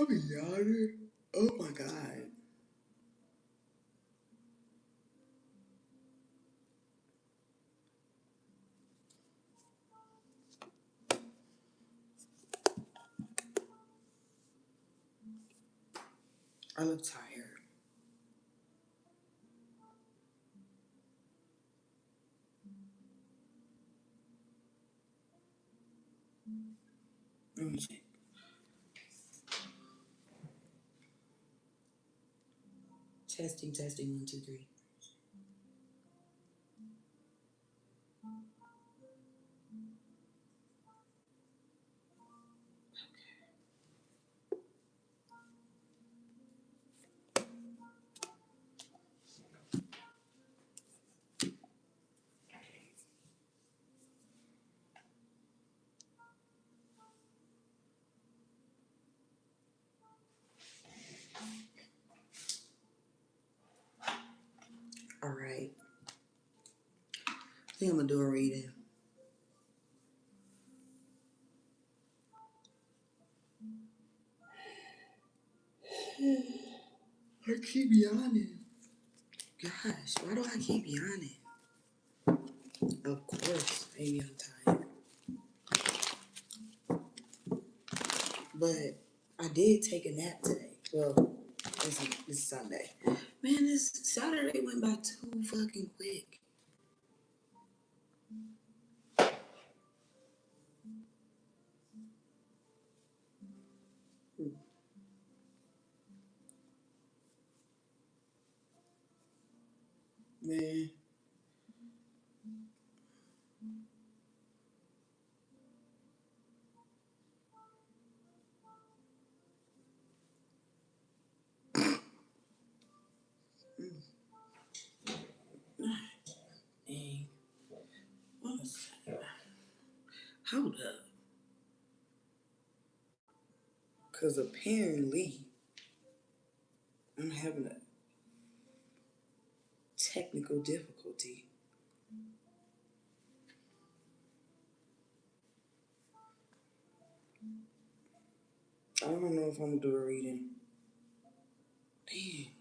I'm yawning. Oh my god. I look tired. Let me check. Testing, testing, 1, 2, 3. Alright. I think I'm gonna do a reading. I keep yawning. Gosh, why do I keep yawning? Of course, maybe I'm tired. But I did take a nap today. Well, it's Sunday. Man, this Saturday went by too fucking quick. Man. Dang. What was that? Hold up. Because apparently I'm having a technical difficulty. I don't know if I'm going to do a reading. Damn.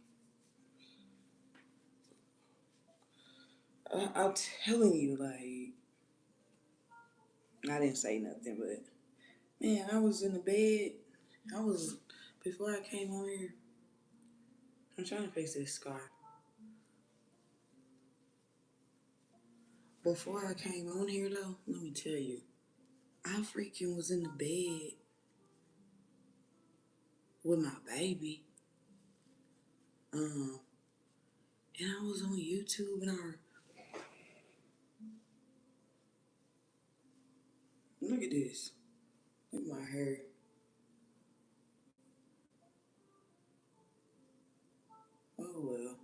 I'm telling you, like, I didn't say nothing, but man, I was in the bed. Before I came on here, I'm trying to fix this scar. Before I came on here, though, let me tell you, I freaking was in the bed with my baby. Um, and I was on YouTube and look at this. Look at my hair. Oh well.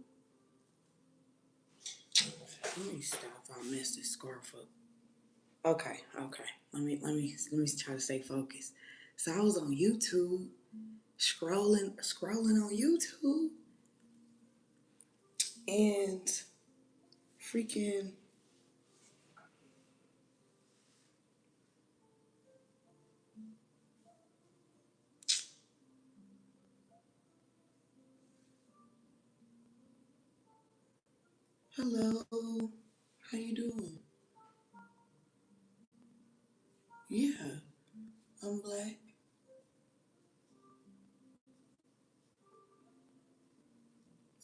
Let me stop. I messed this scarf up. Okay. Let me try to stay focused. So I was on YouTube, scrolling on YouTube, and freaking hello, how you doing? Yeah, I'm black.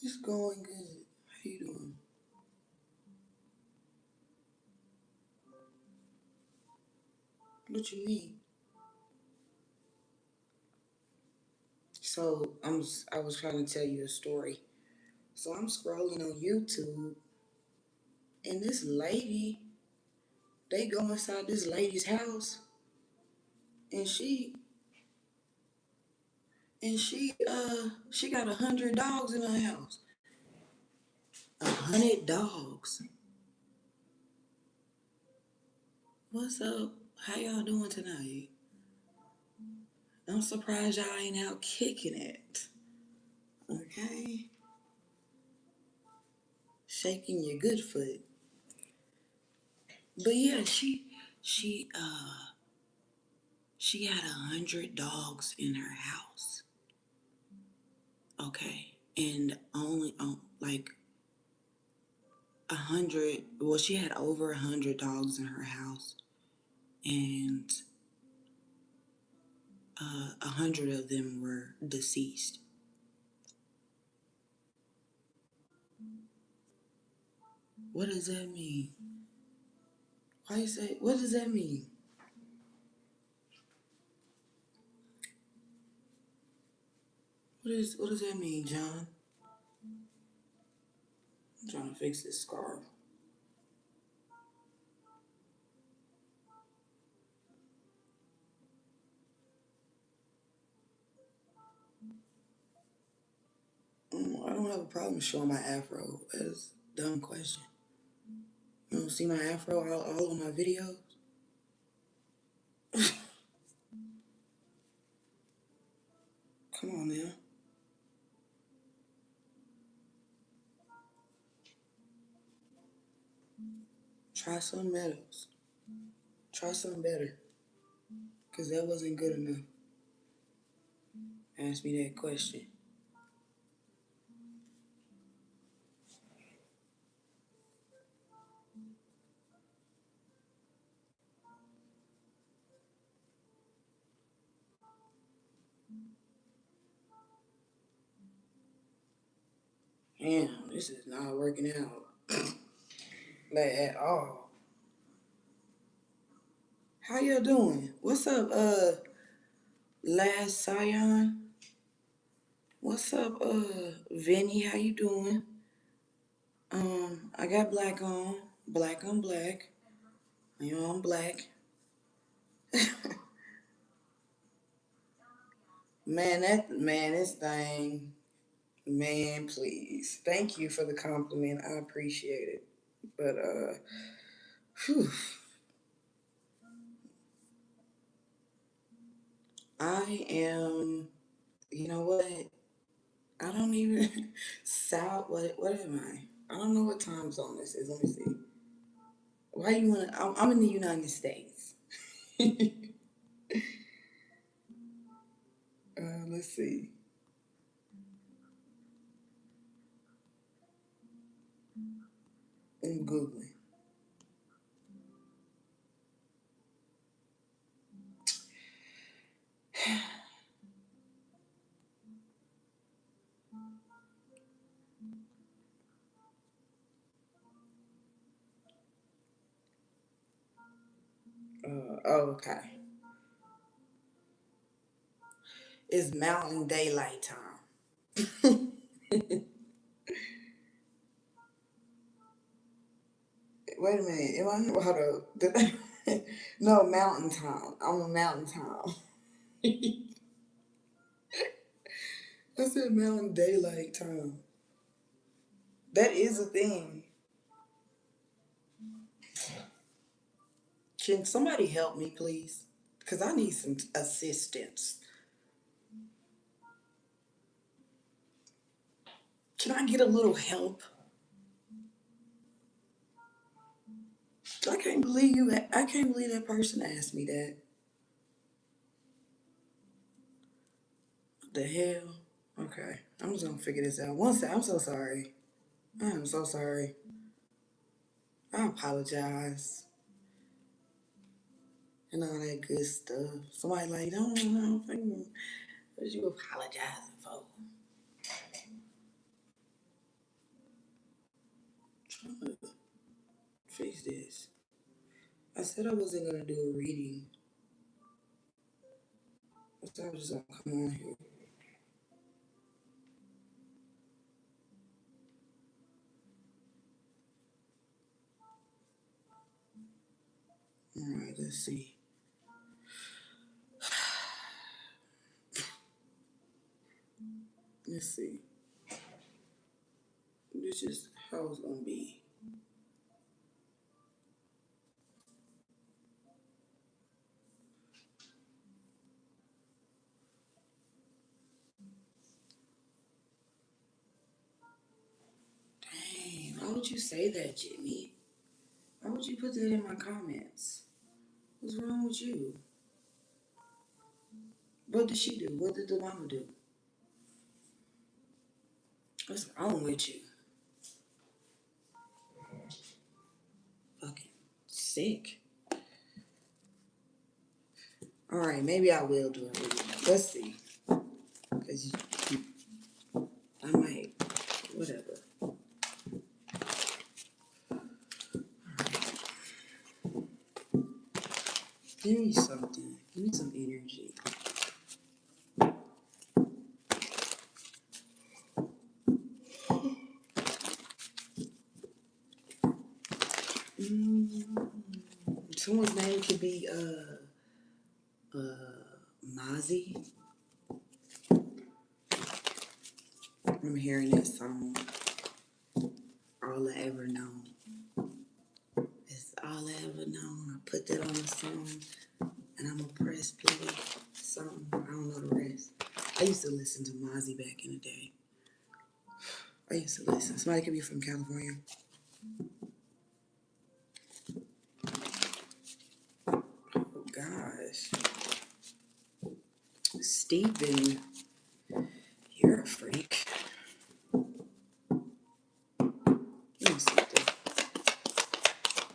It's going good. How you doing? What you mean? So I was trying to tell you a story. So I'm scrolling on YouTube, and this lady, they go inside this lady's house, and she got 100 dogs in her house. 100 dogs. What's up? How y'all doing tonight? I'm surprised y'all ain't out kicking it. Okay, shaking your good foot. But yeah, she she had 100 dogs in her house. Okay. And only like 100. Well, she had over 100 dogs in her house, and 100 of them were deceased. What does that mean? Why you say? What does that mean? What does that mean, John? I'm trying to fix this scarf. I don't have a problem showing my afro. That's a dumb question. You don't see my afro all on my videos? Come on now. Try something else. Try something better. Because that wasn't good enough. Ask me that question. Damn, this is not working out. Like at all. How y'all doing? What's up, Last Scion? What's up, Vinny? How you doing? I got black on. Black on black. You know I'm black. This thing, man, please. Thank you for the compliment. I appreciate it. But whew, I am. You know what? I don't even South. What am I? I don't know what time zone this is. Let me see. Why you wanna? I'm in the United States. Let's see. I'm googling. Okay. It's Mountain Daylight Time. Wait a minute. Am I hold up? No, Mountain Time. I'm a Mountain Time. I said Mountain Daylight Time. That is a thing. Can somebody help me, please? Because I need some assistance. Can I get a little help? I can't believe you. I can't believe that person asked me that. What the hell? Okay, I'm just gonna figure this out. One second. I'm so sorry. I am so sorry. I apologize and all that good stuff. Somebody like, don't know what you apologizing for. I'm trying to fix this. I said I wasn't gonna do a reading. I thought I was just gonna come on here. All right, let's see. Let's see. This is how it's gonna be. Dang, why would you say that, Jimmy? Why would you put that in my comments? What's wrong with you? What did she do? What did the mama do? What's wrong with you? Fucking sick. All right, maybe I will do a video. Let's see. Cause I might, whatever. Give me something. Give me some energy. Mm, someone's name could be Mozzie. I'm hearing that song. All I ever known. It's all I ever known. I put that on the song and I'm gonna press play. Something. I don't know the rest. I used to listen to Mozzie back in the day. I used to listen. Somebody could be from California. Oh gosh. Steven, you're a freak. Let me see this.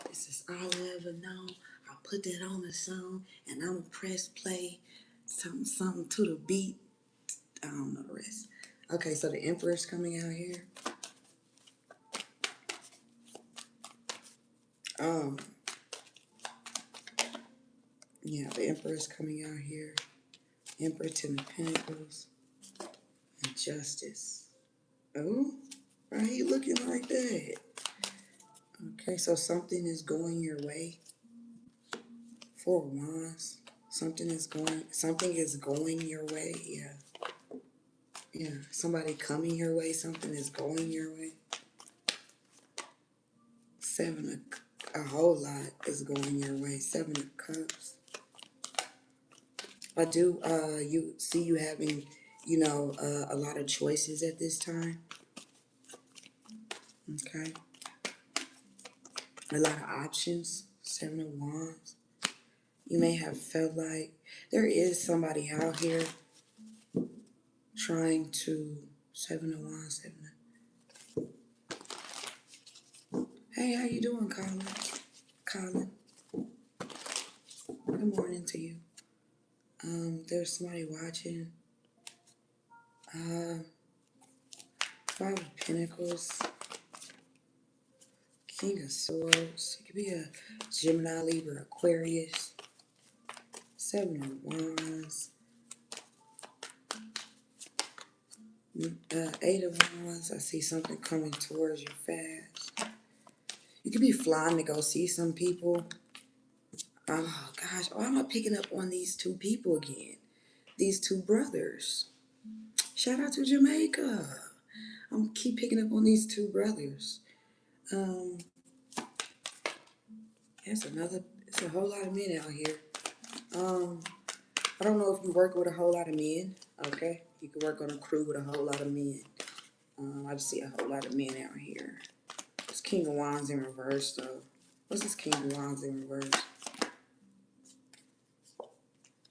This is all I ever known. I'll put that on the song and I'm gonna press play. Something to the beat. I don't know the rest. Okay, so the Emperor's coming out here. Um, yeah, the Emperor's coming out here. Emperor, Ten of Pentacles, and Justice. Oh, why are you looking like that? Okay, so something is going your way. Four of Wands. Something is going your way. Yeah. Yeah. Somebody coming your way. Something is going your way. A whole lot is going your way. Seven of Cups. I do you see you having, a lot of choices at this time. Okay. A lot of options. Seven of Wands. You may have felt like there is somebody out here trying to Seven of Wands, Hey, how you doing, Colin? Colin, good morning to you. There's somebody watching. Five of Pentacles, King of Swords. It could be a Gemini, Libra, Aquarius. Seven of Wands. Eight of Wands. I see something coming towards you fast. You could be flying to go see some people. Oh gosh, why am I picking up on these two people again? These two brothers. Shout out to Jamaica. I'm keep picking up on these two brothers. It's a whole lot of men out here. I don't know if you work with a whole lot of men. Okay, you could work on a crew with a whole lot of men. I just see a whole lot of men out here. It's King of Wands in reverse though. What's this King of Wands in reverse?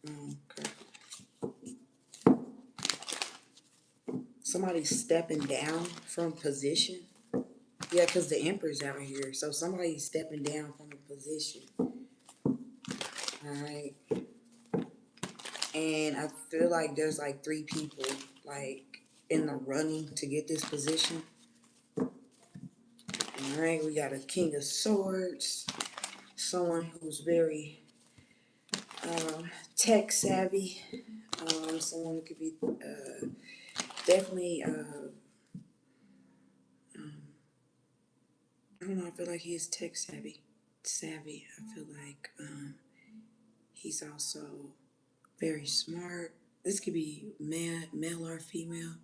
Okay. Somebody's stepping down from position. Yeah, because the Emperor's out here. So somebody's stepping down from a position. Alright. And I feel like there's like three people like in the running to get this position. Alright, we got a King of Swords. Someone who's very tech savvy. Someone who could be definitely I don't know, I feel like he's tech savvy. I feel like he's also very smart. This could be male or female.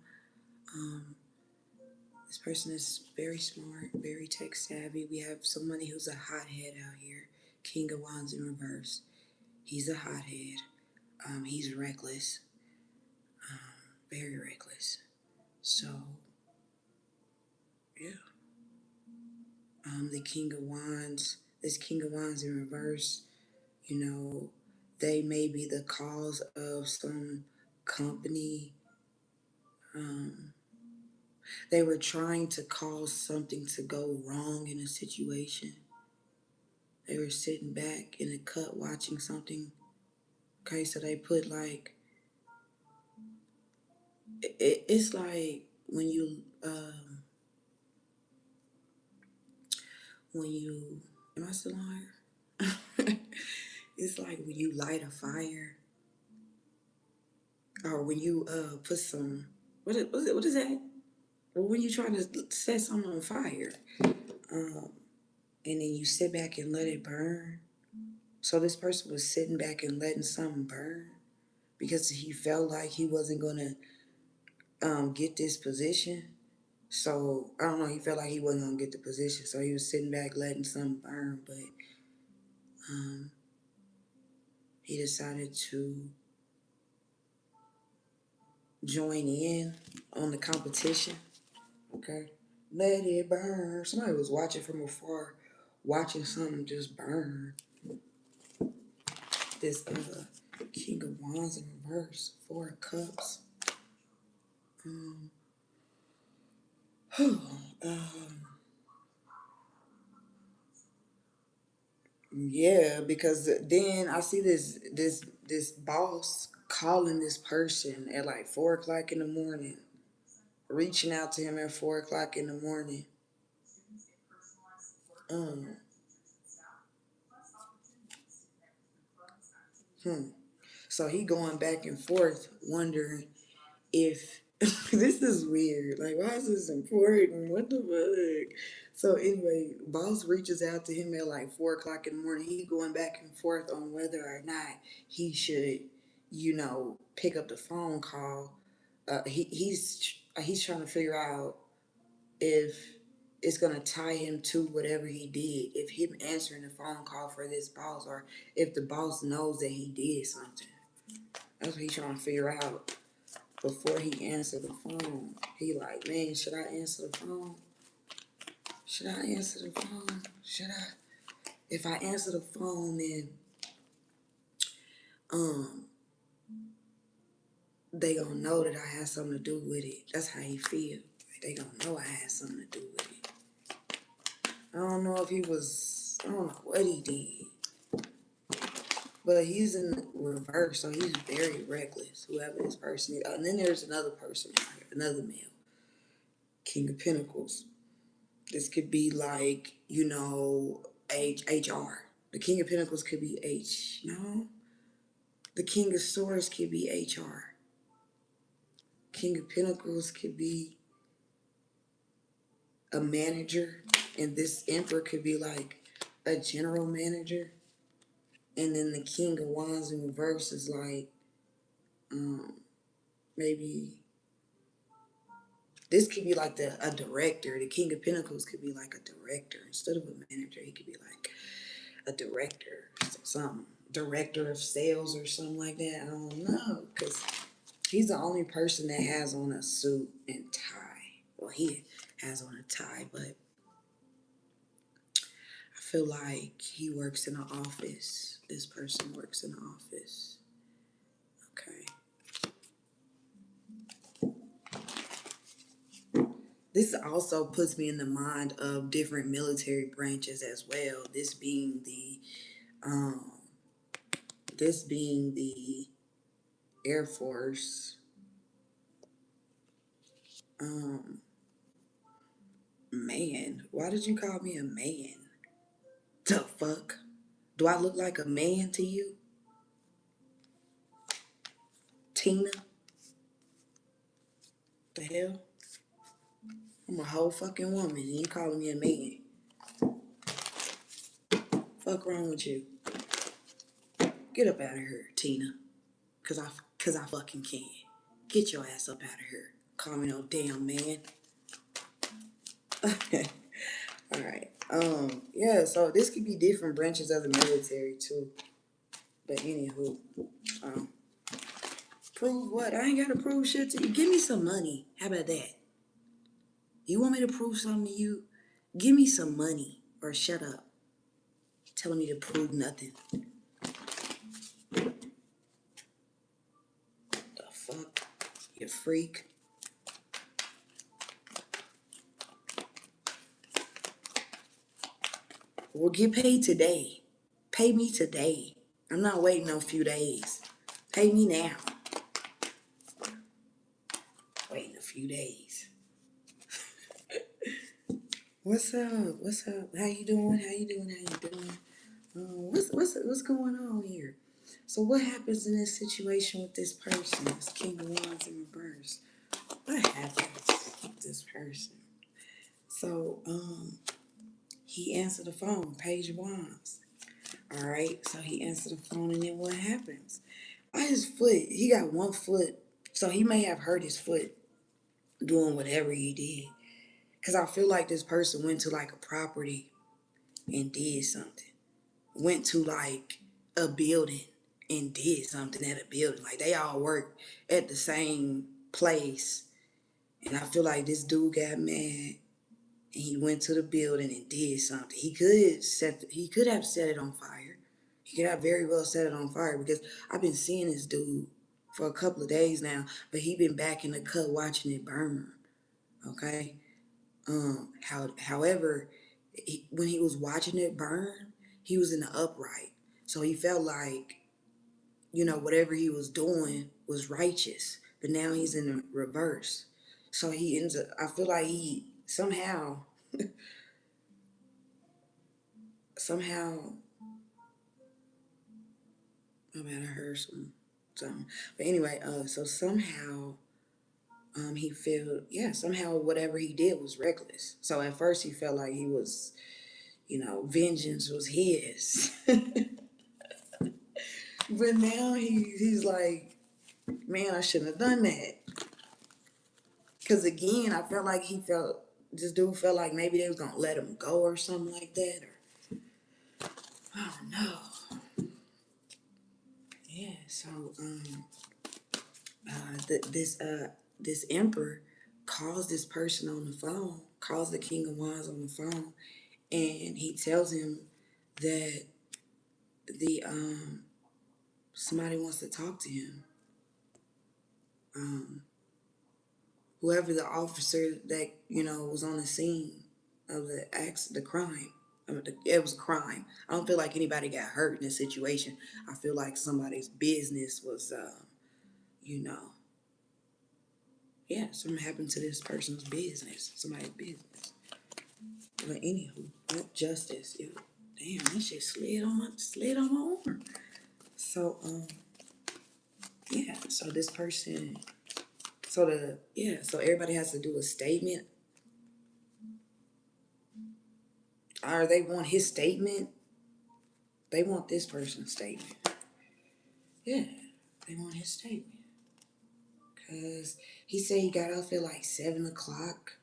This person is very smart, very tech savvy. We have somebody who's a hothead out here. King of Wands in reverse. He's a hothead. He's reckless. Very reckless. So, yeah. The King of Wands, this King of Wands in reverse, they may be the cause of some company. They were trying to cause something to go wrong in a situation. They were sitting back in a cut watching something. Okay, so they put like it's like when you am I still on here? It's like when you light a fire or when you put some what is that? Well, when you try to set something on fire, and then you sit back and let it burn. So this person was sitting back and letting something burn because he felt like he wasn't gonna get this position. So I don't know. He felt like he wasn't gonna get the position, so he was sitting back letting something burn. But um, he decided to join in on the competition. Okay, let it burn. Somebody was watching from afar, watching something just burn. This King of Wands in reverse, Four of Cups. Um, yeah, because then I see this boss calling this person at like 4 o'clock in the morning, reaching out to him at 4 o'clock in the morning. Um, hmm. So he going back and forth, wondering if this is weird. Like, why is this important? What the fuck? So anyway, boss reaches out to him at like 4 o'clock in the morning. He going back and forth on whether or not he should, pick up the phone call. He's trying to figure out if it's gonna tie him to whatever he did. If him answering the phone call for this boss, or if the boss knows that he did something. That's what he's trying to figure out before he answered the phone. He like, man, should I answer the phone? Should I answer the phone? Should I? If I answer the phone, then um, they gonna know that I had something to do with it. That's how he feel. Like, they gonna know I had something to do with it. I don't know if he was. I don't know what he did, but he's in reverse, so he's very reckless. Whoever this person is, and then there's another person out here, another male, King of Pentacles. This could be like, HR. The King of Pentacles could be No. The King of Swords could be HR. King of Pentacles could be a manager. And this Emperor could be like a general manager. And then the King of Wands in reverse is like, maybe this could be like a director. The King of Pentacles could be like a director. Instead of a manager, he could be like a director, something. Director of sales or something like that. I don't know, because he's the only person that has on a suit and tie. Well, he has on a tie, but I feel like he works in an office. This person works in an office. Okay. This also puts me in the mind of different military branches as well. Um, this being the Air Force. Um, Man, why did you call me a man? The fuck? Do I look like a man to you? Tina? The hell? I'm a whole fucking woman and you calling me a man. Fuck wrong with you? Get up out of here, Tina. Cause I fucking can. Get your ass up out of here. Call me no damn man. Alright. Yeah, so this could be different branches of the military too. But anywho, um, prove what? I ain't gotta prove shit to you. Give me some money. How about that? You want me to prove something to you? Give me some money or shut up. Telling me to prove nothing. The fuck? You freak. Well, get paid today. Pay me today. I'm not waiting no few days. Pay me now. Waiting a few days. What's up? What's up? How you doing? How you doing? How you doing? What's going on here? So what happens in this situation with this person? This King of Wands in reverse. What happens with this person? So he answered the phone, Page of Wands. All right, so he answered the phone, and then what happens? On his foot, he got one foot, so he may have hurt his foot doing whatever he did. Cause I feel like this person went to like a property and did something. Went to like a building and did something at a building. Like they all work at the same place. And I feel like this dude got mad and he went to the building and did something. He could have set it on fire. He could have very well set it on fire because I've been seeing this dude for a couple of days now, but he been back in the cut watching it burn. Okay. However, when he was watching it burn, he was in the upright. So he felt like, whatever he was doing was righteous. But now he's in the reverse. So he ends up, I feel like he somehow, oh man, I heard something. But anyway, so somehow, he felt, somehow whatever he did was reckless. So at first he felt like he was, vengeance was his. But now he's like, man, I shouldn't have done that. Because again, I felt like this dude felt like maybe they was going to let him go or something like that. Or, I don't know. Yeah, so this emperor calls this person on the phone, calls the King of Wands on the phone, and he tells him that the somebody wants to talk to him. Whoever the officer that was on the scene of the crime. It was a crime. I don't feel like anybody got hurt in this situation. I feel like somebody's business was, something happened to this person's business, somebody's business. But anywho, not justice. Yo, damn, that shit slid on my arm. So so this person, so everybody has to do a statement. Or they want his statement. They want this person's statement. Yeah, they want his statement. Because he said he got off at like 7 o'clock.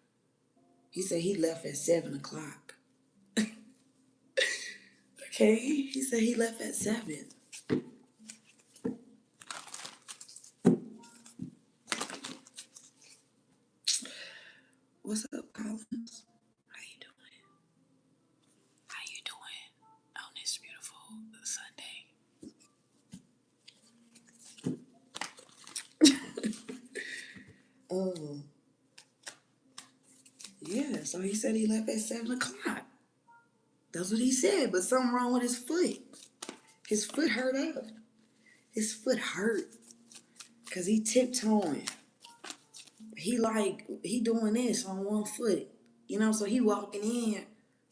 He said he left at 7 o'clock. Okay, he said he left at 7. What's up, Collins? How you doing? How you doing on this beautiful Sunday? Yeah, so he said he left at 7 o'clock. That's what he said, but something wrong with his foot. His foot hurt up. His foot hurt. Because he tiptoeing. He doing this on one foot. So he walking in,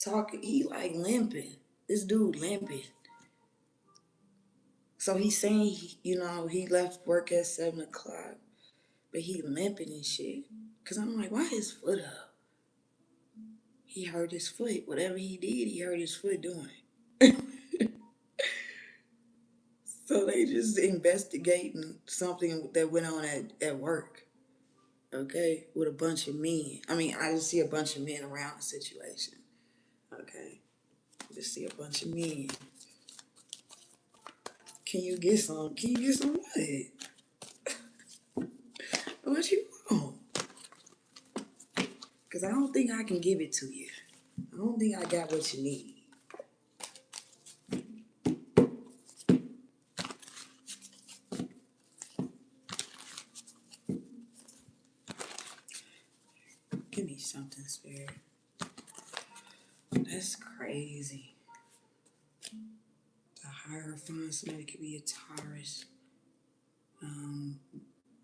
talking, he like limping. This dude limping. So he's saying, he left work at 7 o'clock, but he limping and shit. Because I'm like, why his foot up? He hurt his foot. Whatever he did, he hurt his foot doing. So they just investigating something that went on at work. Okay? With a bunch of men. I mean, I just see a bunch of men around the situation. Okay? Just see a bunch of men. Can you get some? Can you get some what? What you want? Because I don't think I can give it to you. I don't think I got what you need. Give me something, Spirit. That's crazy. Hierophant, somebody could be a Taurus.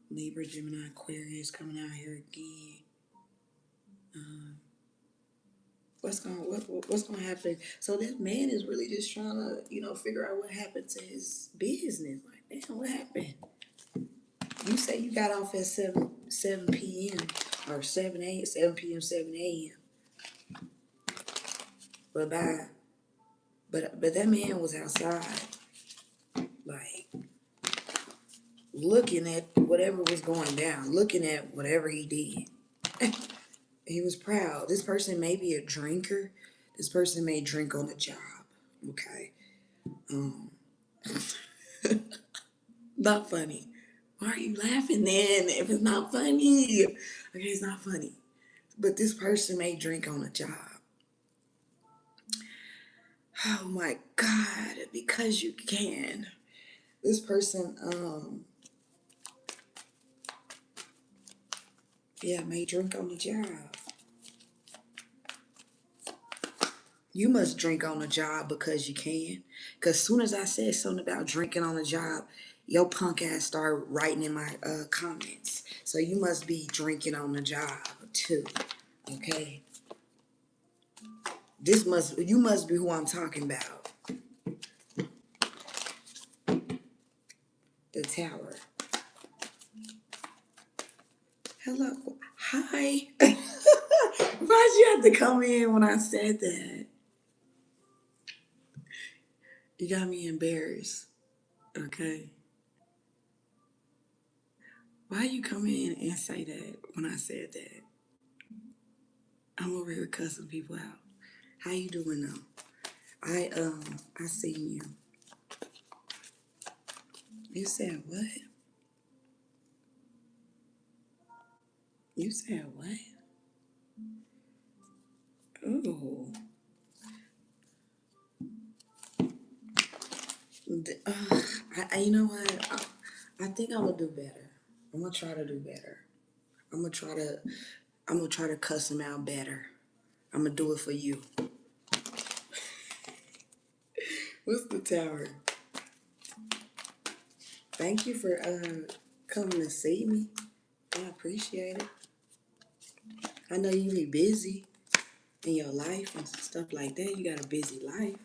Libra, Gemini, Aquarius coming out here again. What's gonna happen? So this man is really just trying to, figure out what happened to his business. Like, damn, what happened? You say you got off at 7 p.m. or 7 p.m., 7 a.m. But that man was outside, like looking at whatever was going down, looking at whatever he did. He was proud. This person may be a drinker. This person may drink on the job. Okay. Not funny. Why are you laughing then if it's not funny? Okay, it's not funny. But this person may drink on a job. Oh my God, because you can. This person, may drink on the job. You must drink on the job because you can. Because as soon as I said something about drinking on the job, your punk ass started writing in my comments. So you must be drinking on the job too. Okay? You must be who I'm talking about. The Tower. Hello. Hi. Why'd you have to come in when I said that? You got me embarrassed. Okay. Why you come in and say that when I said that? I'm over here cussing people out. How you doing though? I seen you. You said what? You said what? Ooh. You know what? I think I'm gonna do better. I'm gonna try to do better. I'm gonna try to cuss him out better. I'm gonna do it for you. What's the Tower? Thank you for coming to see me. I appreciate it. I know you be busy in your life and stuff like that. You got a busy life.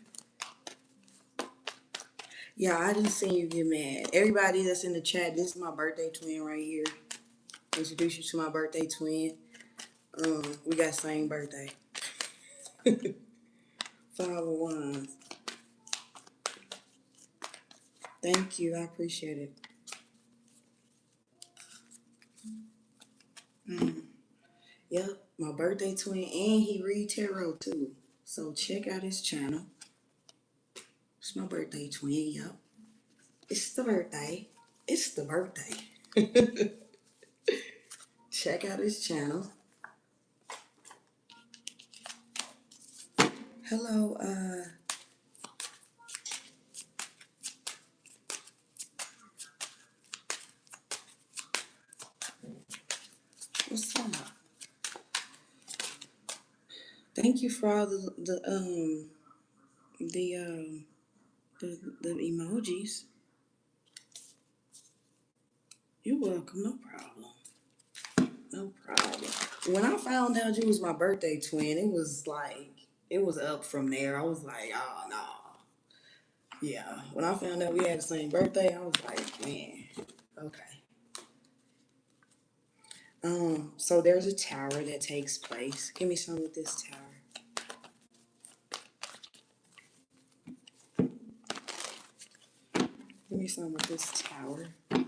Yeah, I didn't see you get mad. Everybody that's in the chat, this is my birthday twin right here. Introduce you to my birthday twin. We got same birthday. 5 of Wands. Thank you. I appreciate it. Yep, my birthday twin, and he read tarot too. So check out his channel. It's my birthday twin. Yep, it's the birthday. It's the birthday. Check out his channel. Hello, what's up? Thank you for all the emojis. You're welcome. No problem. No problem. When I found out you was my birthday twin, it was up from there. I was like, oh no. Yeah. When I found out we had the same birthday, I was like, man, okay. So there's a tower that takes place. Give me some with this tower. Give me some with this tower. 5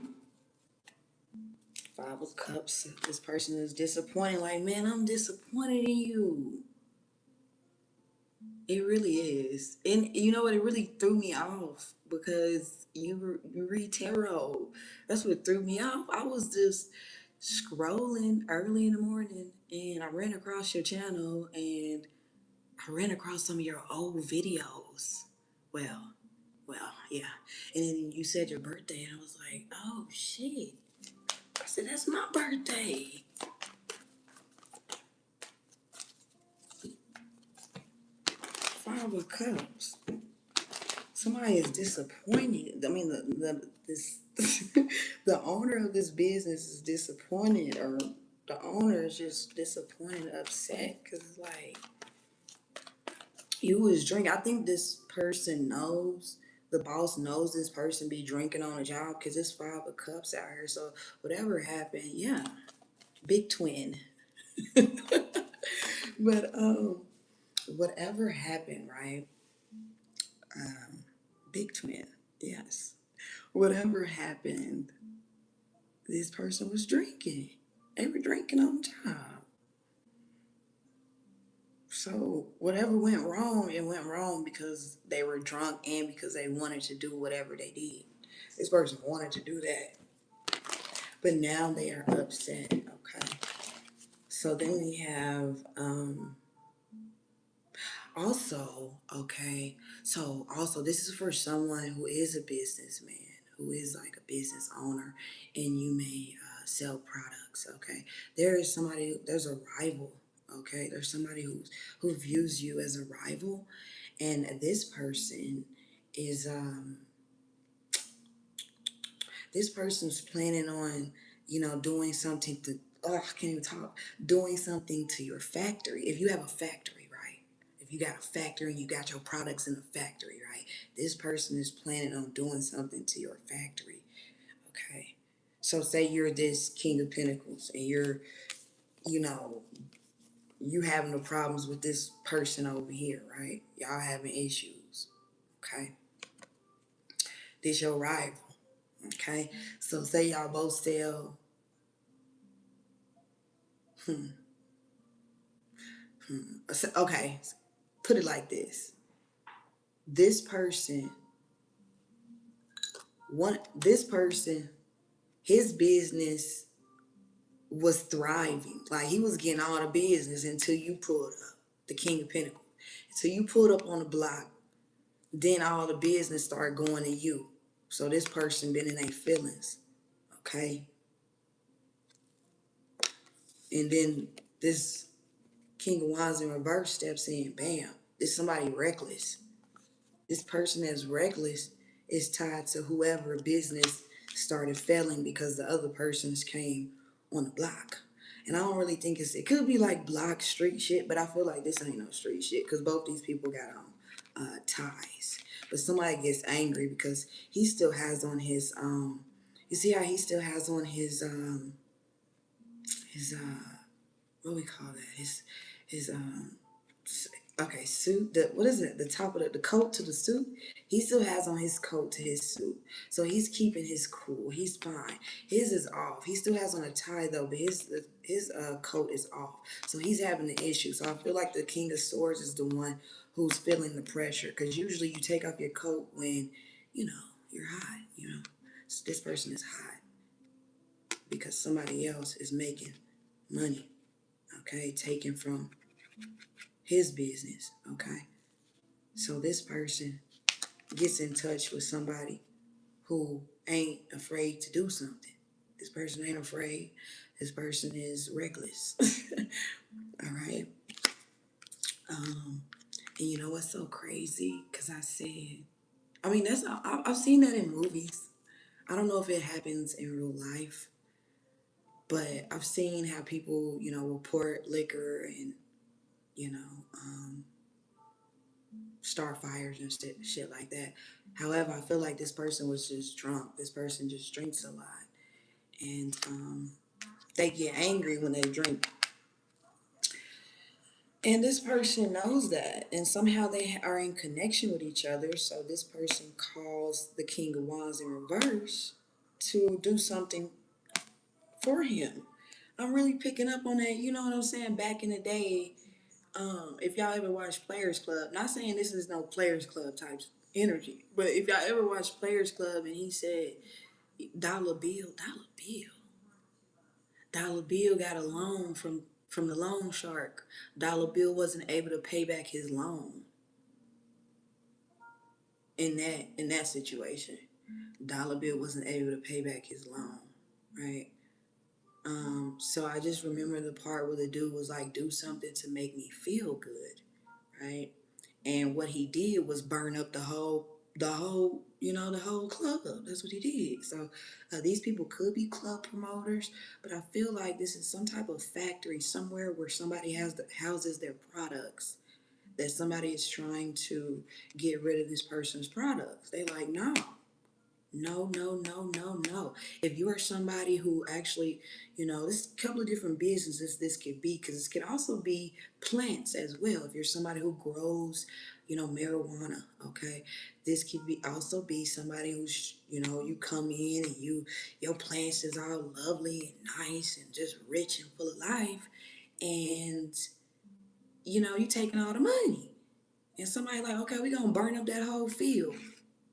of Cups. This person is disappointed. Like, man, I'm disappointed in you. It really is. And you know what? It really threw me off because you read tarot. That's what threw me off. I was just scrolling early in the morning and I ran across your channel and I ran across some of your old videos. Well, yeah. And then you said your birthday and I was like, oh shit. I said, that's my birthday. Five of Cups. somebody is disappointed. I mean, this the owner of this business is disappointed, or the owner is just disappointed, upset, because like you was drinking. I think this person knows. The boss knows this person be drinking on the job because it's 5 of cups out here. So whatever happened, yeah, big twin. But whatever happened, right? Big twin, yes. Whatever happened, this person was drinking. They were drinking on the job. So whatever went wrong, it went wrong because they were drunk and because they wanted to do whatever they did. This person wanted to do that, but now they are upset. Okay. So then we have also, okay. So also this is for someone who is a businessman, who is like a business owner, and you may sell products. Okay. There is somebody. There's a rival. Okay. There's somebody who views you as a rival, and this person is this person's planning on, doing something to, oh, I can't even talk, doing something to your factory. If you have a factory, right? If you got a factory and you got your products in the factory, right? This person is planning on doing something to your factory, okay? So say you're this King of Pentacles and you know, you having the problems with this person over here, right? Y'all having issues, okay? This your rival, okay? So say y'all both sell, okay, put it like this. This person, this person, his business was thriving. Like he was getting all the business until you pulled up, the King of Pentacles. Until you pulled up on the block, then all the business started going to you. So this person been in their feelings, okay? And then this King of Wands in reverse steps in, bam. This somebody reckless. This person that's reckless is tied to whoever business started failing because the other persons came on the block. And I don't really think it could be like block street shit, but I feel like this ain't no street shit because both these people got on ties. But somebody gets angry because he still has on his you see how he still has on his what we call that, his okay, suit, the what is it, the top of the coat to the suit, he still has on his coat to his suit, so he's keeping his cool, he's fine. His is off, he still has on a tie though, but his coat is off, so he's having an issue. So I feel like the King of Swords is the one who's feeling the pressure, because usually you take off your coat when you're hot, so this person is hot because somebody else is making money, okay, taken from his business, okay? So this person gets in touch with somebody who ain't afraid to do something. This person ain't afraid. This person is reckless. All right. And you know what's so crazy? Because I mean, I've seen that in movies. I don't know if it happens in real life, but I've seen how people, report liquor and, you know, um, start fires and shit like that. However, I feel like this person was just drunk. This person just drinks a lot, and they get angry when they drink. And this person knows that, and somehow they are in connection with each other. So this person calls the King of Wands in reverse to do something for him. I'm really picking up on that. You know what I'm saying? Back in the day, if y'all ever watched Players Club, not saying this is no Players Club type energy, but if y'all ever watched Players Club and he said, Dollar Bill got a loan from the loan shark. Dollar Bill wasn't able to pay back his loan in that situation. Dollar Bill wasn't able to pay back his loan, right? So I just remember the part where the dude was like, do something to make me feel good, right? And what he did was burn up the whole the whole club. That's what he did. So these people could be club promoters, but I feel like this is some type of factory somewhere where somebody houses their products, that somebody is trying to get rid of this person's products. They like, no, no, no, no, no, no. If you are somebody who actually, there's a couple of different businesses this could be, because this could also be plants as well. If you're somebody who grows, marijuana, okay, this could be also be somebody who's, you come in and your plants is all lovely and nice and just rich and full of life, and you taking all the money, and somebody like, okay, we gonna burn up that whole field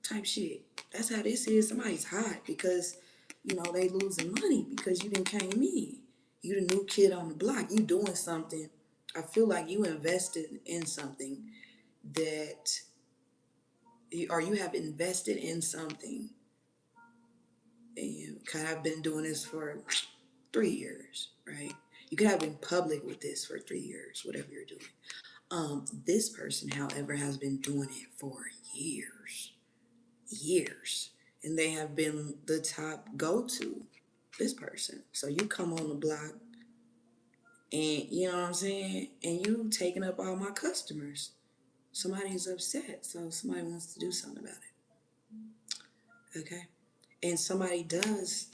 type shit. That's how this is. Somebody's hot because, they losing money because you didn't came in. You the new kid on the block. You doing something. I feel like you invested in something that, or you have invested in something, and you kind of been doing this for 3 years, right? You could have been public with this for 3 years, whatever you're doing. This person, however, has been doing it for years, and they have been the top go-to, this person. So you come on the block, and you know what I'm saying, and you taking up all my customers. Somebody's upset, so somebody wants to do something about it, okay? And somebody does,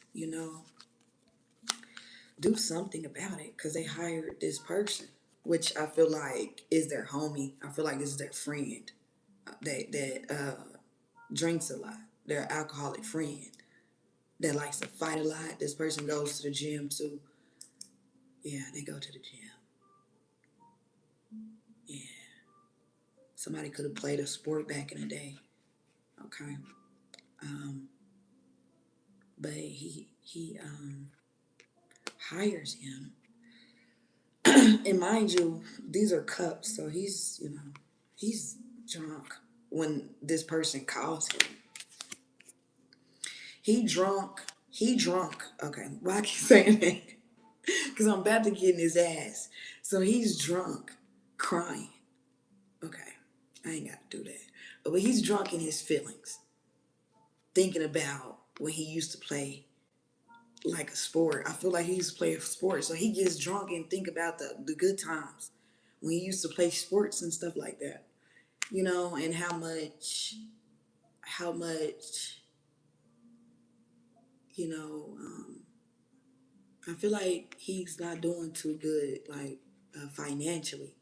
do something about it, because they hired this person, which I feel like is their homie. I feel like this is their friend that drinks a lot, their alcoholic friend that likes to fight a lot. This person goes to the gym too. Yeah, they go to the gym. Yeah. Somebody could have played a sport back in the day. Okay. Um, but he hires him. And mind you, these are cups, so he's drunk when this person calls him. He drunk. Okay, why I keep saying that? Because I'm about to get in his ass. So he's drunk, crying. Okay, I ain't got to do that. But he's drunk in his feelings, thinking about when he used to play like a sport. I feel like he used to play a sport. So he gets drunk and think about the good times when he used to play sports and stuff like that. And how much, you know, um, I feel like he's not doing too good, like financially.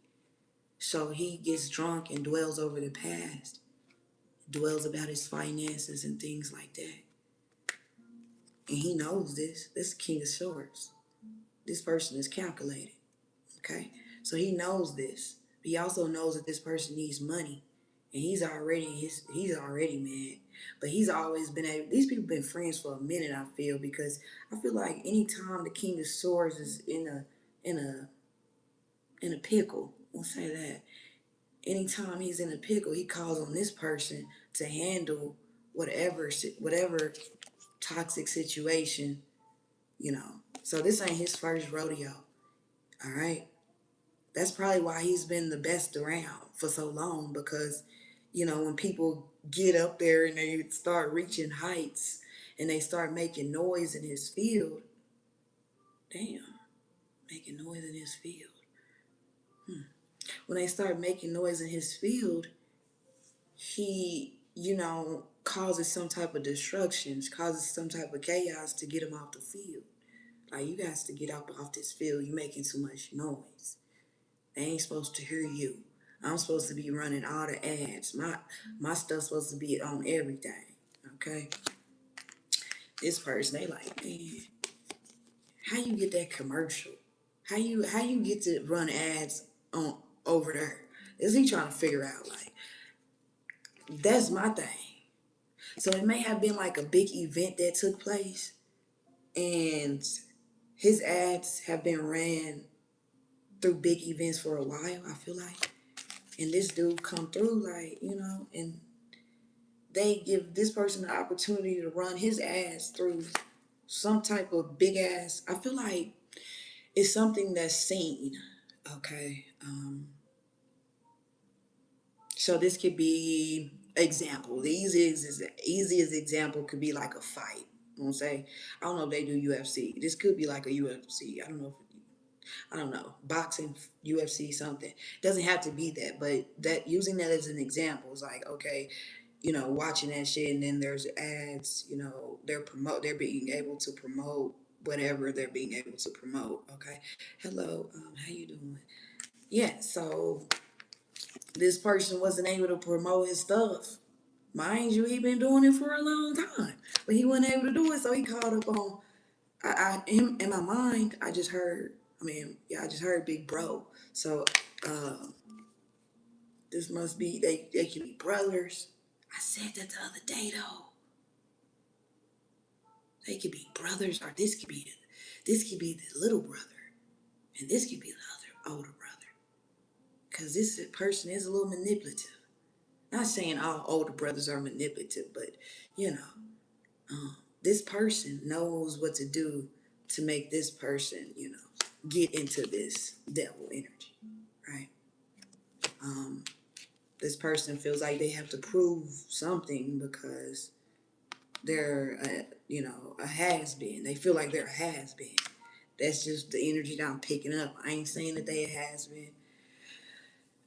So he gets drunk and dwells over the past, dwells about his finances and things like that. And he knows this. This is King of Swords. This person is calculated. Okay? So he knows this. He also knows that this person needs money. And he's already mad. But he's always been able, these people been friends for a minute, I feel, because I feel like anytime the King of Swords is in a pickle, we'll say that. Anytime he's in a pickle, he calls on this person to handle whatever toxic situation, So this ain't his first rodeo, all right? That's probably why he's been the best around for so long, because, when people get up there and they start reaching heights and they start making noise in his field, damn, making noise in his field. When they start making noise in his field, he, causes some type of destructions, causes some type of chaos to get him off the field. Like, you guys to get up off this field. You making too much noise. They ain't supposed to hear you. I'm supposed to be running all the ads. My stuff's supposed to be on everything. Okay? This person, they like, man, how you get that commercial? How you get to run ads on over there? Is he trying to figure out, like, that's my thing. So it may have been like a big event that took place, and his ads have been ran through big events for a while, I feel like. And this dude come through, like, and they give this person the opportunity to run his ass through some type of big ass. I feel like it's something that's seen. Okay. So this could be example. The easiest example could be like a fight. You know what I'm saying? I don't know if they do UFC. This could be like a UFC. I don't know, boxing, UFC, something. Doesn't have to be that, but that using that as an example is like, okay, watching that shit, and then there's ads. They're being able to promote whatever they're being able to promote. Okay, hello, how you doing? Yeah, so this person wasn't able to promote his stuff. Mind you, he been doing it for a long time, but he wasn't able to do it, so he called up on. In my mind, I just heard. I mean, yeah, I just heard Big Bro. So uh, this must be they can be brothers. I said that the other day though. They could be brothers, or this could be the little brother, and this could be the other older brother. Cause this person is a little manipulative. Not saying all older brothers are manipulative, but you know, this person knows what to do to make this person, get into this devil energy, right? This person feels like they have to prove something because they're, a has been. They feel like they're a has been. That's just the energy that I'm picking up. I ain't saying that they a has been.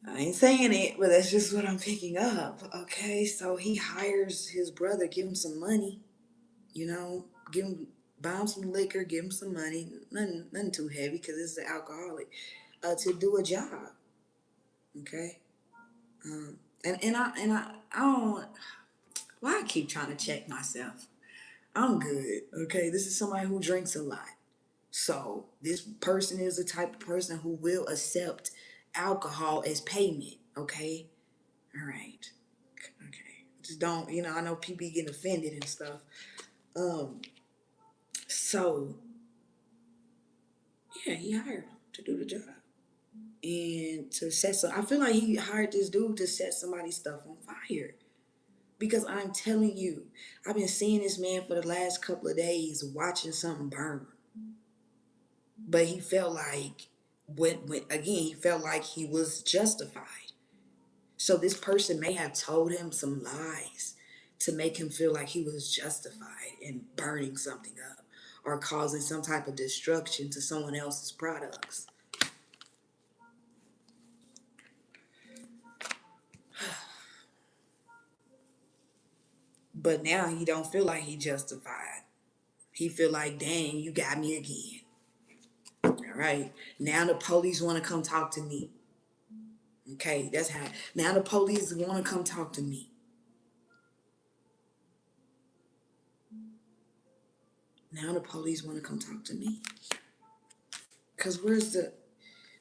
I ain't saying it, but that's just what I'm picking up. Okay, so he hires his brother, give him some money, give him buy him some liquor, give him some money, nothing too heavy because it's an alcoholic, to do a job. Okay, I don't. Why I keep trying to check myself? I'm good. Okay, this is somebody who drinks a lot. So this person is the type of person who will accept alcohol as payment. Okay, all right. Okay, just don't. I know people get offended and stuff. Um, so yeah, he hired him to do the job and to set some. I feel like he hired this dude to set somebody's stuff on fire. Because I'm telling you, I've been seeing this man for the last couple of days watching something burn. But he felt like when again, he felt like he was justified. So this person may have told him some lies to make him feel like he was justified in burning something up or causing some type of destruction to someone else's products. But now he don't feel like he justified. He feel like, dang, you got me again. All right. Now the police want to come talk to me. Okay, that's how. Now the police want to come talk to me. Now the police want to come talk to me. Cause where's the?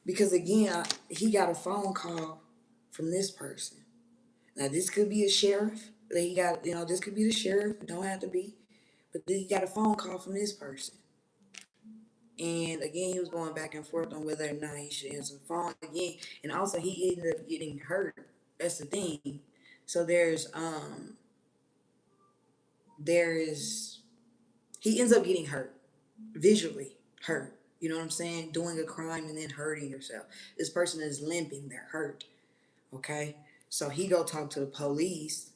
Because again, he got a phone call from this person. Now this could be a sheriff. That he got, this could be the sheriff. It don't have to be, but he got a phone call from this person. And again, he was going back and forth on whether or not he should answer the phone again. And also, he ended up getting hurt. That's the thing. So there's he ends up getting hurt, visually hurt. You know what I'm saying? Doing a crime and then hurting yourself. This person is limping. They're hurt. Okay. So he go talk to the police.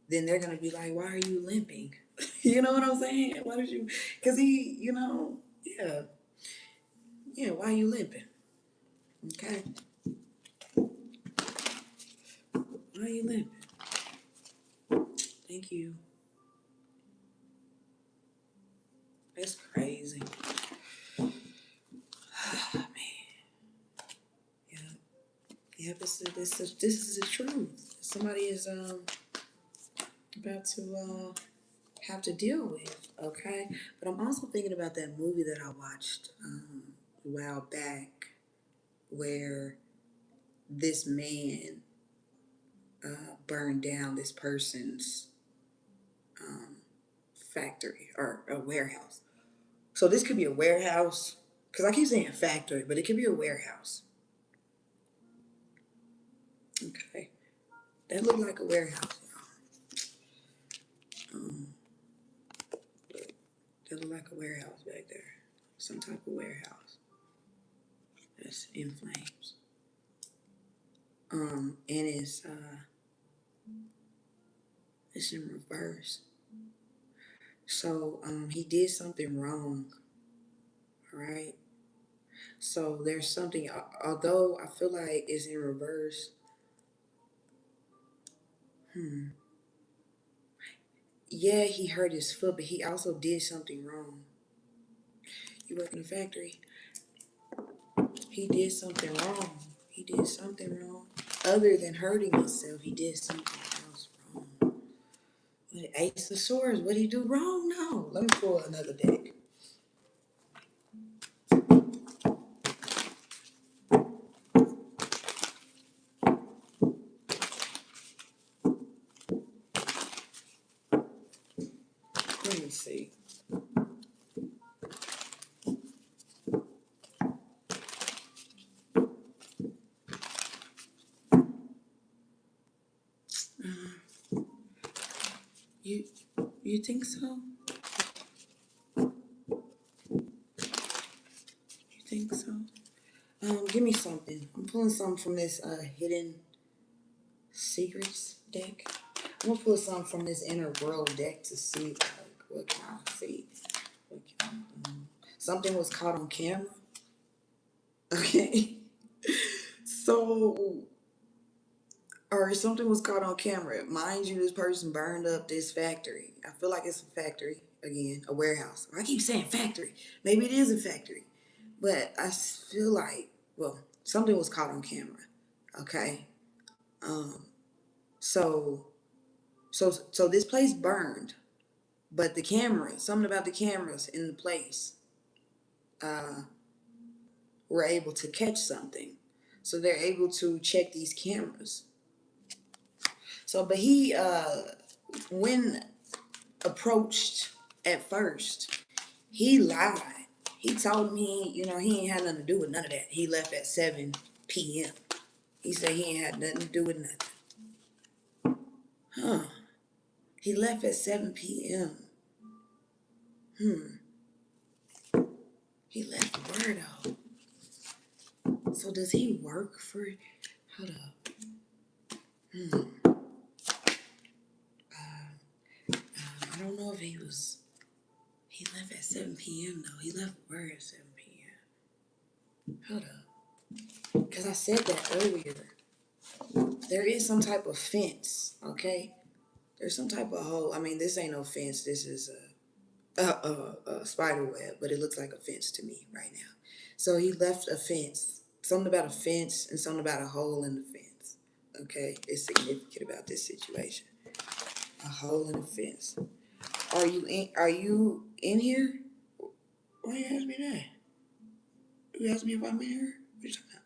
Then they're gonna be like, "Why are you limping?" You know what I'm saying? Why did you? Because yeah, yeah. Why are you limping? Okay. Why are you limping? Thank you. That's crazy. Yeah. Yeah. This is the truth. Somebody is about to have to deal with. Okay. But I'm also thinking about that movie that I watched a while back, where this man burned down this person's factory or a warehouse. So this could be a warehouse, because I keep saying factory, but it could be a warehouse. Okay, that looked like a warehouse. Um, that looked like a warehouse back there, some type of warehouse that's in flames. And it's It's in reverse. So he did something wrong, right? So there's something. Although I feel like it's in reverse. Hmm. Yeah, he hurt his foot, but he also did something wrong. You work in a factory. He did something wrong. He did something wrong. Other than hurting himself, he did something else wrong. Ace of Swords, what did he do wrong? No. Let me pull another deck. Let me see. You you think so? You think so? Give me something. I'm pulling something from this Hidden Secrets deck. I'm gonna pull something from this Inner World deck to see like what can I see. What can something was caught on camera. Okay. So or something was caught on camera. Mind you, this person burned up this factory. I feel like it's a factory again, a warehouse. I keep saying factory. Maybe it is a factory, but I feel like something was caught on camera. Okay. Um. So so this place burned, but the camera, something about the cameras in the place, uh, were able to catch something. So they're able to check these cameras. So, but he, when approached at first, he lied. He told me, he ain't had nothing to do with none of that. He left at 7 p.m. He said he ain't had nothing to do with nothing. Huh. He left at 7 p.m. He left Birdo. So does he work for... Hold up. I don't know if he was... He left at 7 p.m. though. He left Bird at 7 p.m. Hold up. Because I said that earlier. There is some type of fence, okay? There's some type of hole. I mean, this ain't no fence. This is a spider web, but it looks like a fence to me right now. So he left a fence. Something about a fence and something about a hole in the fence. Okay? It's significant about this situation. A hole in the fence. Are you in here? Why you ask me that? You asked me if I'm in here? What you talking about?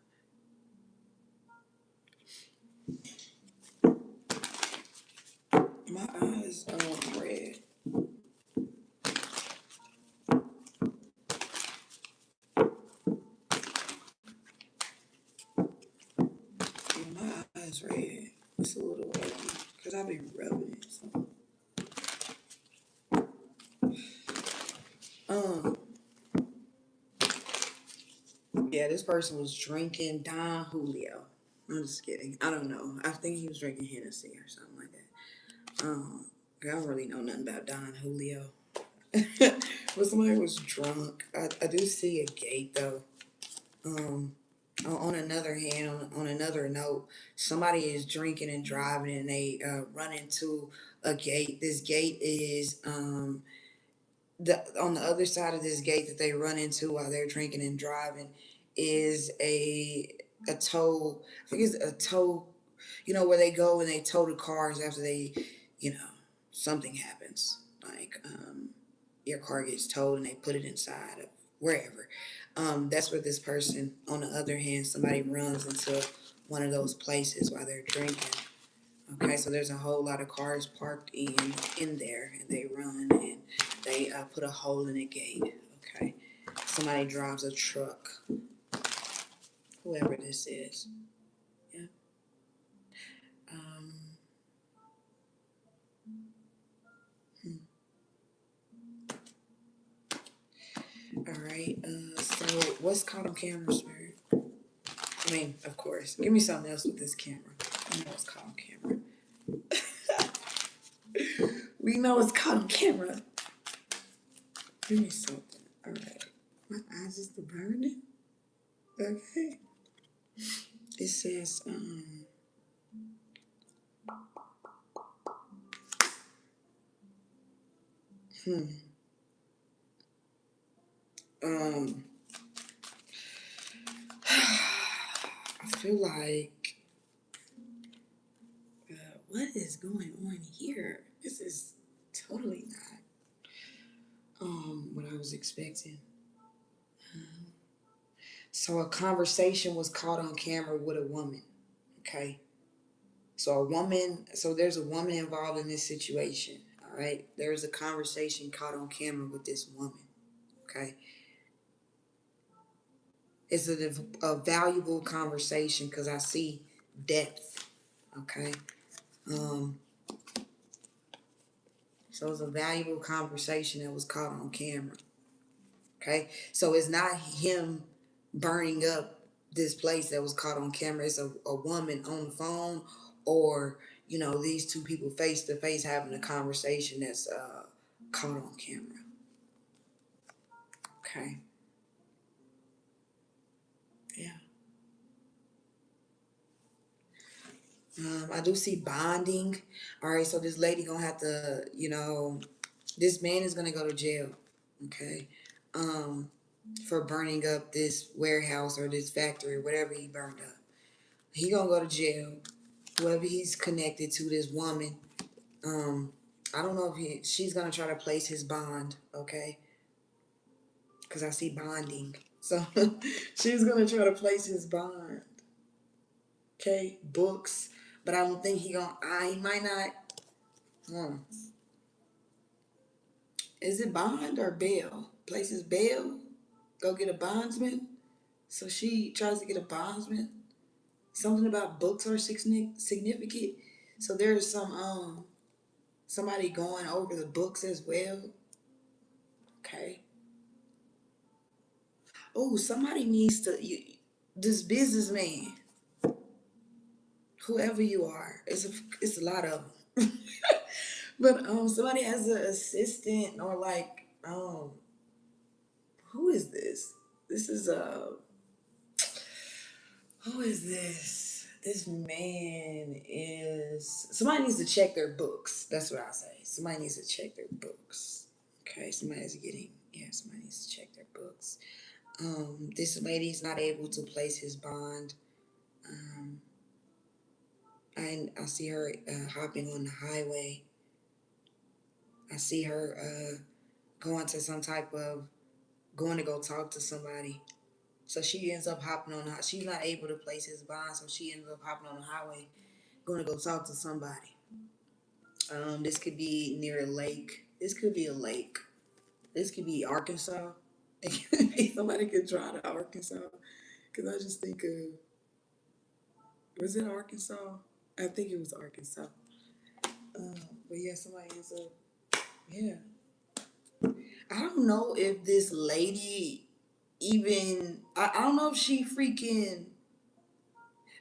My eyes are red. Yeah, my eyes red. It's a little because I've been rubbing it. So. Um, yeah, this person was drinking Don Julio. I'm just kidding. I don't know. I think he was drinking Hennessy or something like that. I don't really know nothing about Don Julio. But somebody was drunk. I do see a gate though. Um, on another hand, on another note, somebody is drinking and driving and they run into a gate. This gate is on the other side of this gate that they run into while they're drinking and driving is a tow. I think it's a tow. Where they go and they tow the cars after they, you know, something happens. Like your car gets towed and they put it inside of wherever. That's where this person. On the other hand, somebody runs into one of those places while they're drinking. Okay, so there's a whole lot of cars parked in there, and they run and they put a hole in the gate. Okay, somebody drives a truck, whoever this is. Yeah. Um. All right. So what's caught on camera, Spirit? I mean, of course. Give me something else with this camera. I know it's caught on camera. We know it's caught on camera. Give me something. All right. My eyes is burning. Okay. It says, um, I feel like, what is going on here? This is totally not what I was expecting. So a conversation was caught on camera with a woman. Okay. So there's a woman involved in this situation. All right. There's a conversation caught on camera with this woman. Okay. It's a valuable conversation because I see depth. Okay. Um, so it's a valuable conversation that was caught on camera. Okay. So it's not him burning up this place that was caught on camera. It's a woman on the phone, or, these two people face to face having a conversation that's caught on camera. Okay. Yeah. I do see bonding. All right. So this lady gonna have to, this man is gonna go to jail. Okay. For burning up this warehouse or this factory, whatever he burned up. He gonna go to jail. Whoever he's connected to, this woman. I don't know if she's gonna try to place his bond. Okay. Because I see bonding. So she's gonna try to place his bond. Okay, books. But I don't think he might not. Hmm. Is it bond or bail? Places bail. Go get a bondsman. So she tries to get a bondsman. Something about books are significant. So there's somebody going over the books as well. Okay. Oh, somebody needs to. This businessman, whoever you are, it's a lot of them. But somebody has an assistant, or like who is this? This is who is this? This man is somebody needs to check their books. That's what I say. Somebody needs to check their books. Okay, somebody needs to check their books. This lady's not able to place his bond. Um, I see her hopping on the highway. I see her going to some type of going to go talk to somebody. So she ends up hopping on the. She's not able to place his bond, so she ends up hopping on the highway, going to go talk to somebody. This could be near a lake. This could be a lake. This could be Arkansas. Somebody could drive to Arkansas, because I just think of, was it Arkansas? I think it was Arkansas. But yeah, somebody ends up. Yeah, I don't know if this lady even. I don't know if she freaking,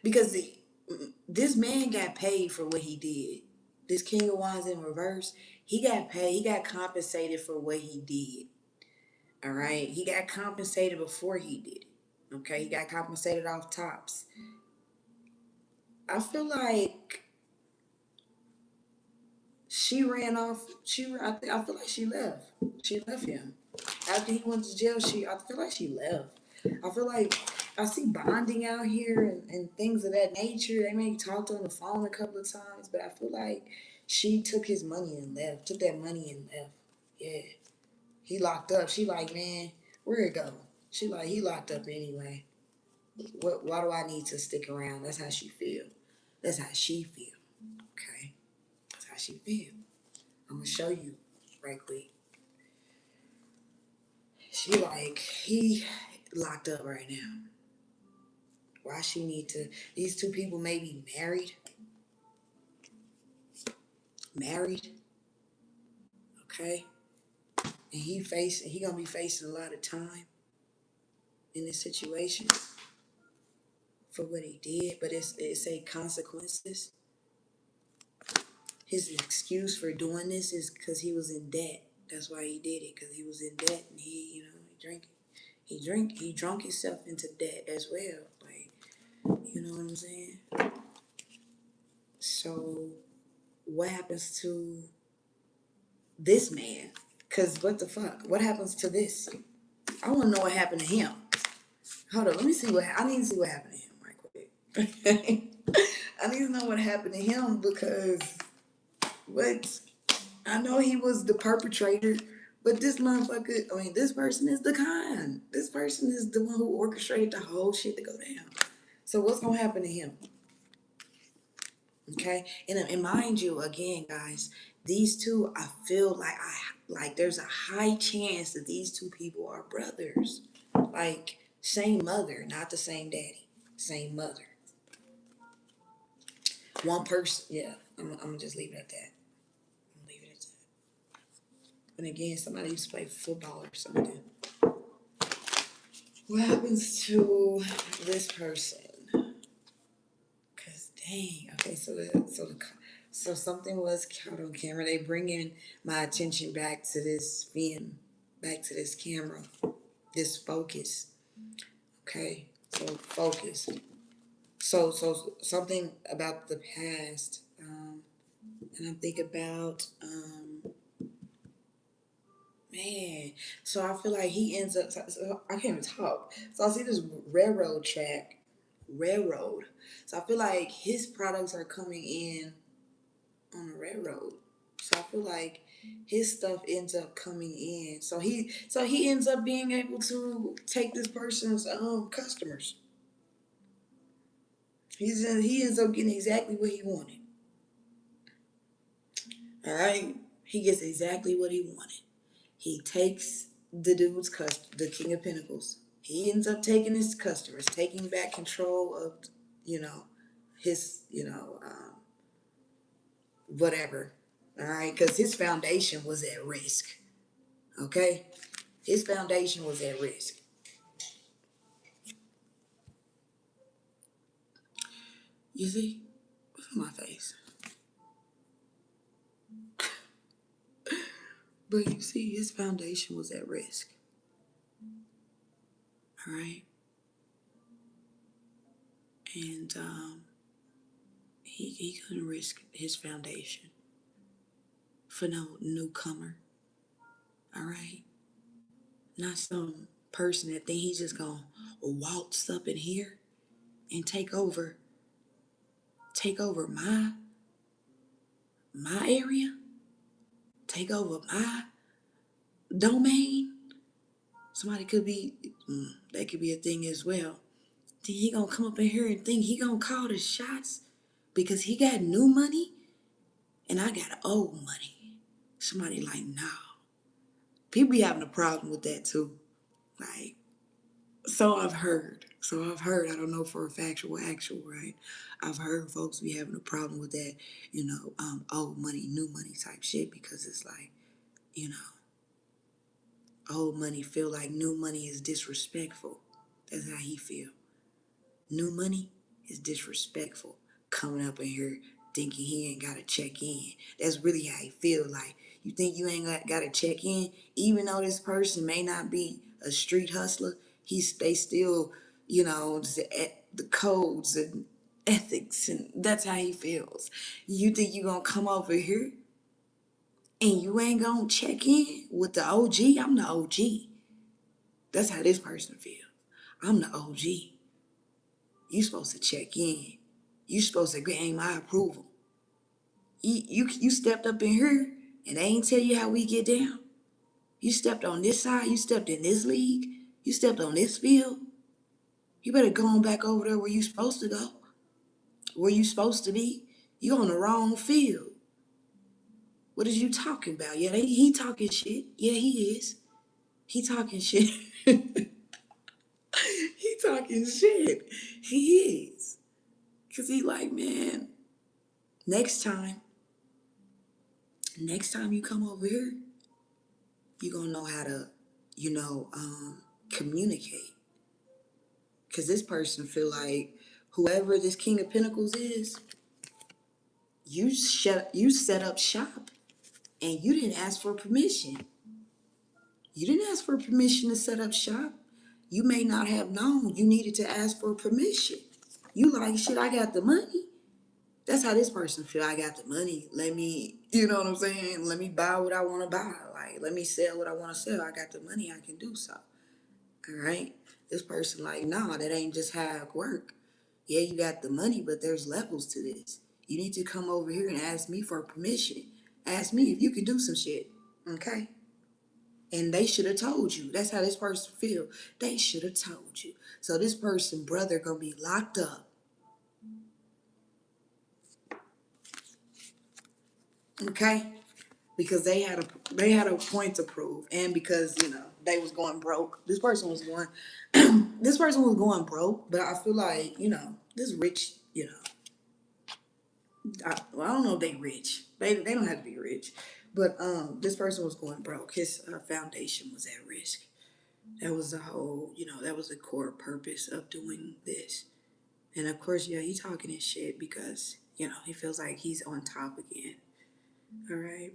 because this man got paid for what he did. This King of Wands in reverse, he got paid. He got compensated for what he did. All right, he got compensated before he did it. Okay, he got compensated off tops. I feel like she ran off. I feel like she left. She left him after he went to jail. I feel like she left. I feel like I see bonding out here and things of that nature. They may talked on the phone a couple of times, but I feel like she took his money and left. Took that money and left. Yeah, he locked up. She like, man, where it go? She like, he locked up anyway. What? Why do I need to stick around? That's how she feel. That's how she feel. Okay, that's how she feel. I'm gonna show you right quick. She like, he locked up right now. Why she need to? These two people may be married. Married. Okay, and he gonna be facing a lot of time in this situation for what he did. But it's a consequences. his excuse for doing this is because he was in debt. That's why he did it, because he was in debt, and he drunk himself into debt as well. Like, you know what I'm saying? So what happens to this man? Cause what the fuck? What happens to this? I want to know what happened to him. Hold on, let me see I need to see what happened to him right quick. I need to know what happened to him because what? I know he was the perpetrator, but this motherfucker, I mean, this person is the con. This person is the one who orchestrated the whole shit to go down. So what's gonna happen to him? Okay, and mind you, again, guys, these two, I feel like there's a high chance that these two people are brothers, like same mother, not the same daddy, same mother. One person, yeah. I'm gonna just leave it at that. I'm gonna leave it at that. And again, somebody used to play football or something. What happens to this person? Cause dang, okay, so something was caught on camera. They bringing my attention back to this film, back to this camera, this focus. Okay, so focus. So something about the past, and I'm thinking about man. So I feel like he ends up. So I can't even talk. So I see this railroad track, railroad. So I feel like his products are coming in on the railroad. So I feel like his stuff ends up coming in. So he ends up being able to take this person's customers. He ends up getting exactly what he wanted. All right, he gets exactly what he wanted. He takes the the King of Pentacles. He ends up taking his customers, taking back control of, you know, his, whatever. All right, because his foundation was at risk. Okay, his foundation was at risk. You see, what's on my face? But you see, his foundation was at risk. All right, and he couldn't risk his foundation for no newcomer. All right, not some person that think he's just gonna waltz up in here and take over my area, take over my domain. Somebody could be, that could be a thing as well. Then he gonna come up in here and think he gonna call the shots because he got new money and I got old money. Somebody like, no. People be having a problem with that too. Like, so I've heard. I don't know for a factual, actual, right? I've heard folks be having a problem with that, old money, new money type shit because it's like, you know, old money feel like new money is disrespectful. That's how he feel. New money is disrespectful. Coming up in here thinking he ain't gotta check in. That's really how he feel. Like, you think you ain't gotta check in, even though this person may not be a street hustler, they still, the codes and ethics, and that's how he feels. You think you gonna come over here and you ain't gonna check in with the OG? I'm the OG. That's how this person feels. I'm the OG. You supposed to check in. You supposed to gain my approval. You stepped up in here and they ain't tell you how we get down. You stepped on this side. You stepped in this league. You stepped on this field. You better go on back over there where you supposed to go. Where you supposed to be. You on the wrong field. What is you talking about? Yeah, he talking shit. Yeah, he is. He talking shit. He talking shit. He is. Cause he like, man, next time you come over here, you gonna know how to, communicate. Cause this person feel like whoever this King of Pentacles is, You set up shop and you didn't ask for permission. You didn't ask for permission to set up shop. You may not have known you needed to ask for permission. You like, shit, I got the money. That's how this person feel. I got the money. Let me, you know what I'm saying? Let me buy what I want to buy. Like, let me sell what I want to sell. I got the money. I can do so. All right. This person like, nah, that ain't just how it work. Yeah, you got the money, but there's levels to this. You need to come over here and ask me for permission. Ask me if you can do some shit. Okay? And they should have told you. That's how this person feel. They should have told you. So this person, brother, gonna be locked up. Okay? Because they had a point to prove. And because, they was going broke. This person was going broke, but I feel like, this rich, I don't know if they rich. They don't have to be rich. But this person was going broke. His foundation was at risk. That was the whole, that was the core purpose of doing this. And of course, yeah, he talking his shit because, he feels like he's on top again. All right.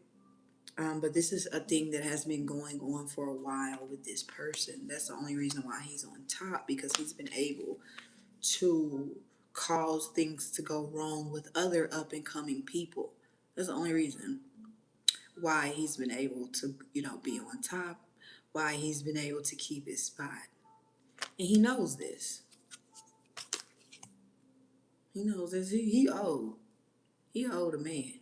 But this is a thing that has been going on for a while with this person. That's the only reason why he's on top, because he's been able to cause things to go wrong with other up and coming people. That's the only reason why he's been able to, be on top, why he's been able to keep his spot. And he knows this. He knows this. He old. He owed a man.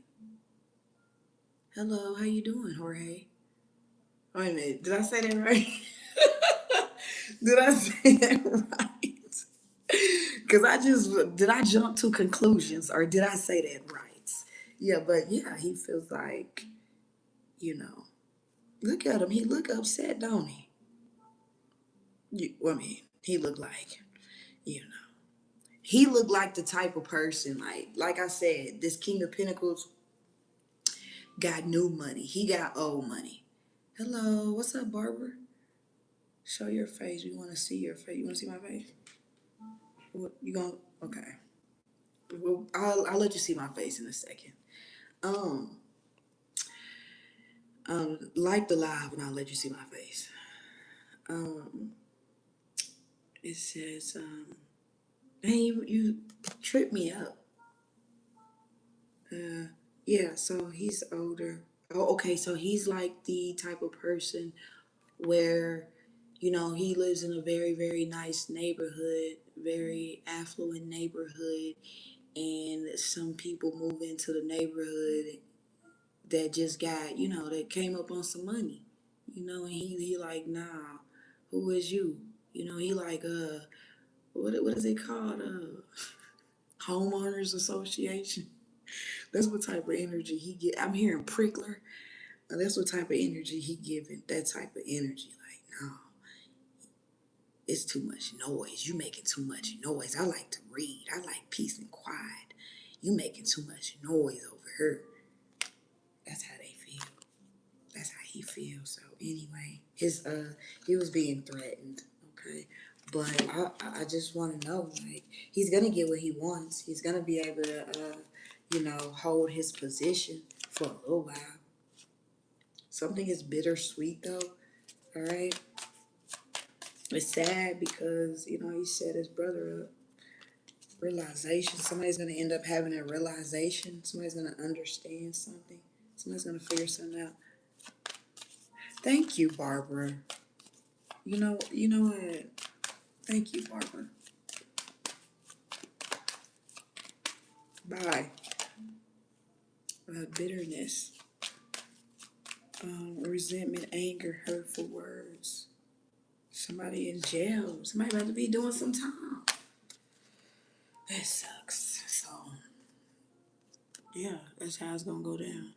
Hello, how you doing, Jorge? Wait a minute, did I say that right? Did I say that right? Because did I jump to conclusions or did I say that right? Yeah, but yeah, he feels like, you know, look at him. He look upset, don't he? He look like, you know, he looked like the type of person, like I said, this King of Pentacles got new money. He got old money. Hello, what's up, Barbara? Show your face. We want to see your face. You want to see my face? What, you going? Okay. Well, I'll let you see my face in a second. Um, like the live, and I'll let you see my face. Um, it says, man, you tripped me up. Yeah. So he's older. Oh, okay. So he's like the type of person where, he lives in a very, very nice neighborhood, very affluent neighborhood, and some people move into the neighborhood that just got, that came up on some money, and he like, nah, who is you? He like, what is it called? Homeowners Association. That's what type of energy he get. I'm hearing prickler. That's what type of energy he giving. That type of energy, like, no, it's too much noise. You making too much noise. I like to read. I like peace and quiet. You making too much noise over here. That's how they feel. That's how he feels. So anyway, he was being threatened. Okay, but I just want to know, like, he's gonna get what he wants. He's gonna be able to hold his position for a little while. Something is bittersweet though. All right, it's sad because he set his brother up. Realization. Somebody's gonna end up having a realization. Somebody's gonna understand something. Somebody's gonna figure something out. Thank you, Barbara. You know what? Thank you, Barbara. Bye. Bitterness, resentment, anger, hurtful words. Somebody in jail. Somebody about to be doing some time. That sucks. So, yeah, that's how it's gonna go down.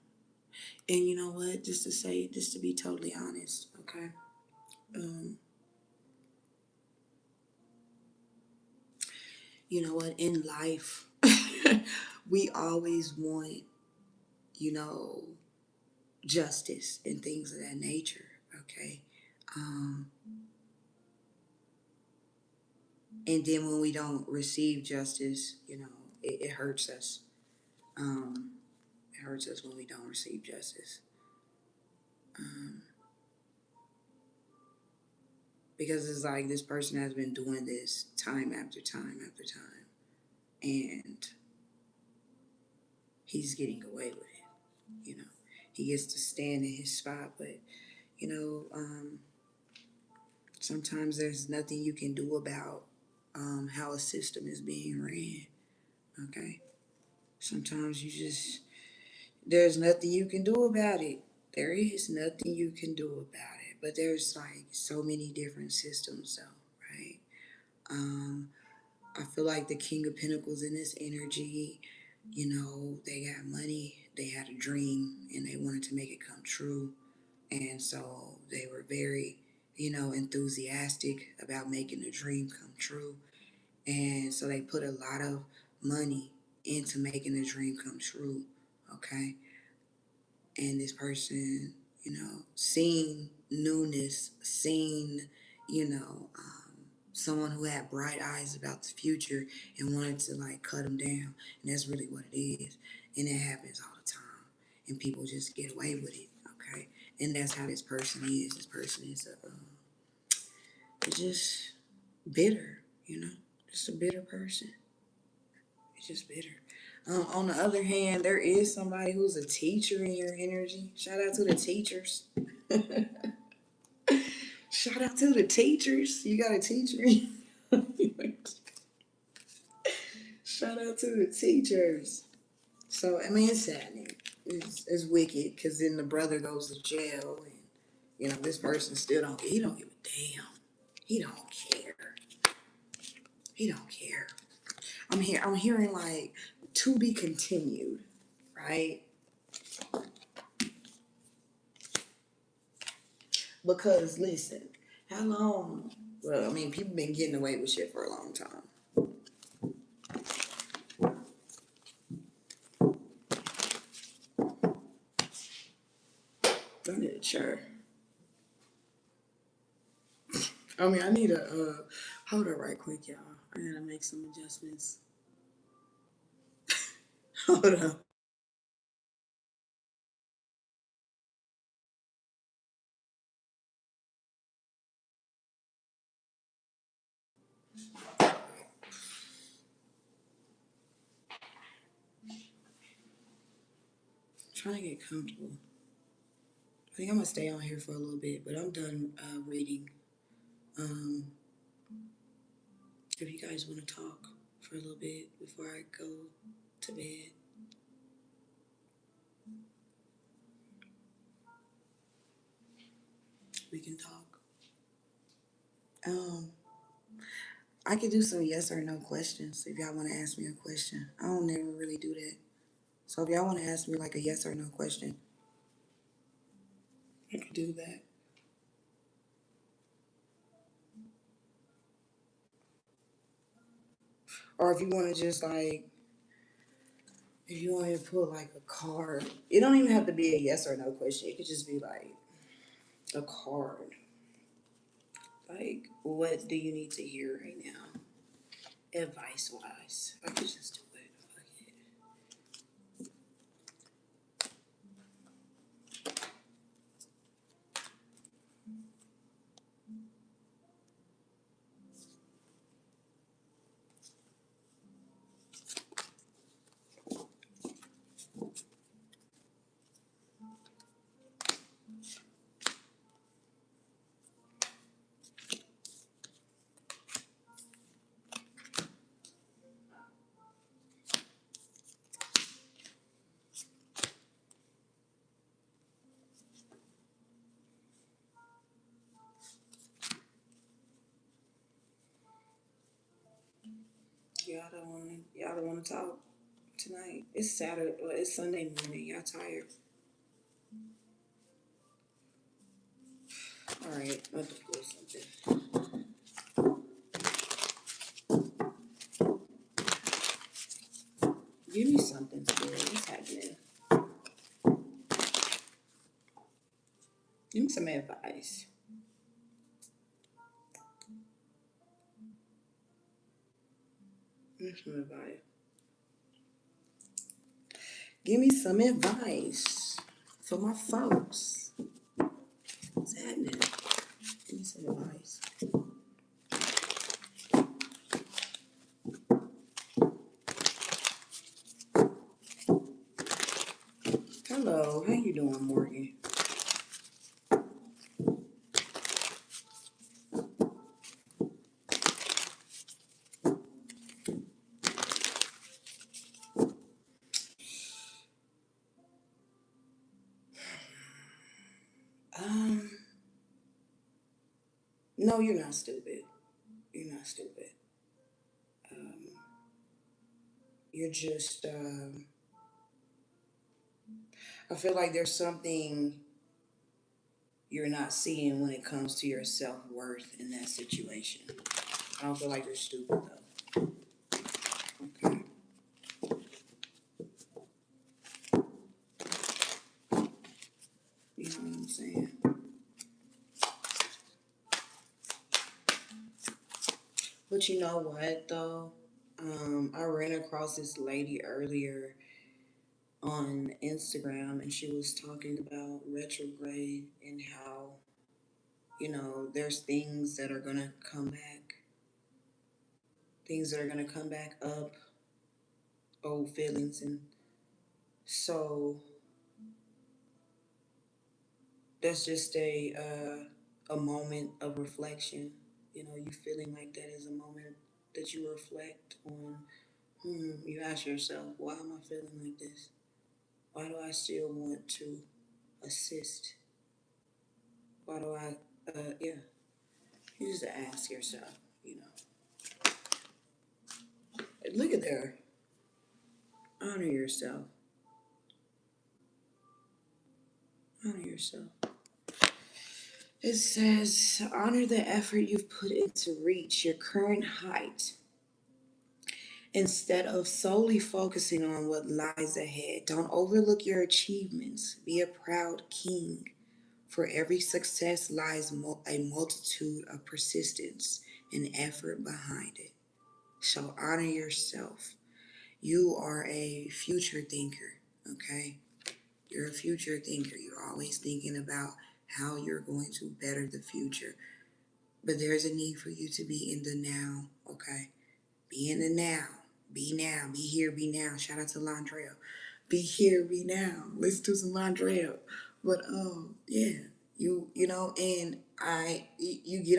And you know what? Just to be totally honest, okay? You know what? In life, we always want, you know, justice and things of that nature, okay? Um, and then when we don't receive justice, it hurts us. hurts us when we don't receive justice. Because it's like this person has been doing this time after time after time, and he's getting away with it. He gets to stand in his spot, but you know, sometimes there's nothing you can do about how a system is being ran. Okay, sometimes there's nothing you can do about it. There is nothing you can do about it. But there's like so many different systems, though, right? Um, I feel like the King of Pentacles in this energy, they got money, they had a dream, and they wanted to make it come true. And so they were very, enthusiastic about making the dream come true. And so they put a lot of money into making the dream come true. Okay. And this person, seen newness, seen, you know, um, someone who had bright eyes about the future and wanted to like cut them down. And that's really what it is. And it happens all the time. And people just get away with it. Okay. And that's how this person is. This person is just bitter, just a bitter person. It's just bitter. On the other hand, there is somebody who's a teacher in your energy. Shout out to the teachers. Shout out to the teachers. You got a teacher. Shout out to the teachers. So, I mean, it's saddening. It's wicked because then the brother goes to jail and, this person he don't give a damn. He don't care. He don't care. I'm hearing like to be continued, right? Because listen, how long? Well, I mean, people been getting away with shit for a long time. I need a chair. I mean, I need a hold up right quick, y'all. I gotta make some adjustments. Hold up. I'm trying to get comfortable. I think I'm gonna stay on here for a little bit, but I'm done reading. Um, if you guys want to talk for a little bit before I go to bed, we can talk. Um, I could do some yes or no questions if y'all want to ask me a question. I don't never really do that. So if y'all want to ask me like a yes or no question, I could do that. Or if you want to just like, if you want to put like a card, it don't even have to be a yes or no question. It could just be like a card. Like, what do you need to hear right now? Advice wise. I could just do it. Fuck it. Y'all don't want to talk tonight. It's Saturday. Well, it's Sunday morning. Y'all tired. All right. I'm about to pull something. Give me something, Spirit. What's happening? Give me some advice. Give me some advice. Give me some advice for my folks. What's happening? Give me some advice. Hello, how you doing, Morgan? Um, no, you're not stupid. You're not stupid. Um, you're just. I feel like there's something you're not seeing when it comes to your self worth in that situation. I don't feel like you're stupid though. Okay. You know what I'm saying? But you know what though? I ran across this lady earlier on Instagram and she was talking about retrograde and how, there's things that are gonna come back, things that are gonna come back up, old feelings. And so that's just a moment of reflection. You feeling like that is a moment that you reflect on. You ask yourself, why am I feeling like this? Why do I still want to assist? Why do I, yeah. You just ask yourself, you know. Look at there. Honor yourself. Honor yourself. It says, honor the effort you've put in to reach your current height. Instead of solely focusing on what lies ahead, don't overlook your achievements. Be a proud king. For every success lies a multitude of persistence and effort behind it. So honor yourself. You are a future thinker, okay? You're a future thinker. You're always thinking about how you're going to better the future. But there's a need for you to be in the now, okay? Be in the now. Be now. Be here. Be now. Shout out to Landrell. Be here. Be now. Listen to some Landrell. But yeah, and you get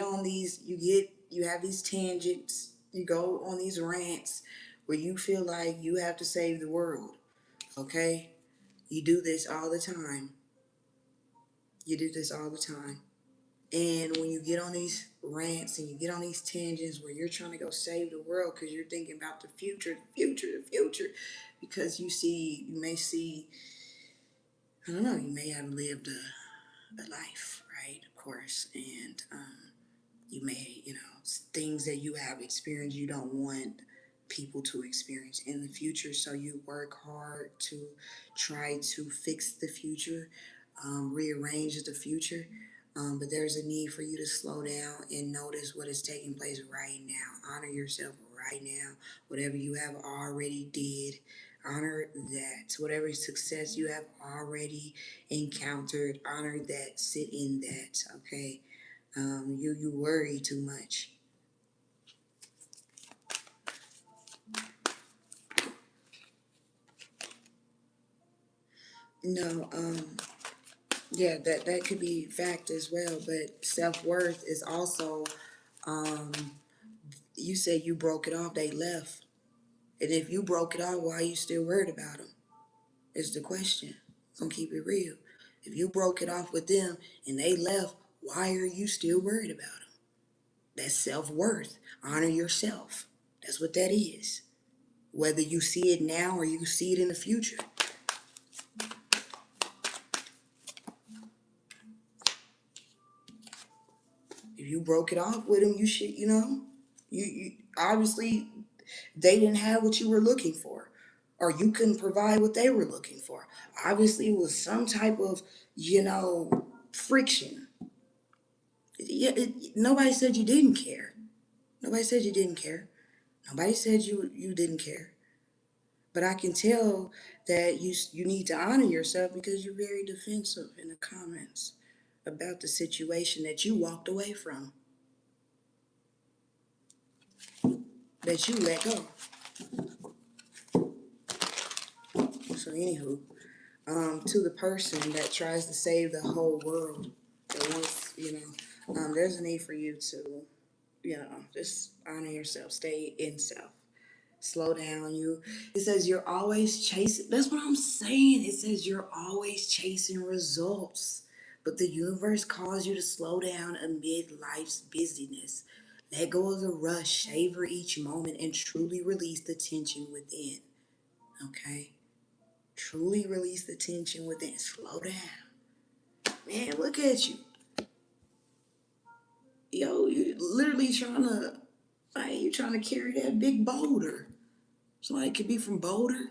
on these. You have these tangents. You go on these rants where you feel like you have to save the world. Okay, you do this all the time. You do this all the time. And when you get on these rants and you get on these tangents where you're trying to go save the world because you're thinking about the future, the future, because you may see, I don't know, you may have lived a life, right? Of course. And you may, things that you have experienced, you don't want people to experience in the future. So you work hard to try to fix the future, rearrange the future. But there's a need for you to slow down and notice what is taking place right now. Honor yourself right now. Whatever you have already did, honor that. Whatever success you have already encountered, honor that. Sit in that. Okay. You worry too much. No, yeah, that could be fact as well. But self worth is also, um, you said you broke it off. They left, and if you broke it off, why are you still worried about them? Is the question. I'm gonna keep it real. If you broke it off with them and they left, why are you still worried about them? That's self worth. Honor yourself. That's what that is. Whether you see it now or you see it in the future. If you broke it off with them, you should, you obviously they didn't have what you were looking for, or you couldn't provide what they were looking for. Obviously, it was some type of, friction. Yeah, nobody said you didn't care. Nobody said you didn't care. Nobody said you didn't care. But I can tell that you need to honor yourself because you're very defensive in the comments about the situation that you walked away from, that you let go. So anywho, to the person that tries to save the whole world, that wants, there's a need for you to, just honor yourself, stay in self, slow down. It says you're always chasing. That's what I'm saying. It says you're always chasing results, but the universe calls you to slow down amid life's busyness. Let go of the rush, savor each moment, and truly release the tension within. Okay? Truly release the tension within. Slow down. Man, look at you. Yo, you literally you trying to carry that big boulder. Somebody could be from Boulder,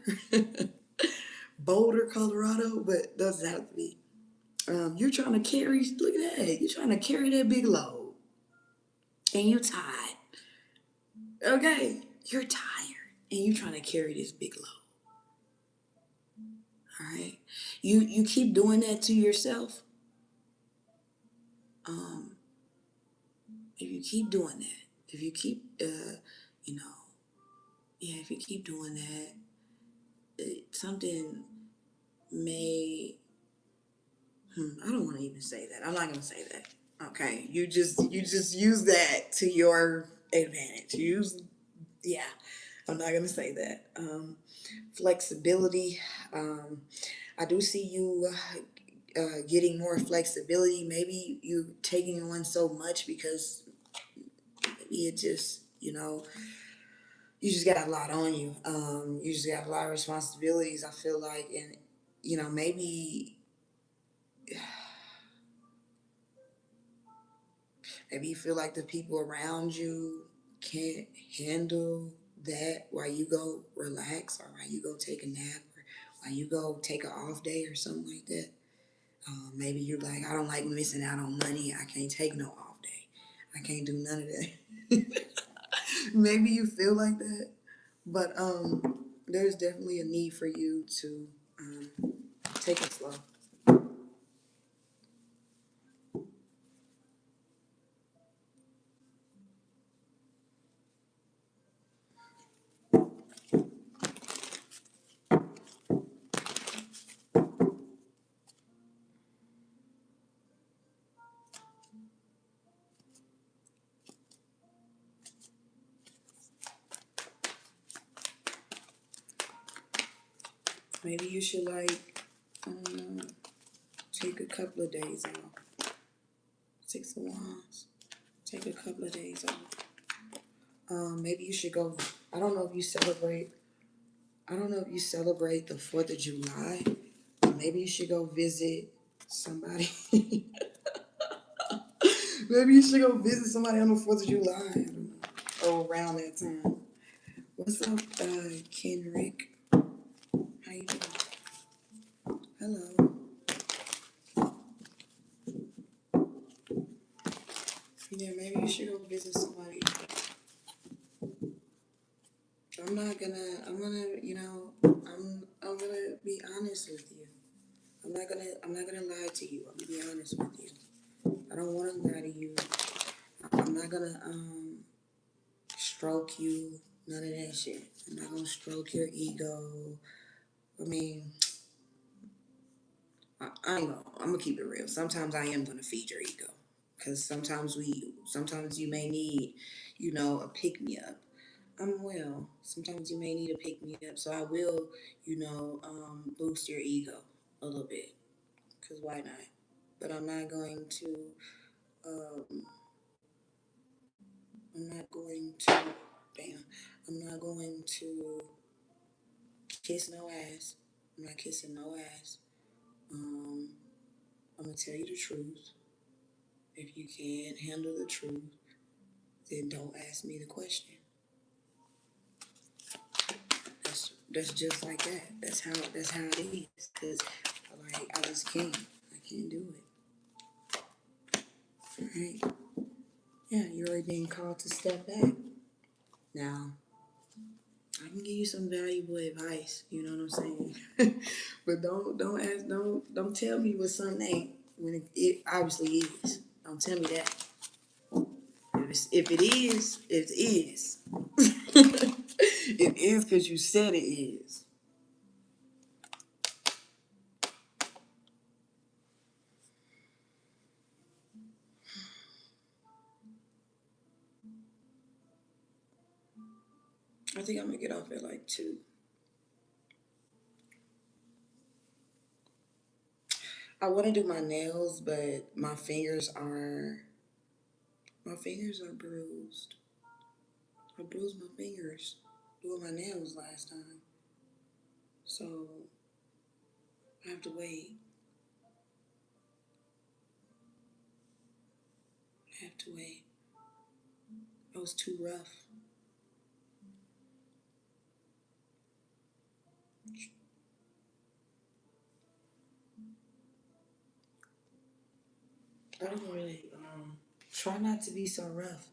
Boulder, Colorado, but doesn't have to be. You're trying to carry, look at that. You're trying to carry that big load. And you tired. Okay? You're tired. And you're trying to carry this big load. All right? You keep doing that to yourself. If you keep doing that, if you keep, if you keep doing that, something may, I don't want to even say that. I'm not going to say that. Okay. You just use that to your advantage. I'm not going to say that. Flexibility. I do see you getting more flexibility. Maybe you taking on so much because maybe it just, you just got a lot on you. You just got a lot of responsibilities, I feel like. And, maybe you feel like the people around you can't handle that while you go relax or while you go take a nap or while you go take an off day or something like that. Maybe you're like, I don't like missing out on money. I can't take no off day. I can't do none of that. Maybe you feel like that. But there's definitely a need for you to take it slow. Maybe you should take a couple of days off. 6 of Wands. Take a couple of days off. Maybe you should go. I don't know if you celebrate. I don't know if you celebrate the 4th of July. Maybe you should go visit somebody. Maybe you should go visit somebody on the 4th of July. I don't know. Or around that time. What's up, Kenrick? How you doing? Hello. Yeah, maybe you should go visit somebody. I'm gonna be honest with you. I'm not gonna lie to you. I'm gonna be honest with you. I don't wanna lie to you. I'm not gonna, stroke you. None of that shit. I'm not gonna stroke your ego. I mean, I'm gonna keep it real. Sometimes I am gonna feed your ego. Cause sometimes you may need, a pick me up. Sometimes you may need a pick me up. So I will, boost your ego a little bit. Cause why not? But I'm not going to, um, I'm not going to, damn, I'm not going to kiss no ass. I'm not kissing no ass. Um, I'm gonna tell you the truth. If you can't handle the truth, then don't ask me the question. That's just like that. That's how it is. Cause I just can't. I can't do it. All right. Yeah, you're already being called to step back. Now, I can give you some valuable advice. You know what I'm saying? But don't tell me what something ain't when it obviously is. Don't tell me that. If it is, it is. It is because you said it is. I think I'm gonna get off at like 2. I want to do my nails, but my fingers are bruised. I bruised my fingers doing my nails last time, so I have to wait. I have to wait. It was too rough. I don't really try not to be so rough.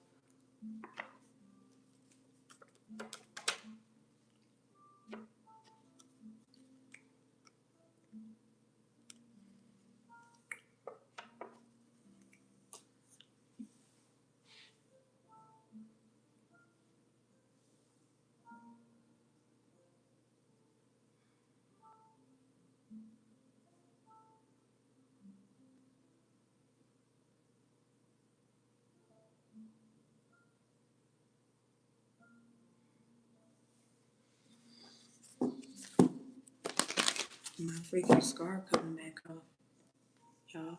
My freaking scar coming back off, y'all.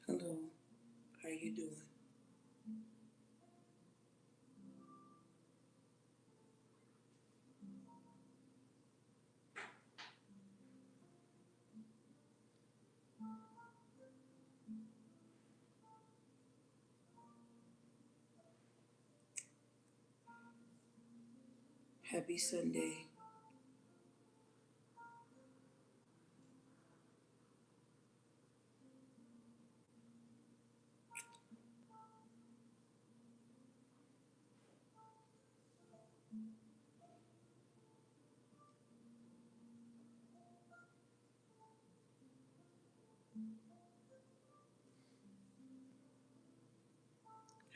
Hello, how you doing? Happy Sunday.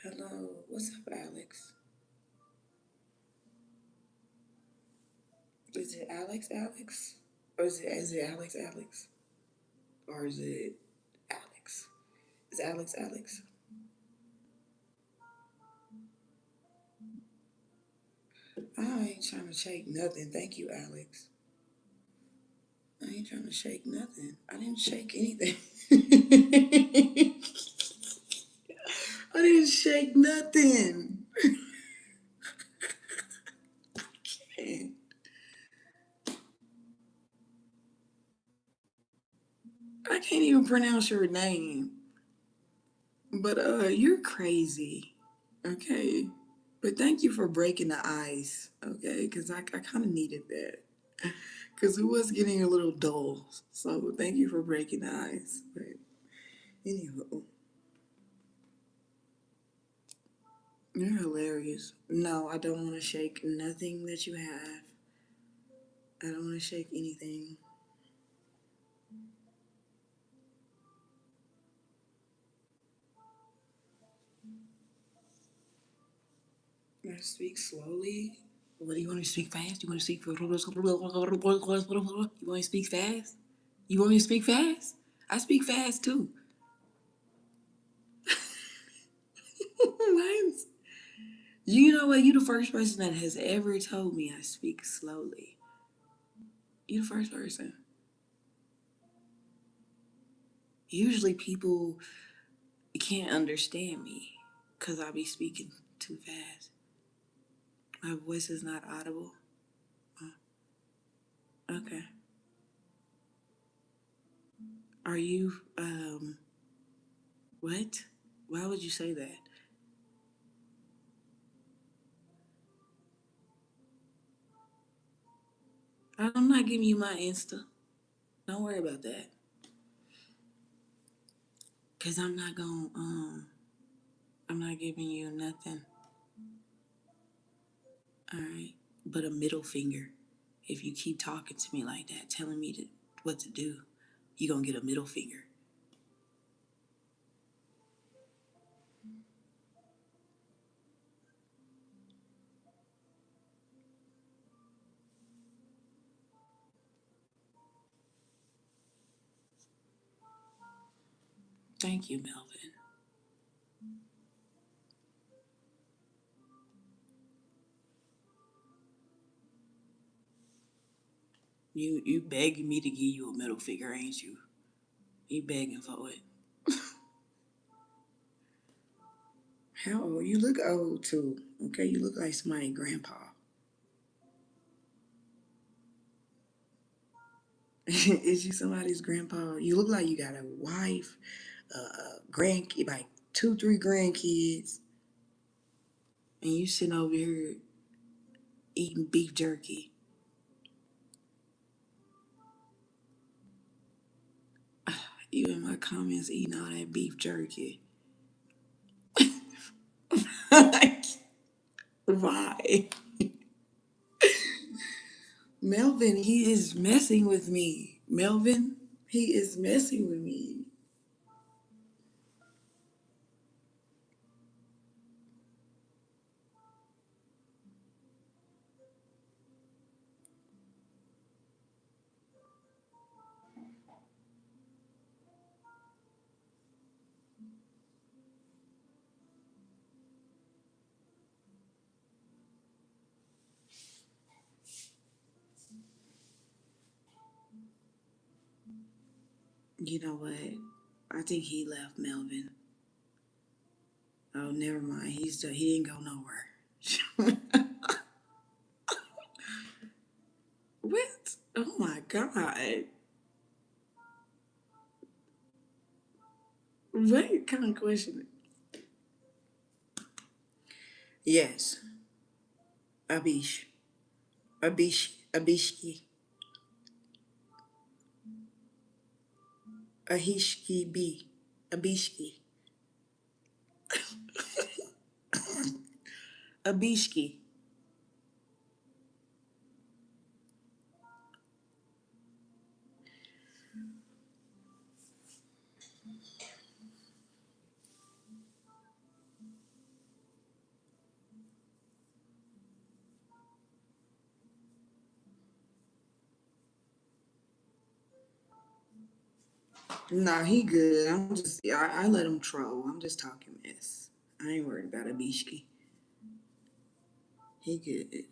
Hello, what's up, Alex? Is it Alex Alex? Or is it Alex Alex? Or is it Alex? Is Alex Alex? I ain't trying to shake nothing. Thank you, Alex. I ain't trying to shake nothing. I didn't shake anything. I didn't shake nothing. I can't even pronounce your name. But you're crazy. Okay. But thank you for breaking the ice. Okay, because I kind of needed that. Because it was getting a little dull. So thank you for breaking the ice. But anywho, you're hilarious. No, I don't want to shake nothing that you have. I don't want to shake anything. I speak slowly. What do you want me to speak fast? You want to speak? You want me to speak fast? You want me to speak fast? I speak fast too. What? You know what? You the first person that has ever told me I speak slowly. You the first person. Usually people can't understand me because I be speaking too fast. My voice is not audible. Okay. Are you what? Why would you say that? I'm not giving you my Insta. Don't worry about that. Cause I'm not giving you nothing. Alright. But a middle finger. If you keep talking to me like that, telling me what to do, you gonna get a middle finger. Thank you, Melvin. You begging me to give you a middle finger, ain't you? You begging for it. How old? You look old too. Okay, you look like somebody grandpa. Is you somebody's grandpa? You look like you got a wife, grandkid, like two, three grandkids, and you sitting over here eating beef jerky. You in my comments eating all that beef jerky. Like, why? Melvin, he is messing with me. Melvin, he is messing with me. You know what? I think he left Melvin. Oh, never mind. He didn't go nowhere. What? Oh my God. What kind of question? Yes. Abish. Abishki. Ahishki B. Abishki. Abishki. Nah, he good. I let him troll. I'm just talking mess. I ain't worried about Abishki. He good.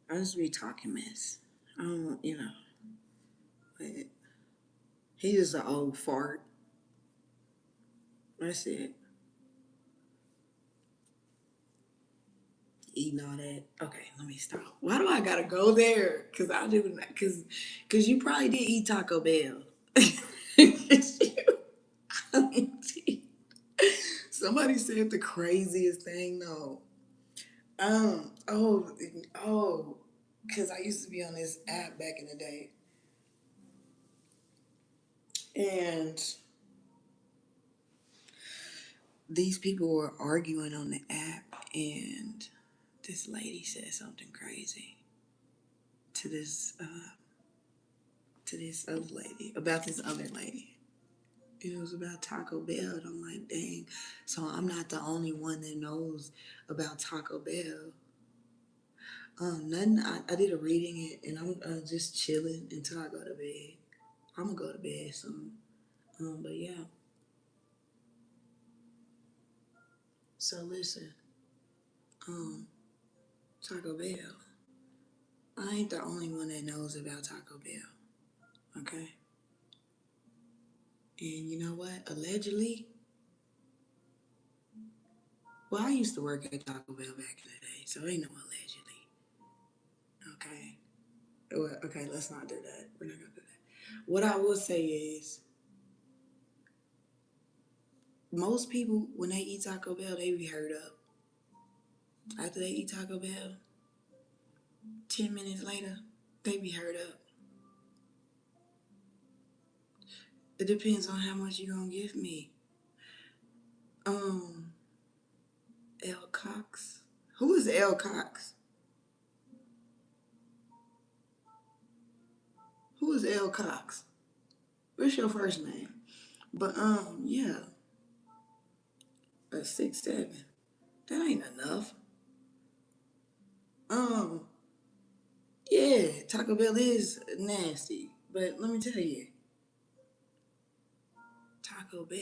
I just be talking mess. I don't, but he just an old fart. That's it. Eating all that. Okay, let me stop. Why do I gotta go there? Cause you probably did eat Taco Bell. Somebody said the craziest thing though. Um, oh, oh, cause I used to be on this app back in the day, and these people were arguing on the app, and this lady said something crazy to this other lady about this other lady. It was about Taco Bell. And I'm like, dang. So I'm not the only one that knows about Taco Bell. Nothing. I did a reading it, and I'm just chilling until I go to bed. I'm gonna go to bed soon. But yeah. So listen. Um, Taco Bell. I ain't the only one that knows about Taco Bell. Okay. And you know what? Allegedly, well, I used to work at Taco Bell back in the day, so ain't no allegedly. Okay. Well, okay, let's not do that. We're not gonna do that. What I will say is, most people when they eat Taco Bell, they be hurt up. After they eat Taco Bell, 10 minutes later, they be hurt up. It depends on how much you gonna give me. Um, L. Cox. Who is L. Cox? Who is L. Cox? What's your first name? But yeah, a 6'7". That ain't enough. Um, yeah, Taco Bell is nasty, but let me tell you, Taco Bell.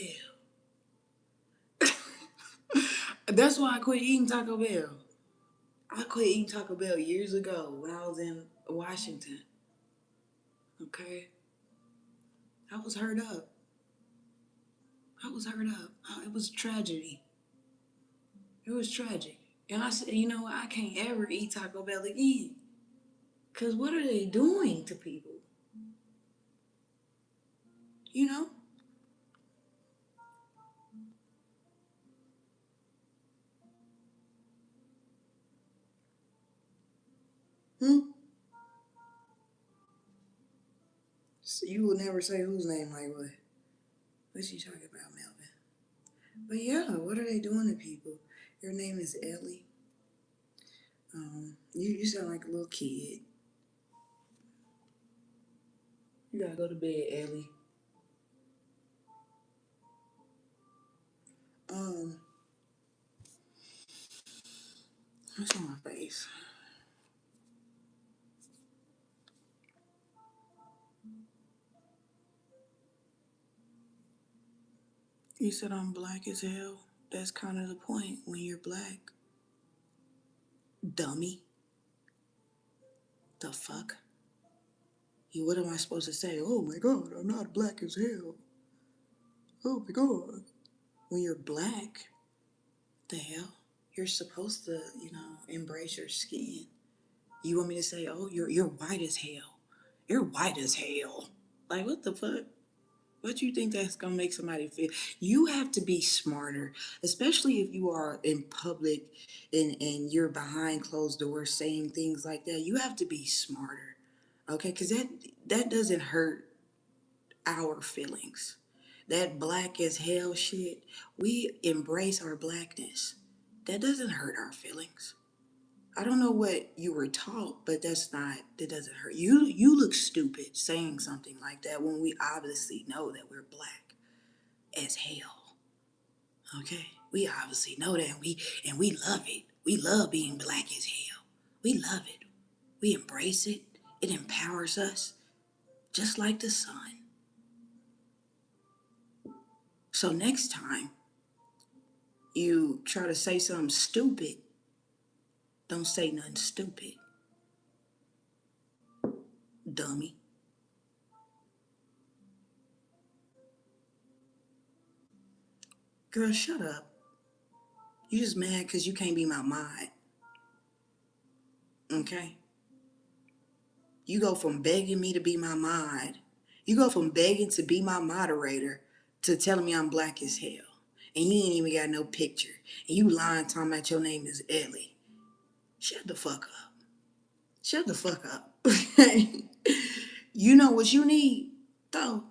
That's why I quit eating Taco Bell. I quit eating Taco Bell years ago when I was in Washington. Okay, I was hurt up. I was hurt up. It was tragedy. It was tragic. And I said, you know what? I can't ever eat Taco Bell again. Cause what are they doing to people? You know? Hmm? So you will never say whose name like what? What you talking about, Melvin? But yeah, what are they doing to people? Your name is Ellie. You sound like a little kid. You gotta go to bed, Ellie. Um, what's on my face? You said I'm black as hell. That's kind of the point when you're black. Dummy. The fuck? What am I supposed to say? Oh my god, I'm not black as hell. Oh my god. When you're black, the hell? You're supposed to, embrace your skin. You want me to say, oh, you're white as hell. You're white as hell. Like what the fuck? What you think that's gonna make somebody feel? You have to be smarter, especially if you are in public and you're behind closed doors saying things like that. You have to be smarter, okay? Because that doesn't hurt our feelings. That black as hell shit, we embrace our blackness. That doesn't hurt our feelings. I don't know what you were taught, but that doesn't hurt. You look stupid saying something like that when we obviously know that we're black as hell. Okay? We obviously know that and we love it. We love being black as hell. We love it. We embrace it. It empowers us just like the sun. So next time you try to say something stupid, don't say nothing stupid, dummy. Girl, shut up. You just mad because you can't be my mod, okay? You go from begging me to be my mod. You go from begging to be my moderator to telling me I'm black as hell. And you ain't even got no picture. And you lying talking about your name is Ellie. Shut the fuck up. Shut the fuck up. You know what you need, though?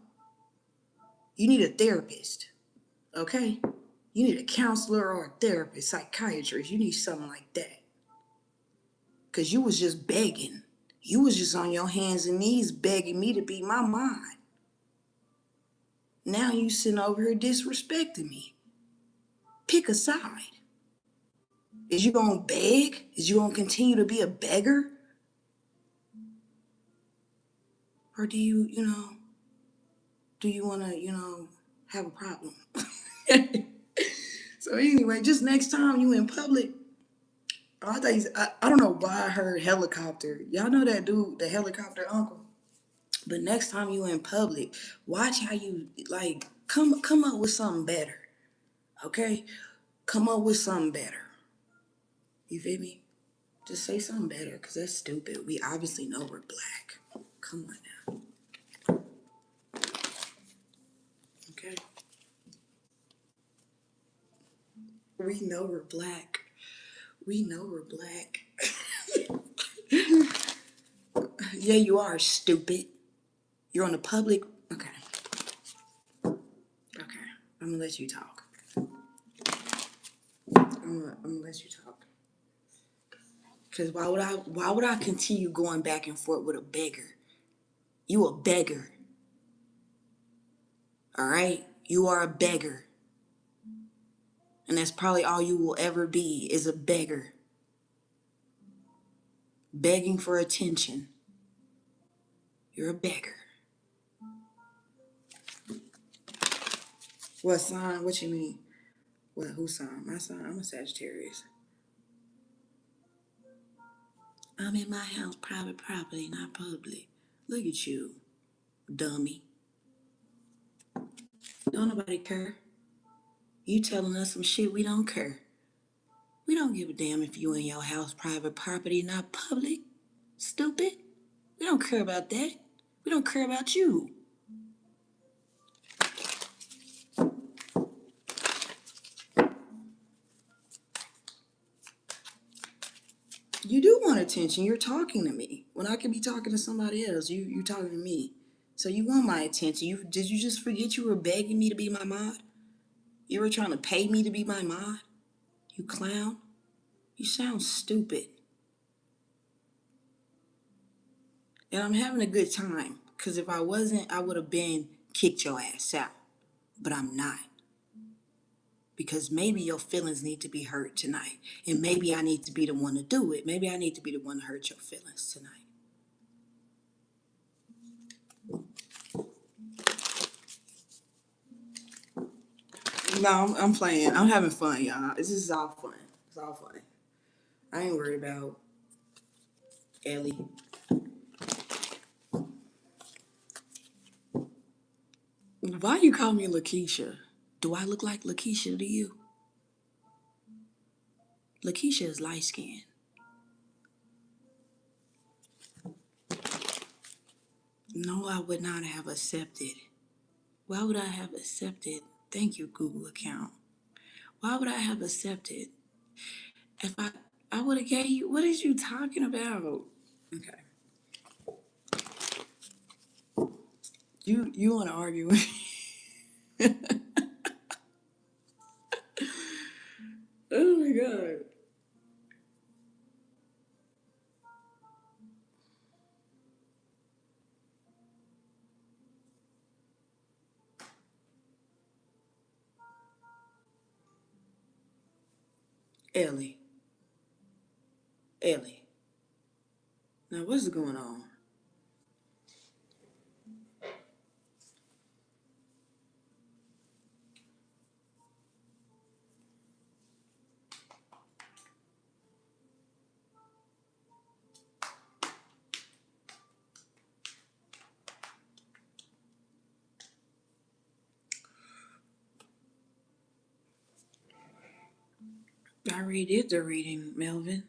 You need a therapist, okay? You need a counselor or a therapist, psychiatrist. You need something like that. Because you was just begging. You was just on your hands and knees begging me to be my mind. Now you sitting over here disrespecting me. Pick a side. Is you gonna beg? Is you gonna continue to be a beggar? Or do you wanna, have a problem? So anyway, just next time you in public, I don't know why I heard helicopter. Y'all know that dude, the helicopter uncle. But next time you in public, watch how you like come up with something better. Okay? Come up with something better. You feel me? Just say something better, because that's stupid. We obviously know we're black. Come on now. Okay? We know we're black. We know we're black. Yeah, you are stupid. You're on the public. Okay. Okay. I'm gonna let you talk. I'm gonna let you talk. Cause why would I continue going back and forth with a beggar? You a beggar. All right? You are a beggar. And that's probably all you will ever be is a beggar. Begging for attention. You're a beggar. What sign? What you mean? What? Whose sign? My sign? I'm a Sagittarius. I'm in my house, private property, not public. Look at you, dummy. Don't nobody care. You telling us some shit we don't care. We don't give a damn if you in your house, private property, not public. Stupid. We don't care about that. We don't care about you. You do want attention. You're talking to me. When I could be talking to somebody else, you talking to me. So you want my attention. Did you just forget you were begging me to be my mod? You were trying to pay me to be my mod? You clown. You sound stupid. And I'm having a good time. Because if I wasn't, I would have been kicked your ass out. But I'm not. Because maybe your feelings need to be hurt tonight. And maybe I need to be the one to do it. Maybe I need to be the one to hurt your feelings tonight. No, I'm playing. I'm having fun, y'all. This is all fun. It's all fun. I ain't worried about Ellie. Why you call me Lakeisha? Do I look like Lakeisha to you? Lakeisha is light skinned. No, I would not have accepted. Why would I have accepted? Thank you, Google account. Why would I have accepted? If I would have gave you, what is you talking about? Okay. You want to argue with me? Oh my God. Ellie. Ellie. Now what's going on? I already did the reading, Melvin.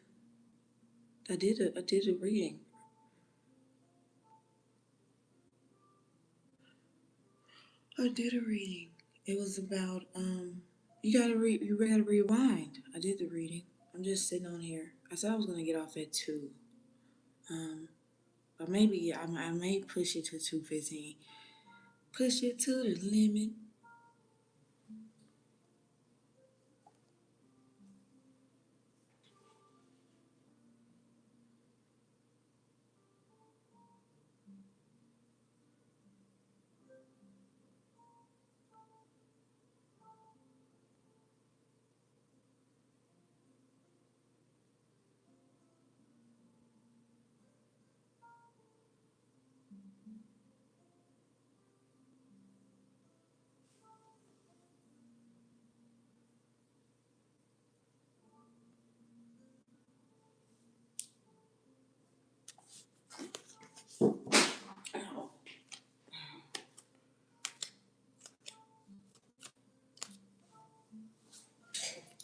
I did a reading. I did a reading. It was about you gotta rewind. I did the reading. I'm just sitting on here. I said I was gonna get off at 2. Um but maybe I may push it to 2:15. Push it to the limit.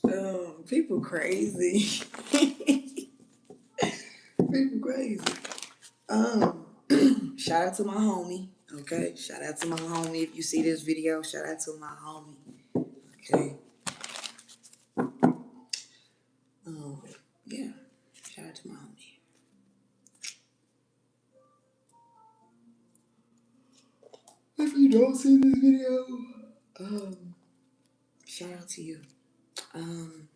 Ow. People crazy. People crazy. Um, shout out to my homie. Okay, shout out to my homie. If you see this video, shout out to my homie. Okay. Um, yeah. Shout out to my homie. you don't see this video, um, shout out to you. Um,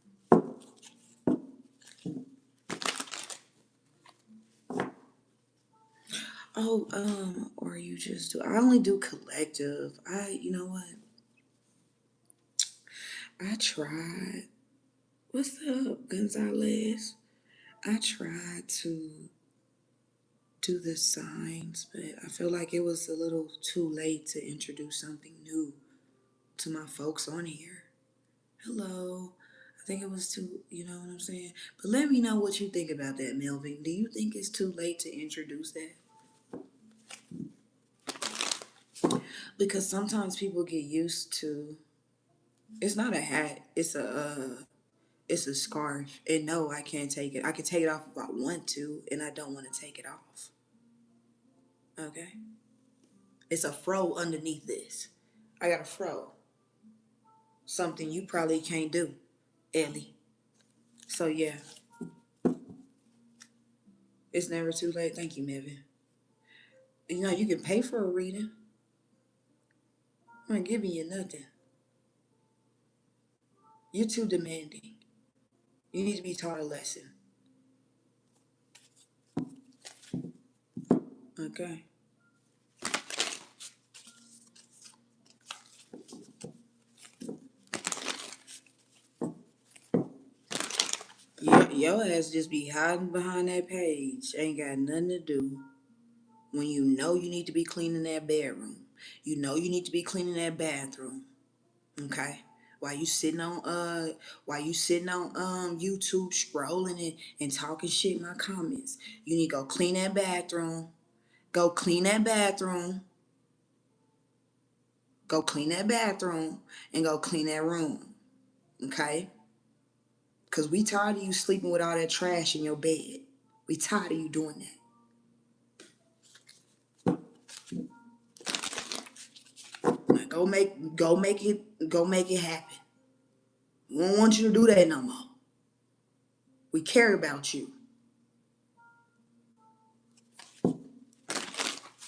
or you just do. I only do collective. You know what? I tried. What's up, Gonzalez? I tried to do the signs, but I feel like it was a little too late to introduce something new to my folks on here. Hello. I think it was too, you know what I'm saying? But let me know what you think about that, Melvin. Do you think it's too late to introduce that? Because sometimes people get used to, it's not a hat, it's a scarf. And no, I can't take it. I can take it off if I want to, and I don't want to take it off. Okay? It's a fro underneath this. I got a fro. Something you probably can't do, Ellie. So yeah, it's never too late. Thank you, Melvin. You know, you can pay for a reading. I'm not giving you nothing. You're too demanding. You need to be taught a lesson. Okay? Your ass just be hiding behind that page. Ain't got nothing to do when you know you need to be cleaning that bedroom. You know you need to be cleaning that bathroom. Okay? While you sitting on YouTube scrolling and talking shit in my comments. You need to go clean that bathroom. Go clean that bathroom. Go clean that bathroom and go clean that room. Okay? Cause we tired of you sleeping with all that trash in your bed. We tired of you doing that. Now go make it happen. We don't want you to do that no more. We care about you.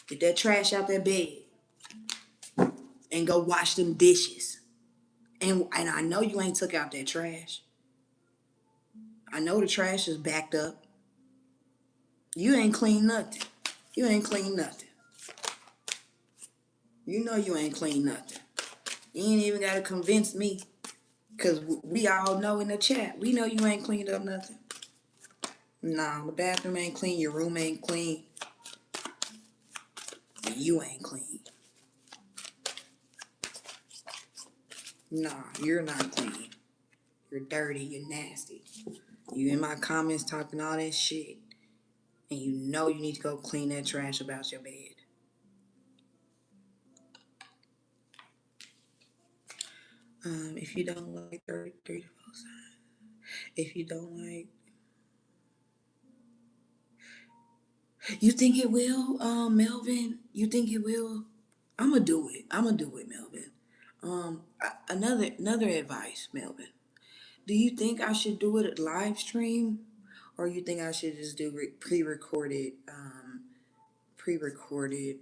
Get that trash out that bed and go wash them dishes. And I know you ain't took out that trash. I know the trash is backed up. You ain't clean nothing. You ain't clean nothing. You know you ain't clean nothing. You ain't even gotta convince me. Cause we all know in the chat. We know you ain't cleaned up nothing. Nah, the bathroom ain't clean, your room ain't clean, and you ain't clean. Nah, you're not clean. You're dirty, you're nasty. You in my comments talking all that shit, and you know you need to go clean that trash about your bed. If you don't like 34 signs, if you don't like, you think it will, Melvin? You think it will? I'ma do it. I'ma do it, Melvin. Another advice, Melvin. Do you think I should do it live stream, or you think I should just do pre-recorded, um, pre-recorded?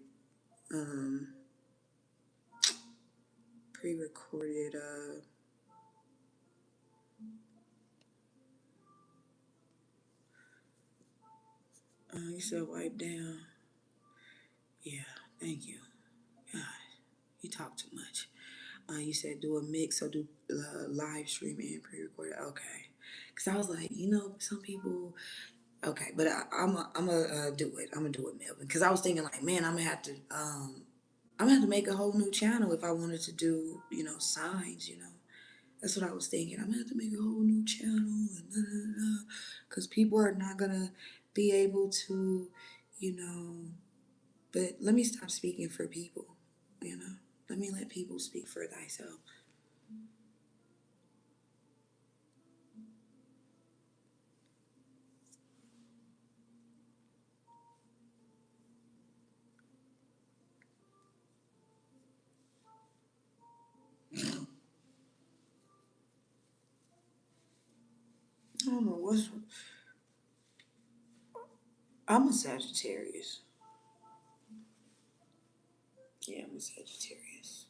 You said wipe down. Yeah, thank you. God, you talk too much. You said do a mix or do live stream and pre-recorded. Okay, because I was like, some people. Okay, but I'm gonna do it. I'm gonna do it, Melvin. Because I was thinking like, man, I'm gonna have to make a whole new channel if I wanted to do, signs. That's what I was thinking. I'm gonna have to make a whole new channel and because people are not gonna be able to, you know. But let me stop speaking for people. You know, let me let people speak for thyself. I don't know what's. I'm a Sagittarius. Yeah, a Sagittarius.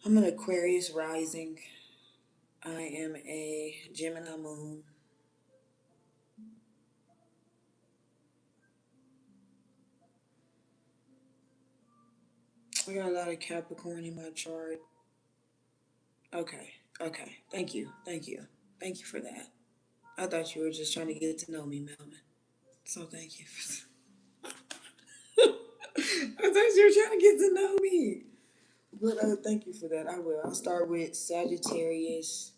I'm an Aquarius rising. I am a Gemini moon. I got a lot of Capricorn in my chart. Okay, okay. Thank you, thank you, thank you for that. I thought you were just trying to get to know me, Melvin. So thank you. I thought you were trying to get to know me. But thank you for that. I will. I'll start with Sagittarius,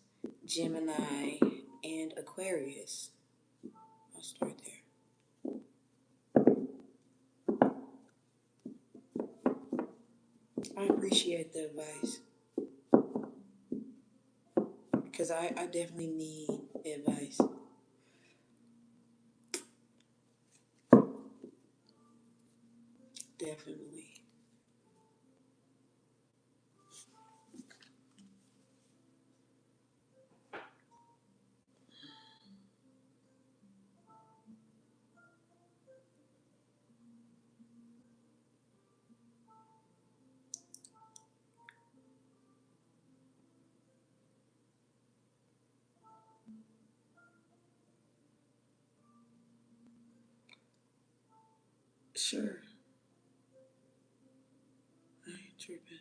Gemini, and Aquarius. I'll start there. I appreciate the advice because I definitely need advice. Definitely. Sure. I ain't tripping.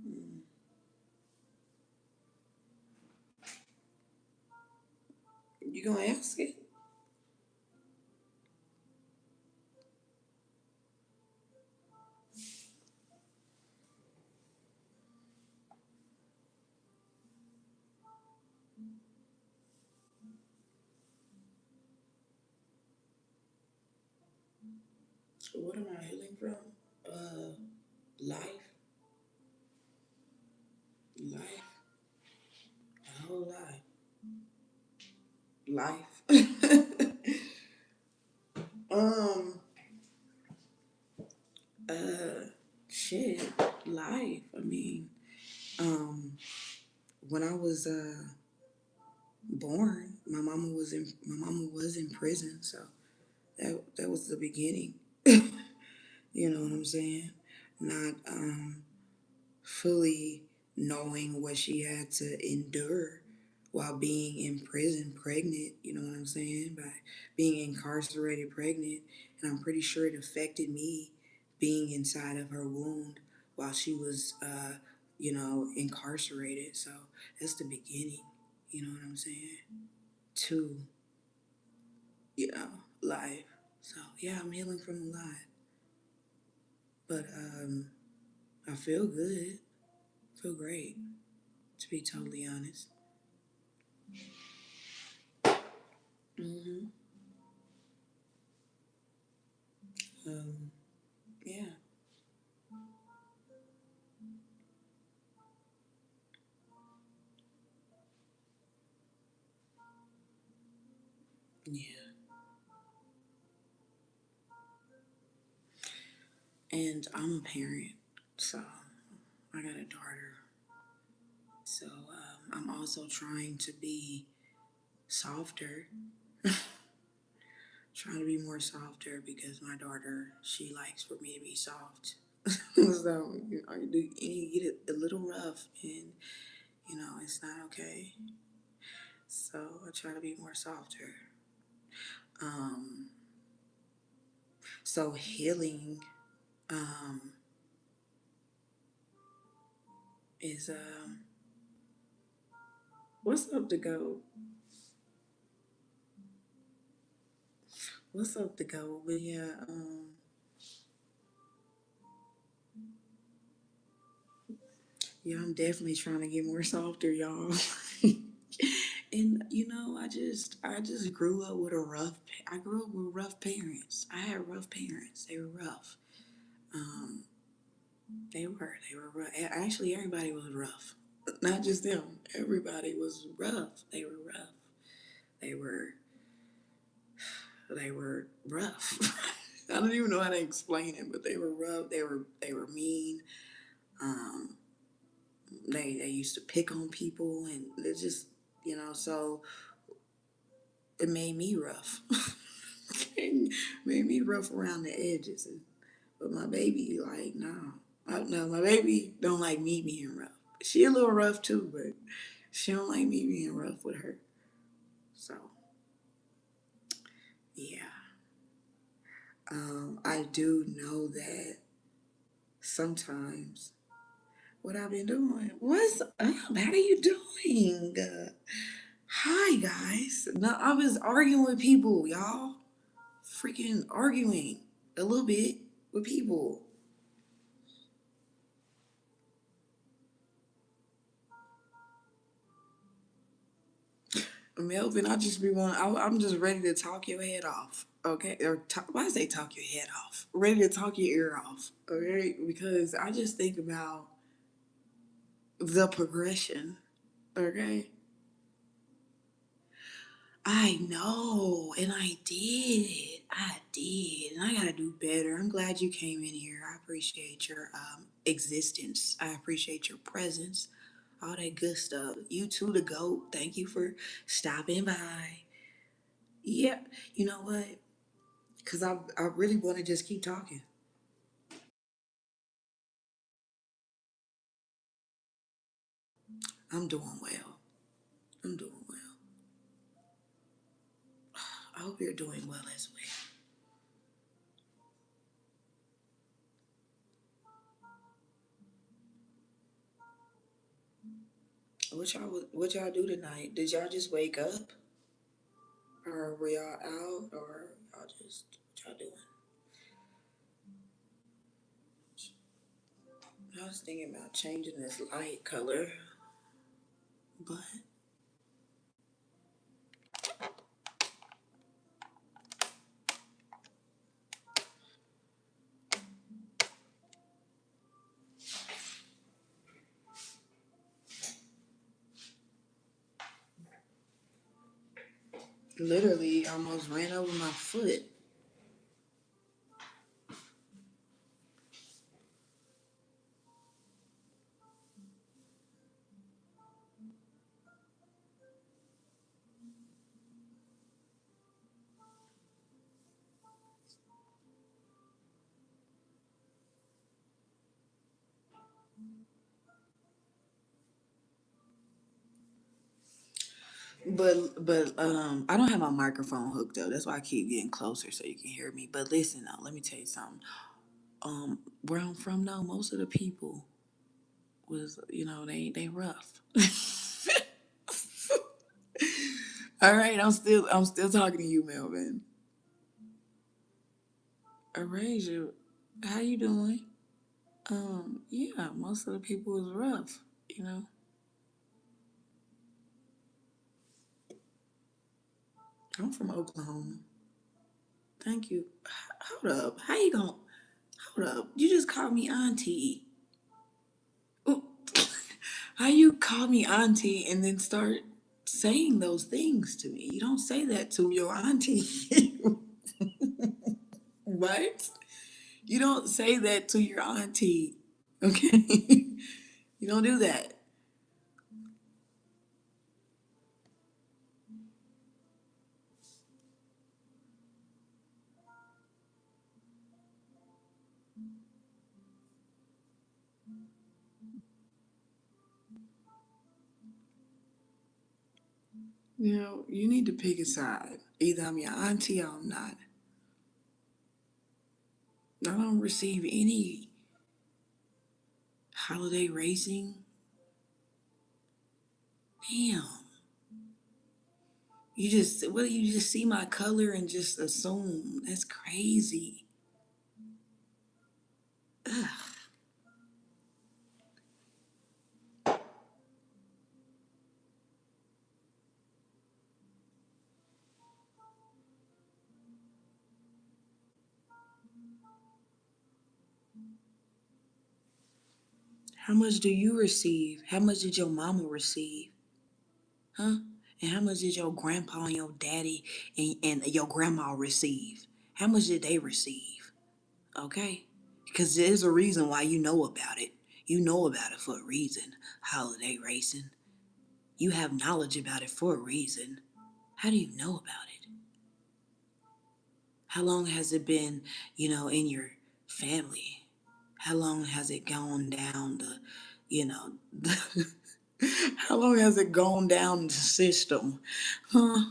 Mm. You gonna ask it? What am I healing from? Life, life, a whole life. um, uh, shit, life. I mean, um, when I was born, my mama was in prison, so that was the beginning. You know what I'm saying? Not fully knowing what she had to endure while being in prison pregnant, you know what I'm saying? By being incarcerated pregnant. And I'm pretty sure it affected me being inside of her wound while she was, incarcerated. So that's the beginning, you know what I'm saying? To, life. So yeah, I'm healing from a lot. But I feel good, feel great, to be totally honest. hmm Um, yeah, yeah. And I'm a parent, so I got a daughter. So I'm also trying to be softer, trying to be more softer because my daughter, she likes for me to be soft. So you get a little rough, and it's not okay. So I try to be more softer. Um, so healing um, is what's up to go? What's up to go? But yeah, yeah, I'm definitely trying to get more softer, y'all. And I just grew up with I grew up with rough parents. I had rough parents. They were rough. Um, They were rough. Actually, everybody was rough. Not just them. Everybody was rough. They were rough. They were they were rough. I don't even know how to explain it, but they were rough. They were mean. Um, they used to pick on people, and it just so it made me rough. It made me rough around the edges, but my baby like no, my baby don't like me being rough. She a little rough too, but she don't like me being rough with her. So yeah, I do know that sometimes what I've been doing. What's up? How are you doing? Hi guys. No, I was arguing with people, y'all. Freaking arguing a little bit with people. Melvin, I just be one. I'm just ready to talk your head off. Okay, or why say talk your head off? Ready to talk your ear off. Okay, because I just think about the progression. Okay, I know, and I did. I did, and I gotta do better. I'm glad you came in here. I appreciate your existence. I appreciate your presence. All that good stuff. You too, the goat. Thank you for stopping by. Yeah, you know what? Because I really want to just keep talking. I'm doing well. I'm doing well. I hope you're doing well as well. What y'all do tonight? Did y'all just wake up, or were y'all out, or y'all just what y'all doing? I was thinking about changing this light color, but literally almost ran over my foot. But I don't have my microphone hooked up. That's why I keep getting closer so you can hear me. But listen now, let me tell you something. Where I'm from now, most of the people was they rough. All right, I'm still talking to you, Melvin. Arasia, how you doing? Yeah, most of the people was rough. You know, I'm from Oklahoma. Thank you. Hold up. How you going? Hold up. You just called me auntie. Ooh. How you call me auntie and then start saying those things to me? You don't say that to your auntie. What? You don't say that to your auntie. Okay? You don't do that. You need to pick a side. Either I'm your auntie or I'm not. I don't receive any holiday racing. Damn. You just see my color and just assume. That's crazy. Ugh. How much do you receive? How much did your mama receive? Huh? And how much did your grandpa and your daddy and your grandma receive? How much did they receive? Okay? Because there's a reason why you know about it. You know about it for a reason. Holiday racing. You have knowledge about it for a reason. How do you know about it? How long has it been, in your family? How long has it gone down the how long has it gone down the system? Huh?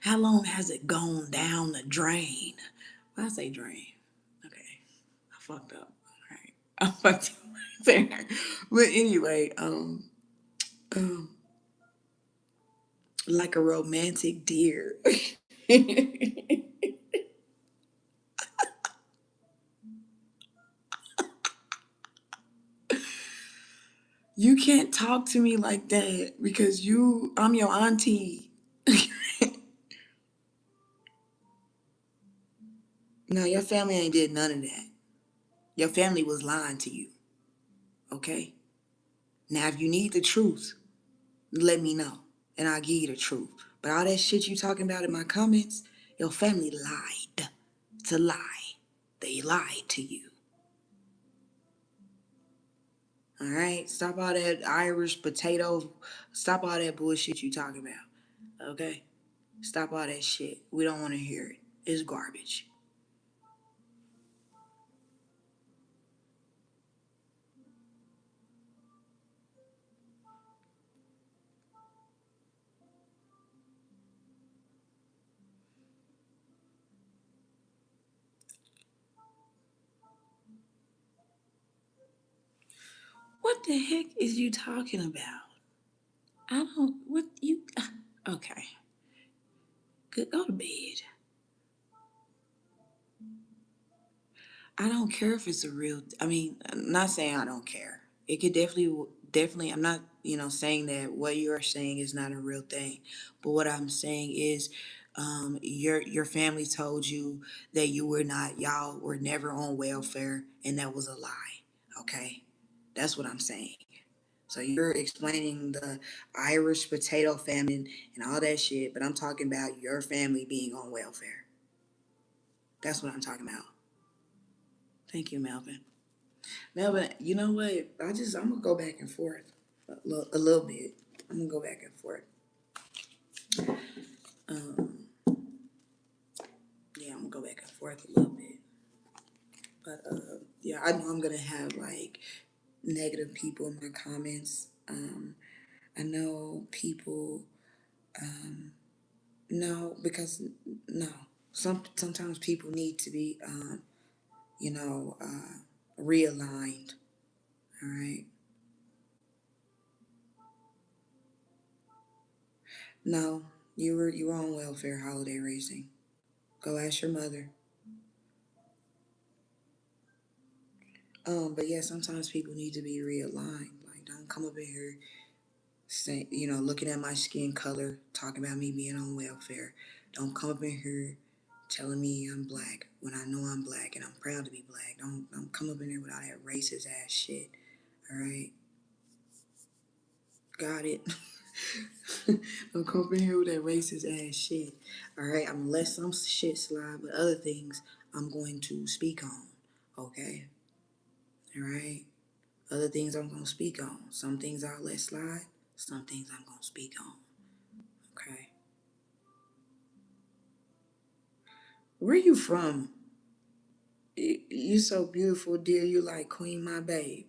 How long has it gone down the drain? When I say drain, okay, I fucked up. All right, I fucked up right there. But anyway, um, like a romantic deer. You can't talk to me like that because I'm your auntie. No, your family ain't did none of that. Your family was lying to you, okay? Now, if you need the truth, let me know, and I'll give you the truth. But all that shit you talking about in my comments, your family lied to lie. They lied to you, all right? Stop all that Irish potato. Stop all that bullshit you talking about, okay? Stop all that shit. We don't want to hear it. It's garbage. What the heck is you talking about? I don't. What you? Okay. Good. Go to bed. I don't care if it's a real. I mean, I'm not saying I don't care. It could definitely. I'm not, saying that what you're saying is not a real thing. But what I'm saying is, your family told you that y'all were never on welfare, and that was a lie. Okay, that's what I'm saying. So you're explaining the Irish potato famine and all that shit, but I'm talking about your family being on welfare. That's what I'm talking about. Thank you, Melvin. Melvin, you know what? I'm gonna go back and forth a little bit. I'm gonna go back and forth. Um, yeah, I'm gonna go back and forth a little bit. But yeah, I know I'm gonna have like negative people in my comments. I know people. No, because no. Sometimes people need to be you know, realigned. All right. No, you were on welfare holiday racing. Go ask your mother. But yeah, sometimes people need to be realigned. Like, don't come up in here saying, looking at my skin color, talking about me being on welfare. Don't come up in here telling me I'm black when I know I'm black and I'm proud to be black. Don't come up in here with all that racist ass shit. All right, got it. Don't come up in here with that racist ass shit. All right, I'm gonna let some shit slide, but other things I'm going to speak on. Okay, all right. Other things I'm gonna speak on. Some things I'll let slide. Some things I'm gonna speak on. Okay. Where you from? You so beautiful, dear. You like Queen, my babe.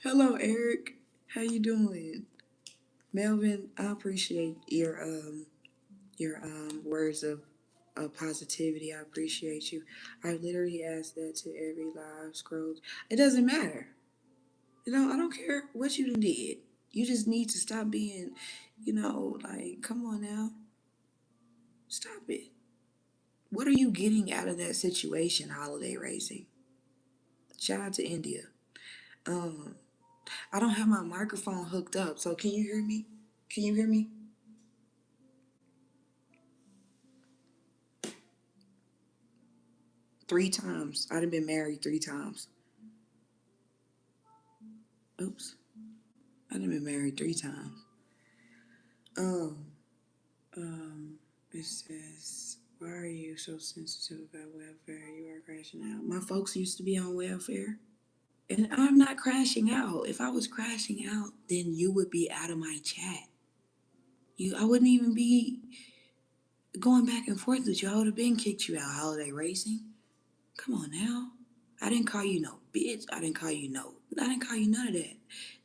Hello, Eric. How you doing? Melvin, I appreciate your words of positivity. I appreciate you. I literally ask that to every live scroll. It doesn't matter. I don't care what you done did. You just need to stop being, like, come on now. Stop it. What are you getting out of that situation, holiday racing? Shout out to India. Um, I don't have my microphone hooked up, so can you hear me? Can you hear me? 3 times. I done been married 3 times. Oops. I done been married 3 times. Um, it says, why are you so sensitive about welfare? You are crashing out. My folks used to be on welfare. And I'm not crashing out. If I was crashing out, then you would be out of my chat. I wouldn't even be going back and forth with you. I would have been kicked you out. Holiday racing. Come on now. I didn't call you no bitch. I didn't call you none of that.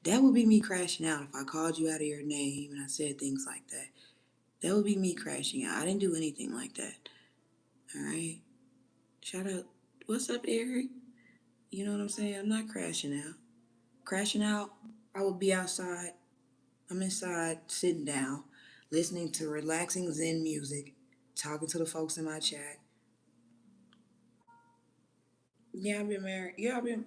That would be me crashing out if I called you out of your name and I said things like that. That would be me crashing out. I didn't do anything like that. All right. Shout out. What's up, Eric? You know what I'm saying? I'm not crashing out. Crashing out, I would be outside. I'm inside, sitting down, listening to relaxing Zen music, talking to the folks in my chat. Yeah, I've been married. Yeah, I've been.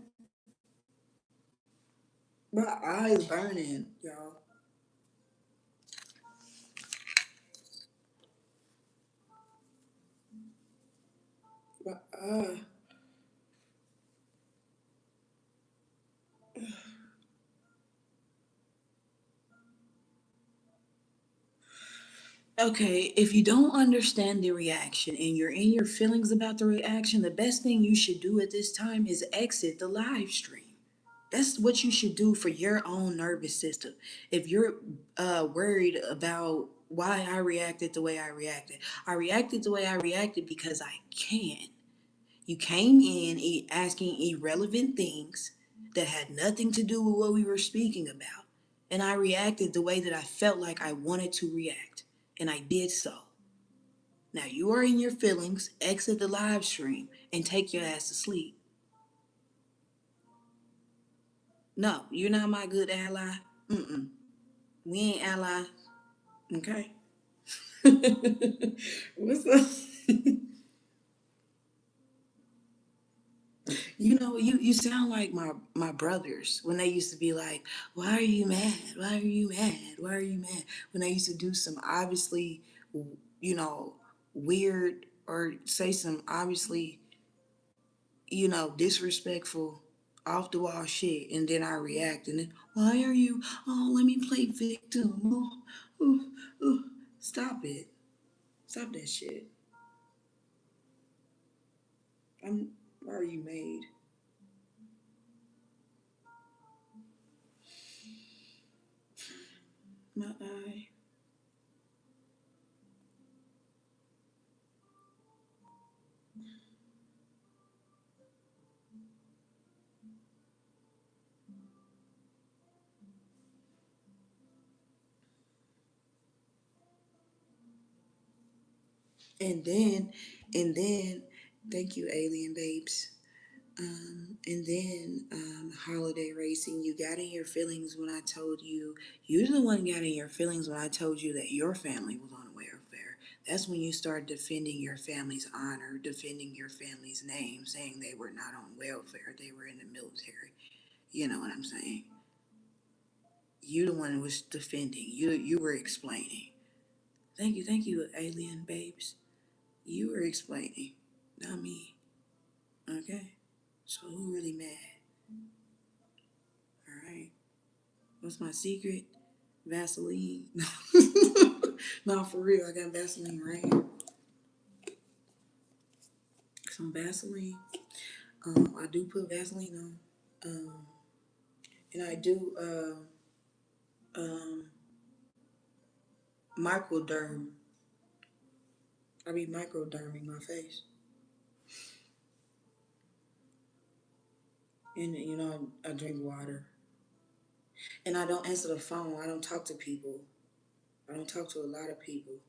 My eyes burning, y'all. My eye. Okay, if you don't understand the reaction and you're in your feelings about the reaction, the best thing you should do at this time is exit the live stream. That's what you should do for your own nervous system. If you're worried about why I reacted the way I reacted because I can. You came in asking irrelevant things that had nothing to do with what we were speaking about. And I reacted the way that I felt like I wanted to react. And I did so. Now you are in your feelings, exit the live stream, and take your ass to sleep. No, you're not my good ally. Mm-mm. We ain't allies. Okay? What's up? You sound like my brothers when they used to be like, "Why are you mad? Why are you mad? Why are you mad?" When they used to do some obviously, you know, weird or say some obviously, disrespectful, off the wall shit, and then I react, and then why are you? Oh, let me play victim. Oh, oh, oh. Stop it. Stop that shit. I'm. Why are you made? My eye. And then, and then, thank you, alien babes. Holiday racing, you got in your feelings when I told you, you're the one got in your feelings when I told you that your family was on welfare. That's when you start defending your family's honor, defending your family's name, saying they were not on welfare, they were in the military. You know what I'm saying? You the one who was defending. You were explaining. Thank you, alien babes. You were explaining, not me. Okay? So who really mad? Alright. What's my secret? Vaseline. No, for real, I got Vaseline right here. Some Vaseline. I do put Vaseline on. And I do um microderm. I be microderming my face. And I drink water. And I don't answer the phone. I don't talk to people. I don't talk to a lot of people.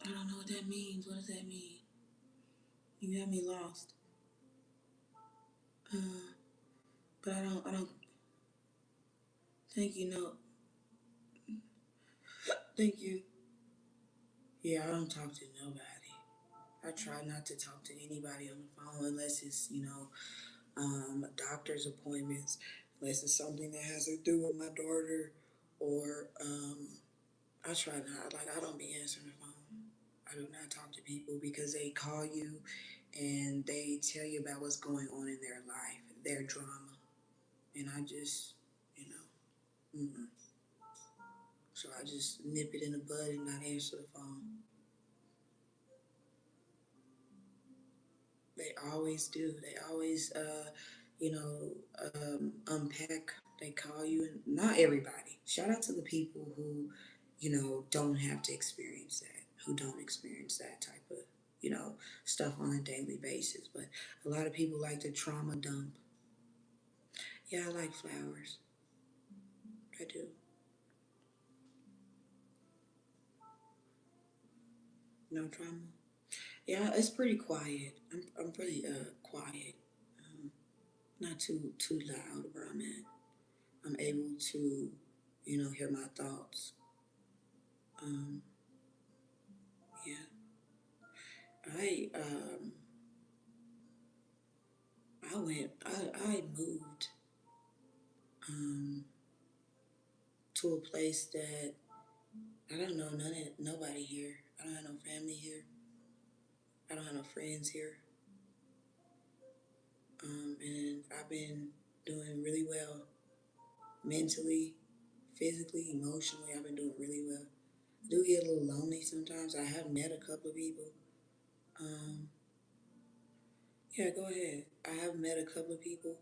I don't know what that means. What does that mean? You got me lost. Uh, but I don't thank you, no. Thank you. Yeah, I don't talk to nobody. I try not to talk to anybody on the phone unless it's, doctor's appointments, unless it's something that has to do with my daughter or I try not, like, I don't be answering the phone. I do not talk to people because they call you and they tell you about what's going on in their life, their drama. And I just, you know, mm-mm. So I just nip it in the bud and not answer the phone. They always do. They always, unpack. They call you, and not everybody. Shout out to the people who, don't have to experience that, who don't experience that type of, stuff on a daily basis. But a lot of people like to trauma dump. Yeah, I like flowers. I do. No trauma. Yeah, it's pretty quiet. I'm pretty quiet. Um, Not too loud where I'm at. I'm able to, hear my thoughts. Um, yeah, I I moved um to a place that I don't know nobody here. I don't have no family here. I don't have no friends here. And I've been doing really well mentally, physically, emotionally. I've been doing really well. I do get a little lonely sometimes. I have met a couple of people. Um, yeah, go ahead. I have met a couple of people.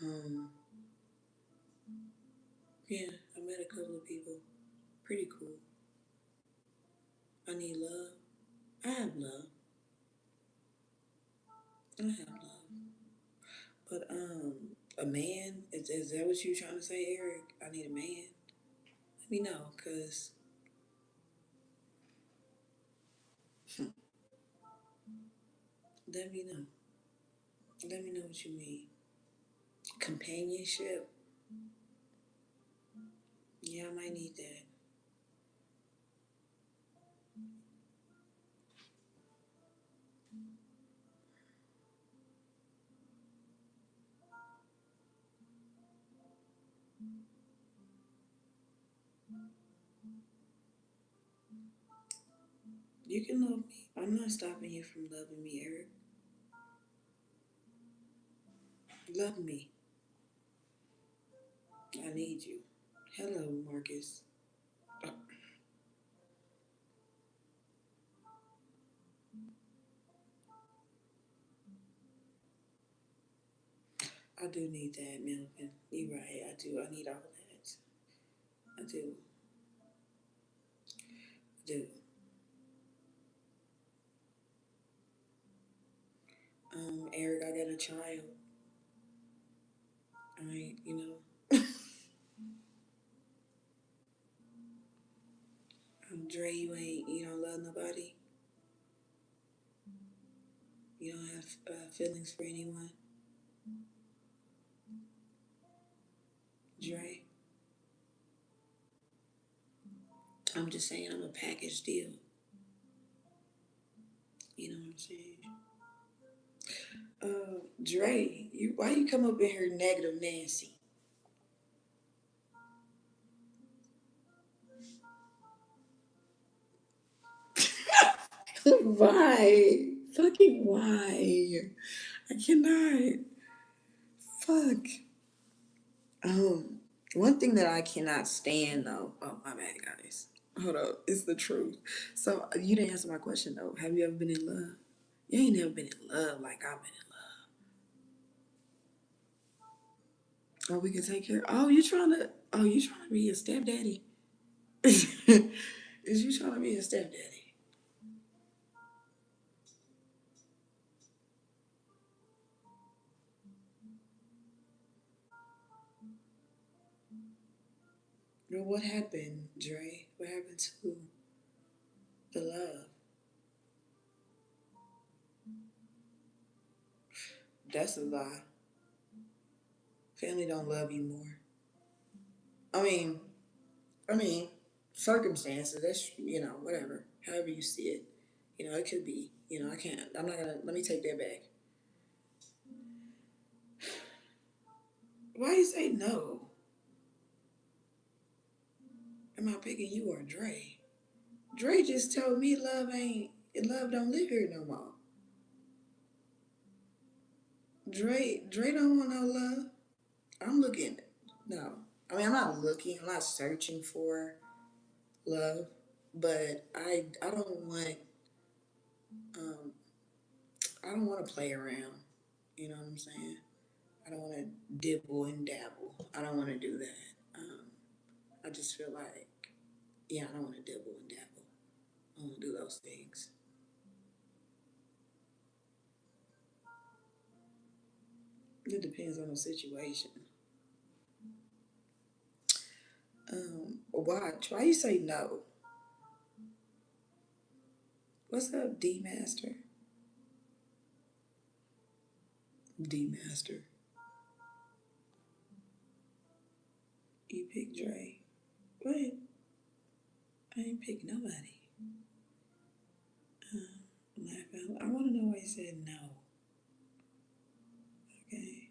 Um, yeah, I met a couple of people. Pretty cool. I need love. I have love. I have love. But a man, is that what you trying to say, Eric? I need a man. Let me know, cause let me know. Let me know what you mean. Companionship. Yeah, I might need that. You can love me. I'm not stopping you from loving me, Eric. Love me. I need you. Hello, Marcus. Oh, I do need that, Melvin. You're right. I do. I need all that. I do. I do. Eric, I got a child. Dre, you don't love nobody. You don't have feelings for anyone. Dre, I'm just saying I'm a package deal. You know what I'm saying? Dre, why you come up in here negative Nancy? Why? Fucking why? I cannot. Fuck. Um, One thing that I cannot stand though. Oh my bad, guys. Hold up, it's the truth. So you didn't answer my question though. Have you ever been in love? You ain't never been in love like I've been in love. Oh, we can take care. Oh, you trying to? Oh, you trying to be a stepdaddy? Is you trying to be a stepdaddy? Well, what happened, Dre? What happened to the love? That's a lie. Family don't love you more. I mean, I mean, circumstances. That's whatever. However you see it. It could be. I can't. I'm not gonna. Let me take that back. Why you say no? Am I picking you or Dre? Dre just told me love don't live here no more. Dre don't want no love. I'm looking. No, I mean I'm not looking. I'm not searching for love, but I don't want um I don't want to play around. You know what I'm saying? I don't want to dibble and dabble. I don't want to do that. I just feel like yeah, I don't want to dibble and dabble. I don't want to do those things. It depends on the situation. Watch. Why you say no? What's up, D Master? D Master. You pick Dre. What? I ain't pick nobody. Laugh out. I want to know why he said no. Okay.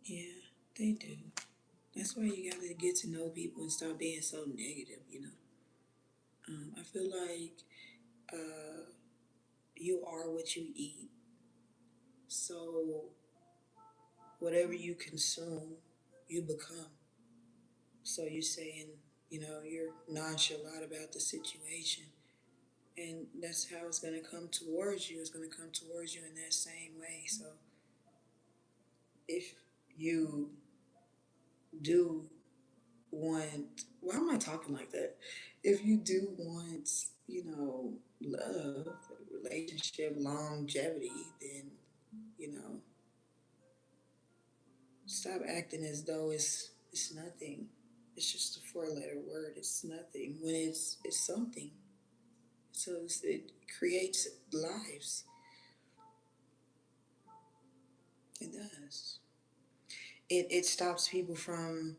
Yeah, they do. That's why you gotta get to know people and stop being so negative. I feel like uh, you are what you eat. So whatever you consume, you become. So you're saying, you're nonchalant about the situation. And that's how it's going to come towards you. It's going to come towards you in that same way. So if you do want, why am I talking like that? If you do want, love, relationship, longevity, then, you know, stop acting as though it's nothing. It's just a four-letter word. It's nothing when it's something. So it creates lives. It does. It stops people from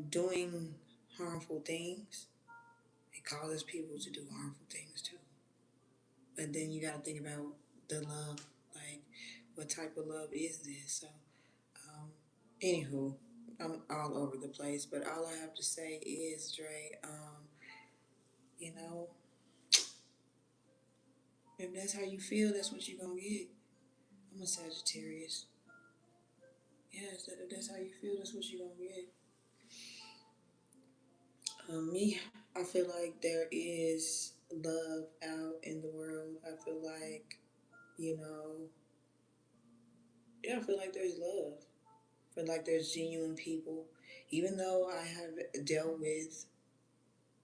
doing harmful things. It causes people to do harmful things too. But then you got to think about the love. Like, what type of love is this? So, um, anywho, I'm all over the place. But all I have to say is, Dre, you know, if that's how you feel, that's what you're going to get. I'm a Sagittarius. Yeah, if that's how you feel, that's what you're going to get. Me, I feel like there is love out in the world. I feel like, you know, yeah, I feel like there's love. I feel like there's genuine people. Even though I have dealt with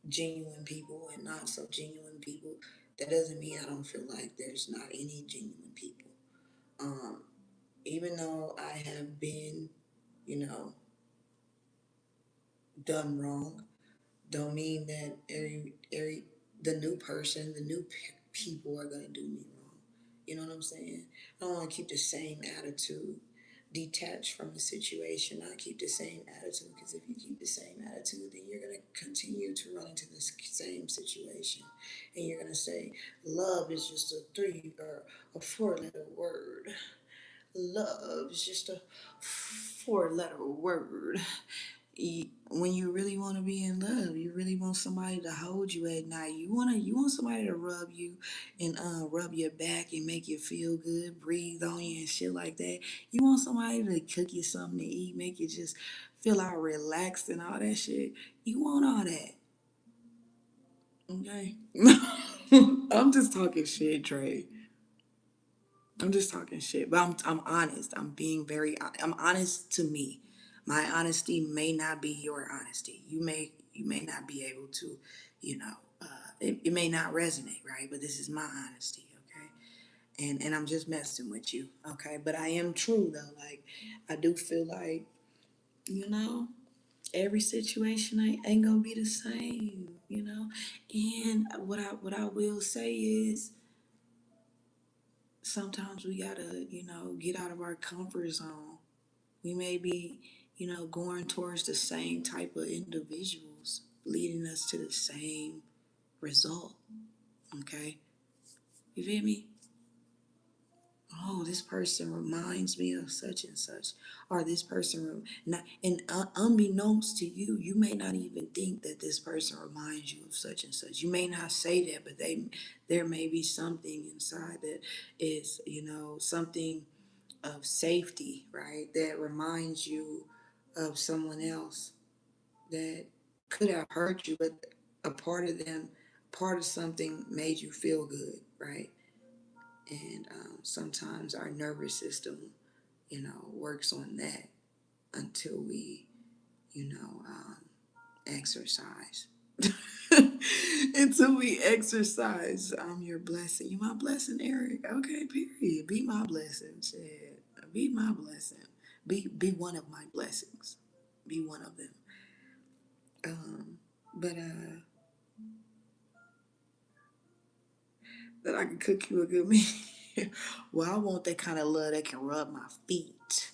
genuine people and not so genuine people, that doesn't mean I don't feel like there's not any genuine people. Um, Even though I have been, you know, done wrong, don't mean that every the new person, the new people are gonna do me wrong. You know what I'm saying? I don't want to keep the same attitude, detached from the situation. Not keep the same attitude because if you keep the same attitude, then you're gonna continue to run into the same situation, and you're gonna say love is just a three or a four-letter word. Love is just a four-letter word. When you really want to be in love, you really want somebody to hold you at night. You want somebody to rub you and rub your back and make you feel good, breathe on you and shit like that. You want somebody to cook you something to eat, make you just feel all relaxed and all that shit. You want all that, okay? I'm just talking shit, Trey. I'm just talking shit, but I'm honest. I'm honest to me. My honesty may not be your honesty. You may not be able to, you know, it may not resonate, right? But this is my honesty, okay? And I'm just messing with you, okay? But I am true though. Like I do feel like, you know, every situation ain't gonna be the same, you know. And what I will say is sometimes we gotta, get out of our comfort zone. We may be, going towards the same type of individuals, leading us to the same result. Okay? You feel me? oh, this person reminds me of such and such, or this person, not, and unbeknownst to you, you may not even think that this person reminds you of such and such. You may not say that, but there may be something inside that is, something of safety, right? That reminds you of someone else that could have hurt you, but a part of them, part of something made you feel good, right? And sometimes our nervous system, works on that until we, exercise. Until we exercise, I'm your blessing. You my blessing, Eric. Okay, period. Be my blessing, shit. Be my blessing. Be one of my blessings. Be one of them. But that I can cook you a good meal. Well, I want that kind of love that can rub my feet.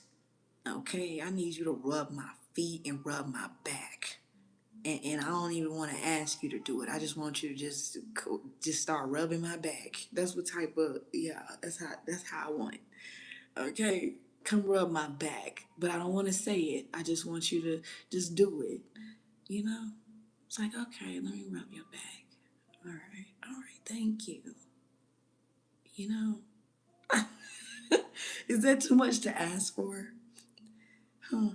Okay, I need you to rub my feet and rub my back. And I don't even want to ask you to do it. I just want you to just start rubbing my back. That's what type of, yeah. That's how I want it. Okay, come rub my back, but I don't want to say it. I just want you to just do it. You know, it's like, okay, let me rub your back. All right, thank you. You know, is that too much to ask for? Huh?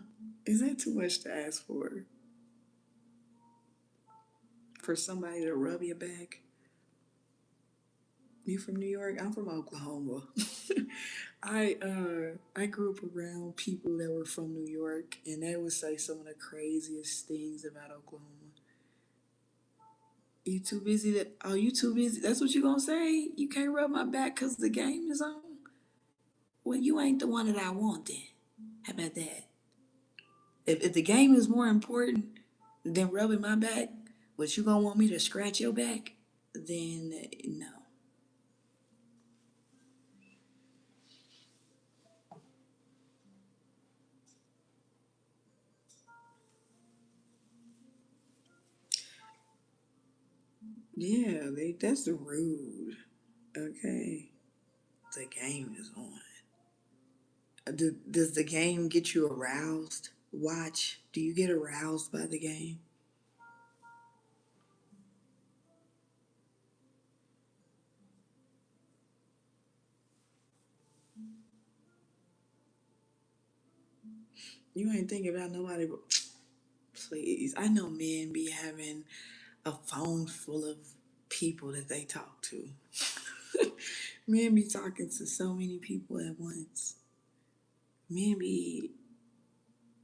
Is that too much to ask for somebody to rub your back? You from New York? I'm from Oklahoma. I grew up around people that were from New York, and they would say some of the craziest things about Oklahoma. You too busy that? Oh, you too busy? That's what you gonna say? You can't rub my back because the game is on? Well, you ain't the one that I want then. How about that? If the game is more important than rubbing my back, but you gonna want me to scratch your back, then no. Yeah, that's rude. Okay. The game is on. Does the game get you aroused? Watch. Do you get aroused by the game? You ain't thinking about nobody but please. I know men be having a phone full of people that they talk to. Men be talking to so many people at once. Men be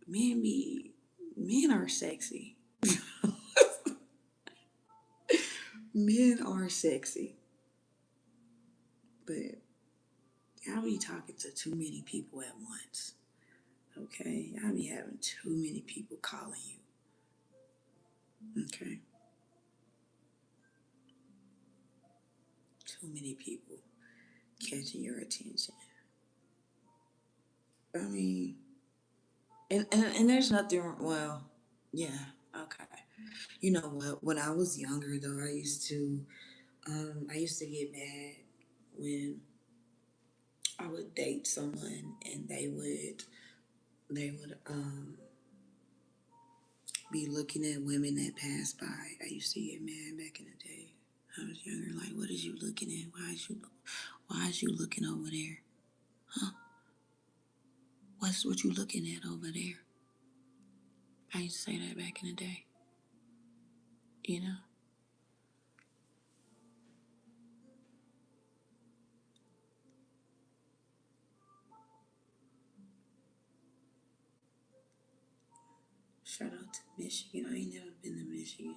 men be men are sexy. Men are sexy. But y'all be talking to too many people at once. Okay? Y'all be having too many people calling you. Okay? Too many people catching your attention. I mean, and there's nothing, well, yeah, okay. You know what? When I was younger, though, I used to get mad when I would date someone and they would be looking at women that passed by. I used to get mad back in the day. I was younger. Like, what is you looking at? Why is you looking over there? Huh? What you looking at over there? I used to say that back in the day. You know. Shout out to Michigan. I ain't never been to Michigan.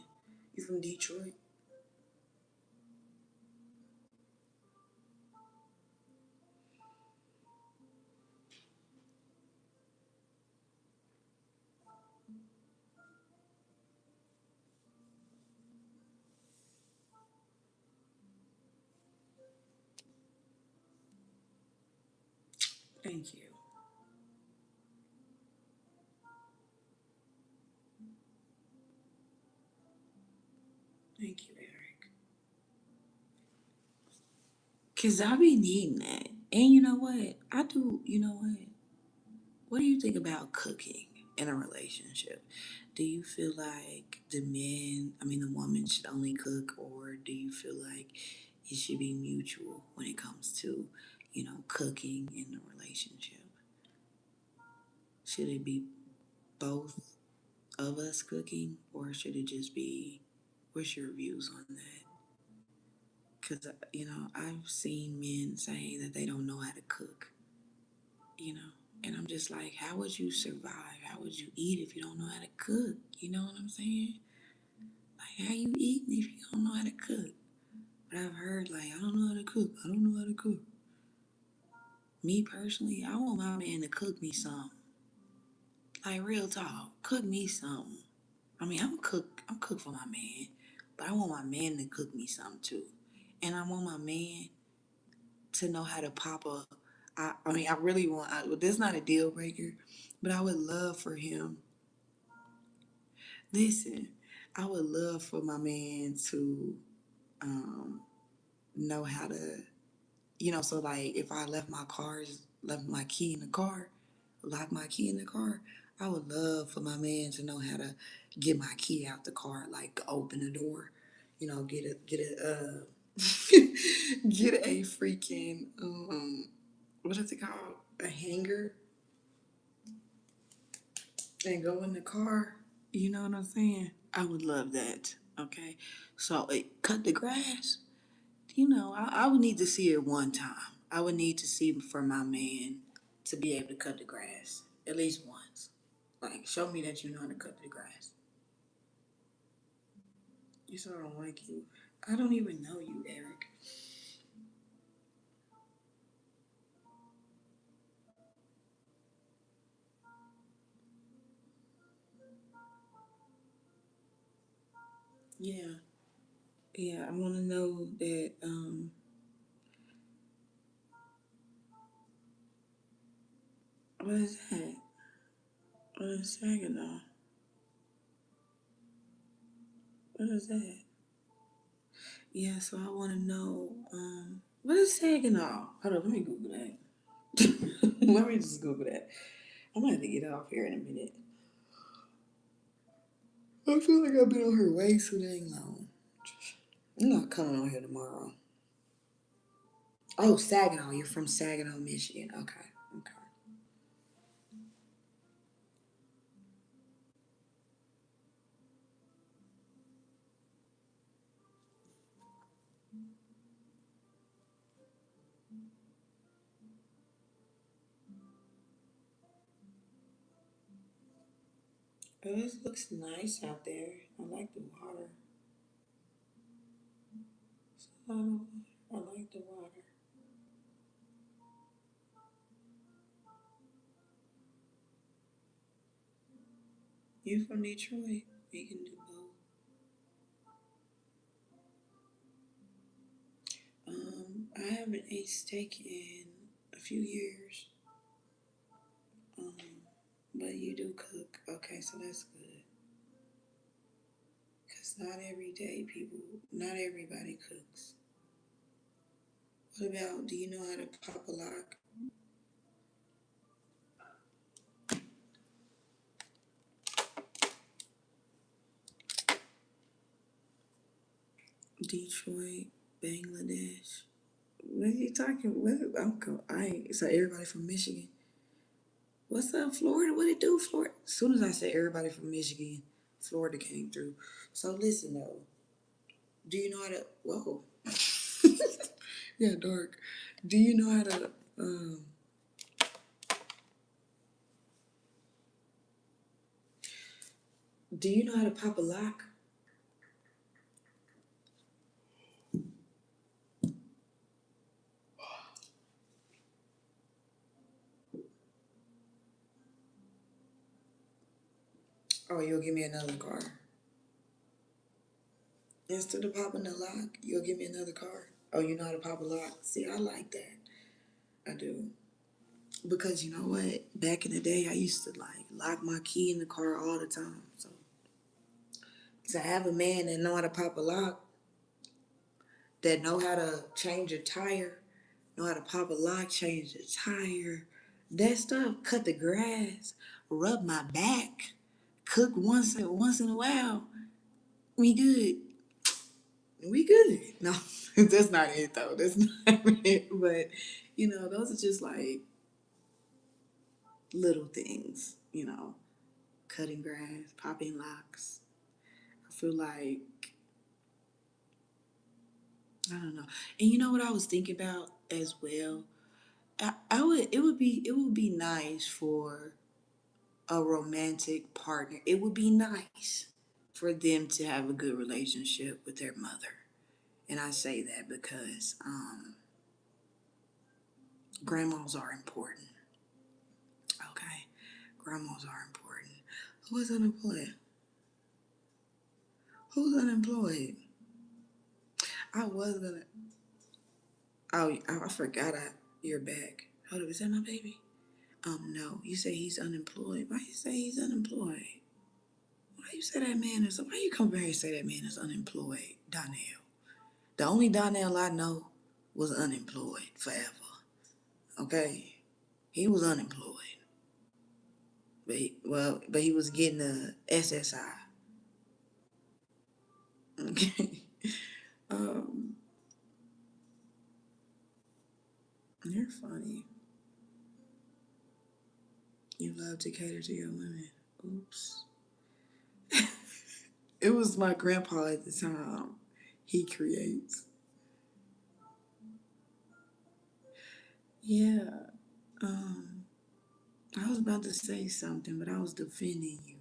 You from Detroit? Thank you. Thank you, Eric. Cause I be needing that. And you know what? I do, you know what? What do you think about cooking in a relationship? Do you feel like the woman should only cook, or do you feel like it should be mutual when it comes to, cooking in a relationship? Should it be both of us cooking, or should it just be, what's your views on that? Because, I've seen men say that they don't know how to cook, you know, and I'm just like, how would you survive? How would you eat if you don't know how to cook? You know what I'm saying? Like, how you eating if you don't know how to cook? But I've heard, like, I don't know how to cook. I don't know how to cook. Me personally, I want my man to cook me something. Like, real talk, cook me something. I mean, I'm cook for my man, but I want my man to cook me something too. And I want my man to know how to pop a. I really want. This is not a deal breaker, but I would love for him. Listen, I would love for my man to um, know how to. So like if I left my key in the car, lock my key in the car, I would love for my man to know how to get my key out the car, like open the door, get a freaking what is it called? A hanger, and go in the car. You know what I'm saying? I would love that. Okay. So cut the grass. I would need to see it one time. I would need to see for my man to be able to cut the grass at least once. Like, show me that you know how to cut the grass. You saw I don't like you. I don't even know you, Eric. Yeah, yeah. I want to know that. What is that? What is Saginaw? What is that? Yeah. So I want to know. What is Saginaw? Hold on. Let me Google that. Let me just Google that. I'm gonna have to get off here in a minute. I feel like I've been on here way too dang long. I'm not coming on here tomorrow. Oh, Saginaw. You're from Saginaw, Michigan. Okay. Okay. Oh, this looks nice out there. I like the water. I like the water. You from Detroit? We can do both. I haven't ate steak in a few years. Um, but you do cook. Okay, so that's good. Cause not everybody cooks. What about? Do you know how to pop a lock? Detroit, Bangladesh. What are you talking? I ain't. So everybody from Michigan. What's up, Florida? What it do, Florida? As soon as I said everybody from Michigan, Florida came through. So listen though, do you know how to? Whoa, yeah, dark. Do you know how to? Um, do you know how to pop a lock? Oh, you'll give me another car instead of popping the lock. You'll give me another car. Oh, you know how to pop a lock? See, I like that. I do. Because you know what? Back in the day, I used to like lock my key in the car all the time. So to have a man that know how to pop a lock, that know how to change a tire, know how to pop a lock, change the tire, that stuff, cut the grass, rub my back, cook once in a while. We good. We good. No, that's not it though. That's not it. But those are just like little things. Cutting grass, popping locks. I feel like I don't know. And you know what I was thinking about as well? I would it would be nice for a romantic partner. It would be nice for them to have a good relationship with their mother. And I say that because grandmas are important. Okay? Grandmas are important. Who is unemployed? Who's unemployed? I was gonna. Oh, I forgot. You're back. Hold up, is that my baby? No. You say he's unemployed. Why you say he's unemployed? Why you say that man is? Why you come here and say that man is unemployed, Donnell? The only Donnell I know was unemployed forever. Okay, he was unemployed, but he was getting a SSI. Okay, um, you're funny. You love to cater to your women. Oops. It was my grandpa at the time. He creates. Yeah. Um, I was about to say something, but I was defending you.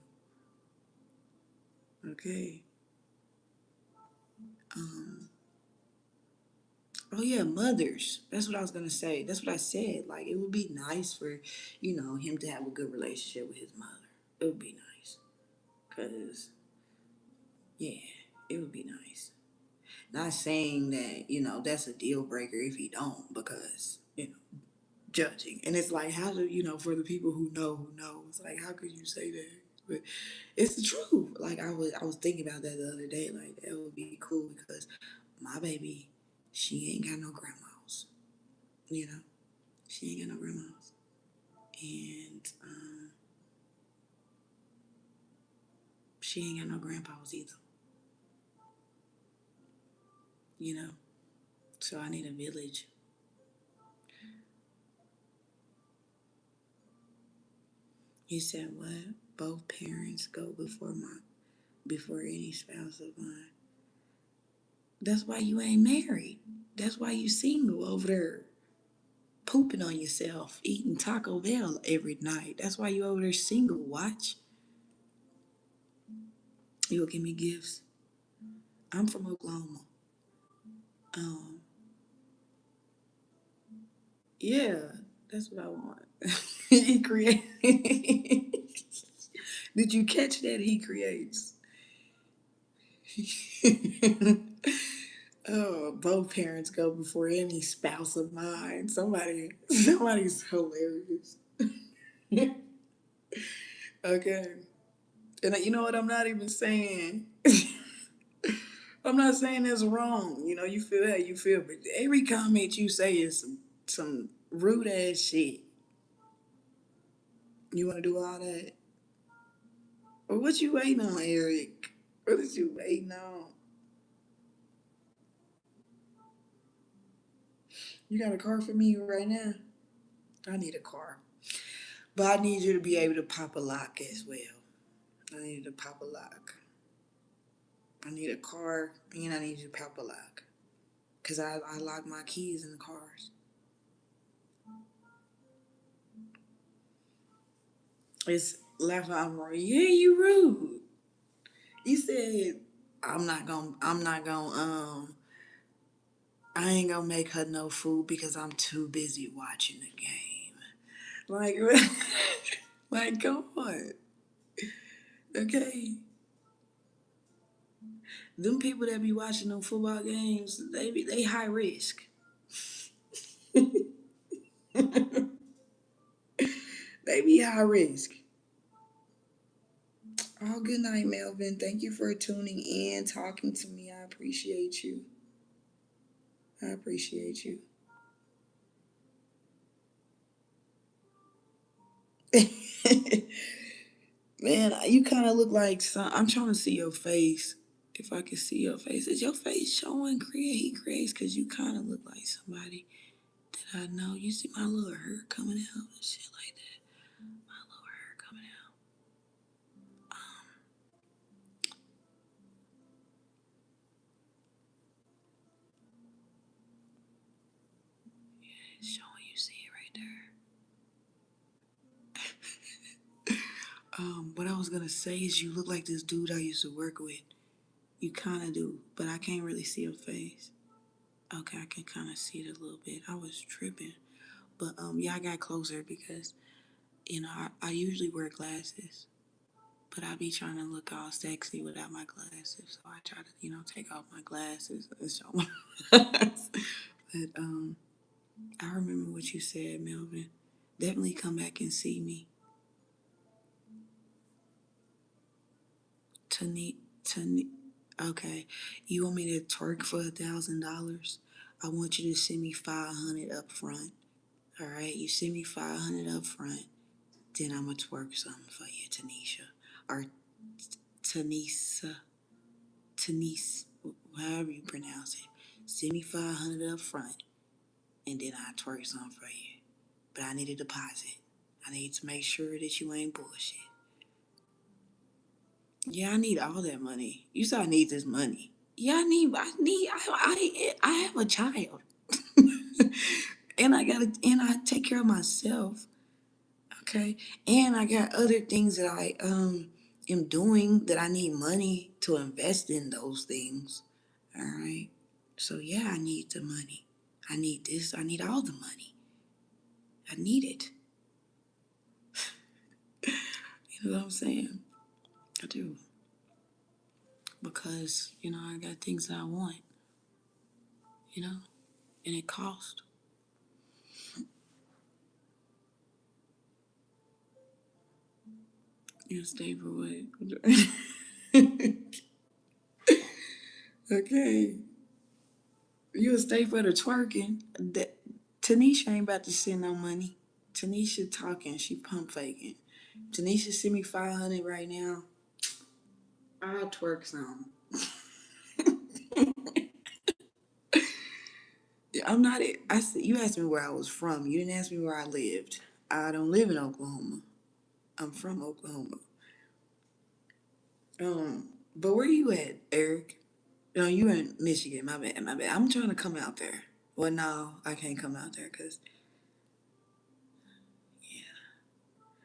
Okay. Um. Oh yeah, mothers. That's what I was gonna say. That's what I said. Like it would be nice for, him to have a good relationship with his mother. It would be nice. Cause yeah, it would be nice. Not saying that that's a deal breaker if he don't, because judging. And it's like, how do for the people who know, it's like, how could you say that? But it's the truth. Like I was thinking about that the other day. Like that would be cool because my baby, she ain't got no grandmas. You know, she ain't got no grandmas, and she ain't got no grandpas either. You know, so I need a village. He said, "What? Both parents go before any spouse of mine." That's why you ain't married. That's why you single over there pooping on yourself, eating Taco Bell every night. That's why you over there single. Watch. You'll give me gifts. I'm from Oklahoma. Um, yeah, that's what I want. He creates. Did you catch that? He creates. Oh, both parents go before any spouse of mine. Somebody's hilarious. Okay. And you know what? I'm not even saying. I'm not saying that's wrong. You feel that you feel, but every comment you say is some rude ass shit. You want to do all that? Well, what you waiting on, Eric? What is you waiting on? You got a car for me right now? I need a car, but I need you to be able to pop a lock as well. I need you to pop a lock. I need a car, and I need you to pop a lock, cause I lock my keys in the cars. It's laughing. I'm right. Yeah, you rude. You said I ain't gonna make her no food because I'm too busy watching the game. Like, like, come on, okay. Them people that be watching them football games, they high risk. They be high risk. Oh, good night, Melvin. Thank you for tuning in, talking to me. I appreciate you. I appreciate you. Man, you kind of look like some. I'm trying to see your face. If I can see your face, is your face showing? He creates because you kind of look like somebody that I know. You see my little hair coming out and shit like that. My little hair coming out. It's showing. You see it right there. What I was gonna say is you look like this dude I used to work with. You kind of do, but I can't really see your face. Okay, I can kind of see it a little bit. I was tripping, but yeah, I got closer because I usually wear glasses, but I be trying to look all sexy without my glasses, so I try to take off my glasses and show my eyes. But I remember what you said, Melvin. Definitely come back and see me. Tani, Tani. Okay, you want me to twerk for $1,000? I want you to send me 500 up front. All right, you send me 500 up front, then I'm gonna twerk something for you, Tanisha, or Tanisa, Tanise, however you pronounce it. Send me 500 up front, and then I twerk something for you. But I need a deposit. I need to make sure that you ain't bullshit. Yeah, I need all that money. You said I need this money. Yeah, I have a child. And I take care of myself. Okay. And I got other things that I am doing that I need money to invest in those things. All right. So yeah, I need the money. I need this. I need all the money. I need it. You know what I'm saying? I do. Because, I got things that I want, you know, and it costs. You stay for what? Okay. You'll stay for the twerking. Tanisha ain't about to send no money. Tanisha talking, she pump faking. Tanisha send me 500 right now. I'll twerk some. I'm not. I said you asked me where I was from. You didn't ask me where I lived. I don't live in Oklahoma. I'm from Oklahoma. But where you at, Eric? No, you in Michigan. My bad. My bad. I'm trying to come out there. Well, no, I can't come out there because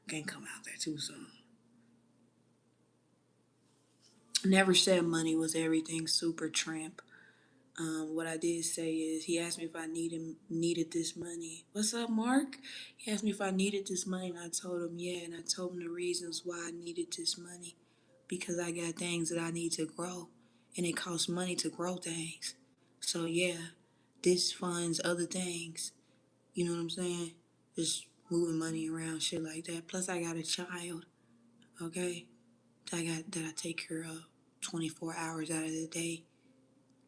I can't come out there too soon. Never said money was everything. Super tramp. What I did say is he asked me if I needed this money. What's up, Mark? He asked me if I needed this money, and I told him yeah, and I told him the reasons why I needed this money, because I got things that I need to grow, and it costs money to grow things. So yeah, this funds other things. You know what I'm saying? Just moving money around, shit like that. Plus, I got a child. Okay, that I take care of 24 hours out of the day.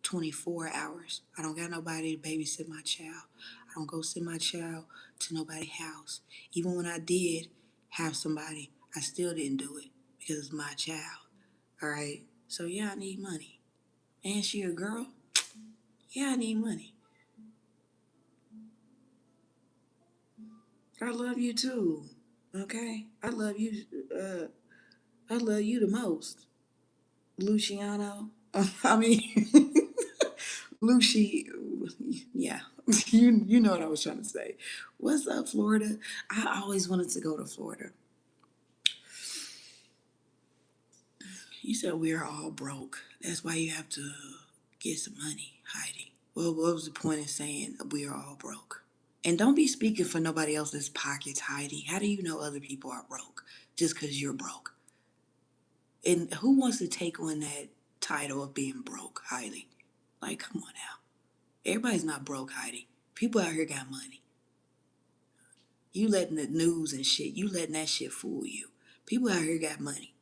24 hours. I don't got nobody to babysit my child. I don't go send my child to nobody's house. Even when I did have somebody, I still didn't do it because it's my child. All right. So yeah, I need money. And she a girl? Yeah, I need money. I love you too. Okay. I love you. Uh, I love you the most, Luciano. I mean, Lucy, yeah, you know what I was trying to say. What's up, Florida? I always wanted to go to Florida. You said we're all broke. That's why you have to get some money, Heidi. Well, what was the point in saying we are all broke? And don't be speaking for nobody else's pockets, Heidi. How do you know other people are broke just because you're broke? And who wants to take on that title of being broke, Heidi? Like, come on now. Everybody's not broke, Heidi. People out here got money. You letting the news and shit, you letting that shit fool you. People out here got money.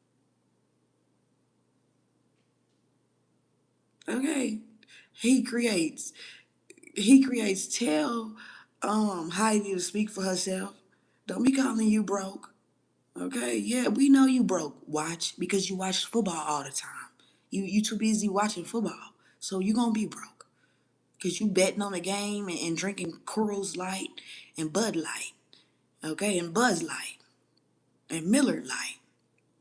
Okay. He creates. He creates. Tell Heidi to speak for herself. Don't be calling you broke. Okay, yeah, we know you broke. Watch because you watch football all the time. You too busy watching football, so you gonna be broke because you betting on the game and drinking Coors Light and Bud Light, okay, and Buzz Light and Miller Light.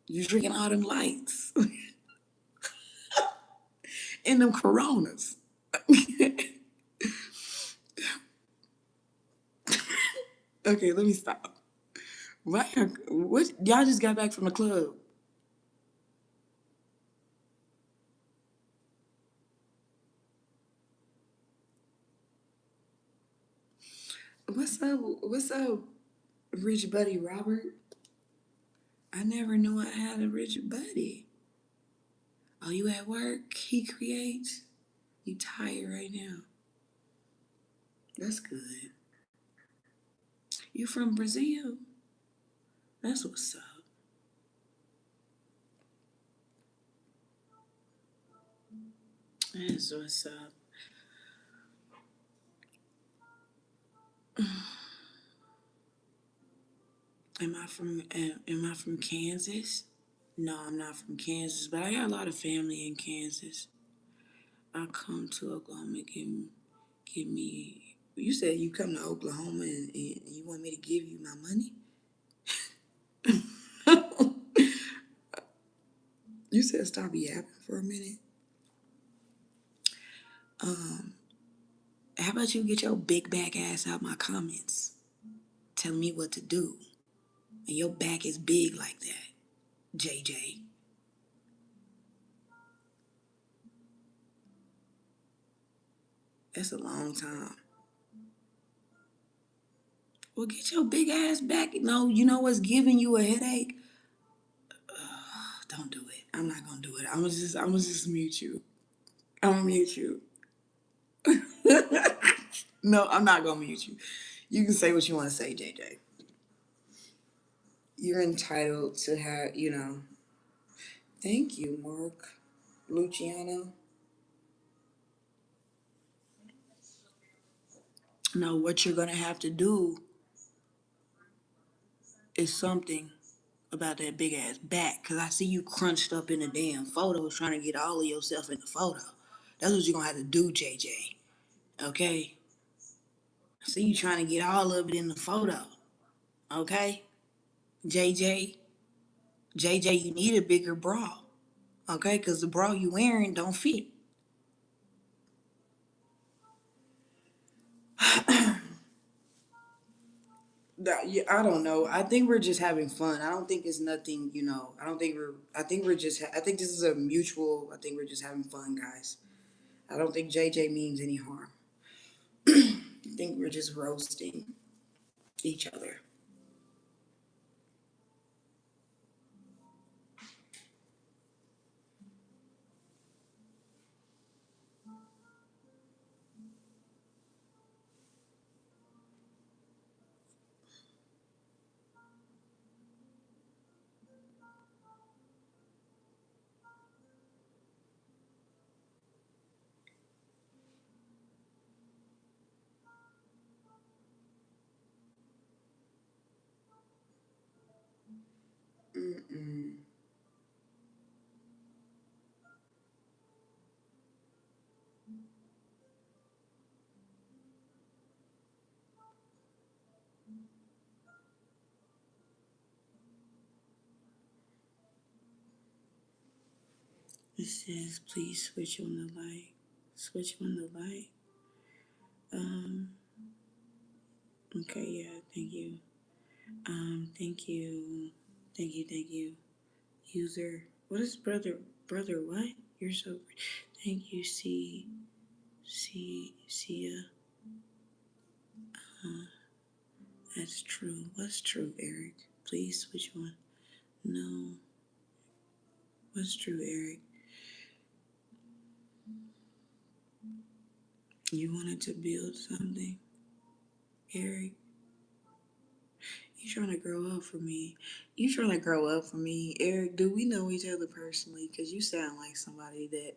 You drinking all them lights and them Coronas. Okay, let me stop. Why? What? Y'all just got back from the club. What's up? What's up, Rich Buddy Robert? I never knew I had a rich buddy. Oh, you at work? He creates? You tired right now? That's good. You from Brazil? That's what's up. That's what's up. Am I from Kansas? No, I'm not from Kansas, but I got a lot of family in Kansas. I come to Oklahoma give me. You said you come to Oklahoma and you want me to give you my money? You said stop yapping for a minute. How about you get your big back ass out my comments? Tell me what to do. And your back is big like that, JJ. That's a long time. Well, get your big ass back. No, you know what's giving you a headache? Don't do it. I'm not gonna do it. I'm gonna just mute you. I'm gonna mute you. No, I'm not gonna mute you. You can say what you want to say, JJ. You're entitled to have. Thank you, Mark. Luciano. No, what you're gonna have to do is something about that big ass back, cause I see you crunched up in the damn photos trying to get all of yourself in the photo. That's what you're gonna have to do, JJ. Okay? I see you trying to get all of it in the photo. Okay? JJ. JJ, you need a bigger bra. Okay? Cause the bra you wearing don't fit. Yeah, I don't know. I think we're just having fun. I don't think it's nothing. I don't think we're. I think we're just. I think this is a mutual. I think we're just having fun, guys. I don't think JJ means any harm. I think we're just roasting each other. Mm-mm. It says, please switch on the light. Switch on the light. Um. Okay. Yeah. Thank you. Thank you. Thank you. Thank you. User. What is brother? Brother. What? You're so. Thank you. See ya. That's true. What's true, Eric? Please switch on. No. What's true, Eric? You wanted to build something, Eric? You trying to grow up for me? You trying to grow up for me, Eric? Do we know each other personally? Cause you sound like somebody that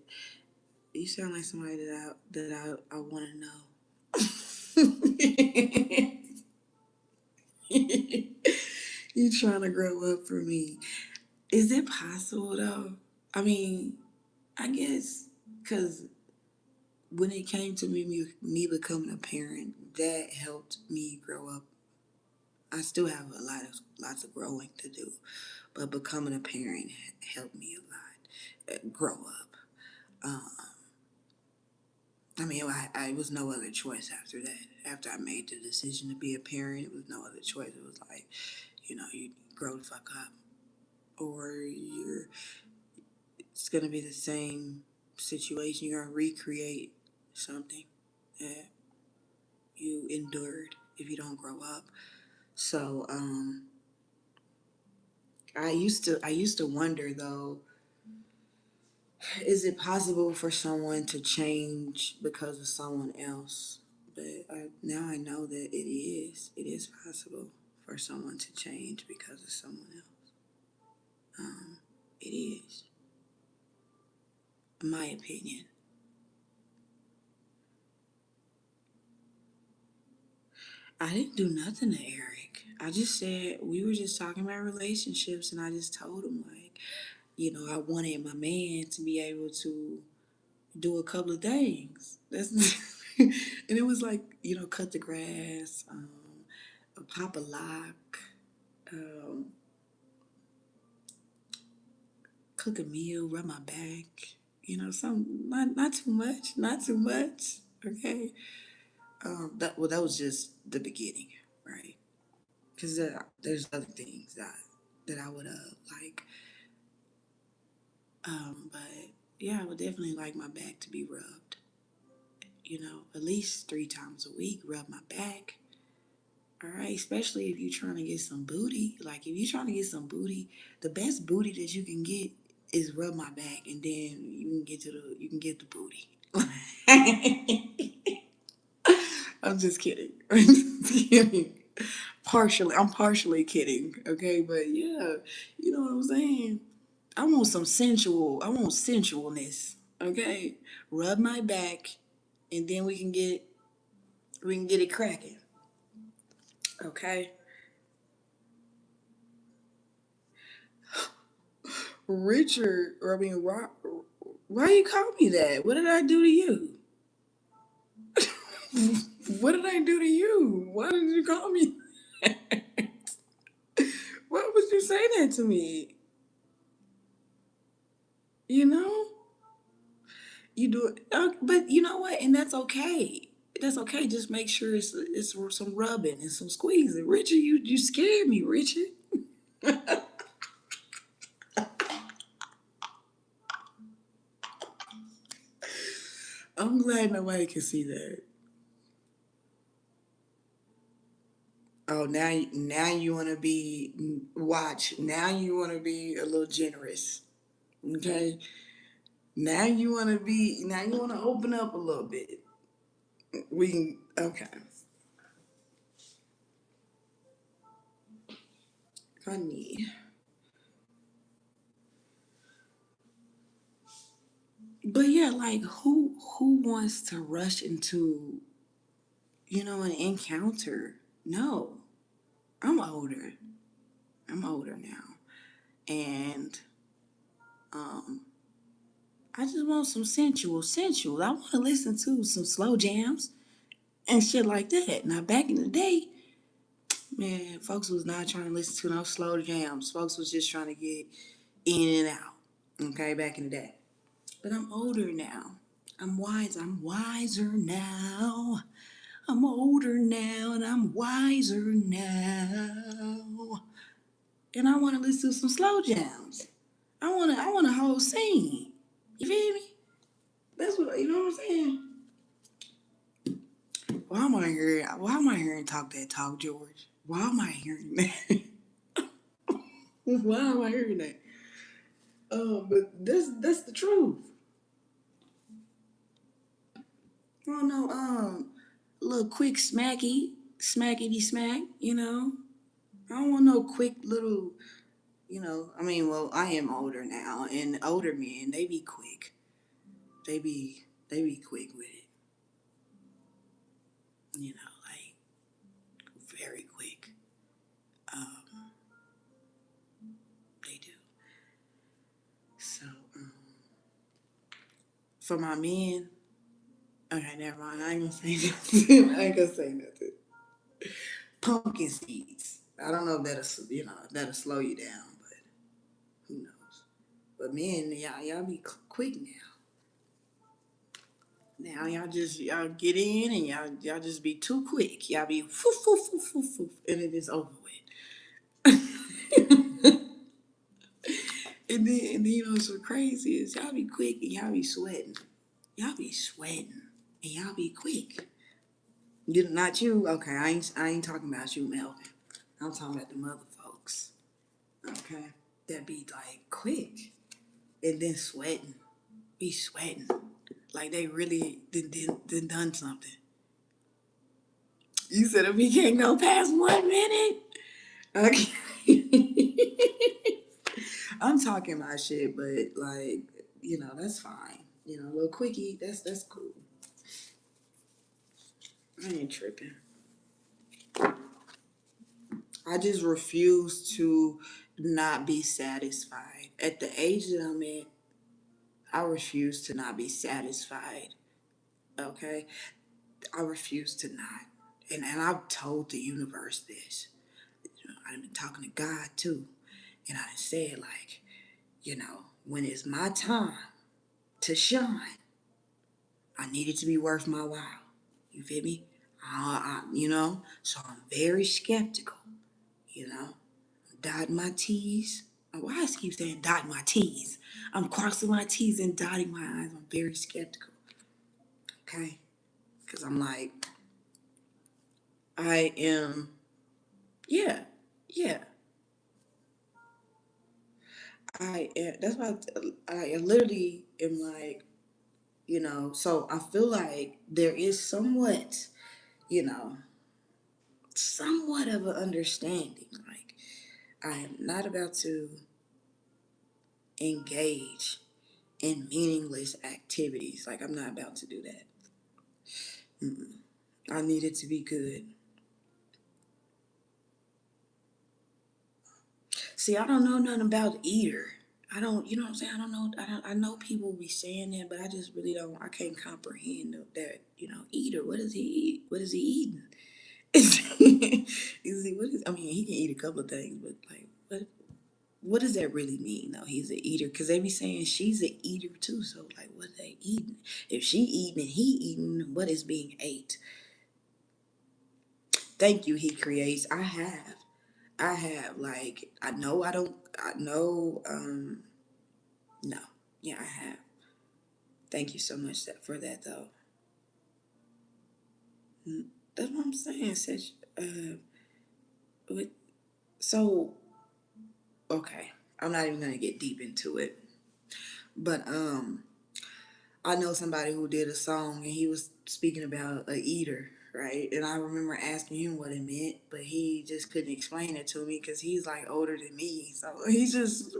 I want to know. You trying to grow up for me. Is it possible though? I mean, I guess because when it came to me becoming a parent, that helped me grow up. I still have lots of growing to do, but becoming a parent helped me a lot grow up. Um, I mean, I was no other choice after that. After I made the decision to be a parent, it was no other choice. It was like, you grow the fuck up, or it's gonna be the same situation. You're gonna recreate something that you endured if you don't grow up. So, I used to wonder though, is it possible for someone to change because of someone else? But now I know that it is. It is possible for someone to change because of someone else. It is, in my opinion. I didn't do nothing to Eric. I just said we were just talking about relationships, and I just told him like, I wanted my man to be able to do a couple of things. That's and it was like cut the grass, pop a lock, um, cook a meal, rub my back. Some not too much, not too much. Okay, that was just the beginning, right? Because there's other things that I would like, but yeah, I would definitely like my back to be rubbed. At least 3 times a week, rub my back. All right, especially if you're trying to get some booty. Like if you're trying to get some booty, the best booty that you can get is rub my back, and then you can get the booty. I'm just kidding. I'm just kidding. I'm partially kidding. Okay, but yeah, you know what I'm saying. I want sensualness. Okay, rub my back, and then we can get it cracking. Okay. Richard, or I mean, why you call me that? What did I do to you? What did I do to you? Why did you call me? Why would you say that to me? You know, you do it, but you know what? And that's okay. That's okay. Just make sure it's some rubbing and some squeezing. Richard, you scared me, Richard. I'm glad nobody can see that. Oh, now you want to be watch. Now you want to be a little generous. Okay. Now you want to open up a little bit. We can, okay. Honey. But yeah, like who wants to rush into, an encounter? No. I'm older. I'm older now. And um I just want some sensual. I want to listen to some slow jams and shit like that. Now back in the day, man, folks was not trying to listen to no slow jams. Folks was just trying to get in and out. Okay, back in the day. But I'm older now. I'm wise. I'm wiser now. I'm older now and I'm wiser now. And I want to listen to some slow jams. I want a whole scene. You feel me? That's what you know what I'm saying. Why am I hearing talk that talk, George? Why am I hearing that? Why am I hearing that? But that's the truth. Oh no, little quick smackety smack. I don't want no quick little. I mean, well, I am older now, and older men they be quick. They be quick with it. Like very quick. Um, for my men. Okay, never mind. I ain't gonna say nothing. I ain't gonna say nothing. Pumpkin seeds. I don't know if that'll slow you down, but who knows? But men, y'all be quick now. Now y'all get in and y'all just be too quick. Y'all be foof foof foof foof foof, and it is over with. And then what's so crazy is y'all be quick and y'all be sweating. Y'all be sweating and y'all be quick. Not you. Okay, I ain't talking about you, Melvin. I'm talking about the mother folks. Okay, that be like quick and then sweating. Be sweating like they really done something. You said if we can't go past 1 minute. Okay. I'm talking my shit, but like, that's fine. A little quickie, that's cool. I ain't tripping. I just refuse to not be satisfied. At the age that I'm at, I refuse to not be satisfied. Okay? I refuse to not. And I've told the universe this. I've been talking to God too. And I said, like, when it's my time to shine, I need it to be worth my while. You feel me? So I'm very skeptical, you know. Dotting my T's. Why I keep saying dotting my T's? I'm crossing my T's and dotting my I's. I'm very skeptical, okay? Because I'm like, I am, yeah, yeah. That's why I literally am like, so I feel like there is you know, somewhat of an understanding. Like, I am not about to engage in meaningless activities. Like, I'm not about to do that. Mm-mm. I need it to be good. See, I don't know nothing about eater. I don't, you know what I'm saying? I don't know. I know people be saying that, but I just really don't. I can't comprehend that. Eater. What does he eat? What is he eating? What is? I mean, he can eat a couple of things, but like, what does that really mean? Though he's an eater, because they be saying she's an eater too. So like, what are they eating? If she eating and he eating, what is being ate? Thank you. He creates. I have like I know I don't I know no. Yeah, I have. Thank you so much for that though. That's what I'm saying. Such with so okay. I'm not even gonna get deep into it. But I know somebody who did a song and he was speaking about a eater, right? And I remember asking him what it meant, but he just couldn't explain it to me because he's like older than me. So he just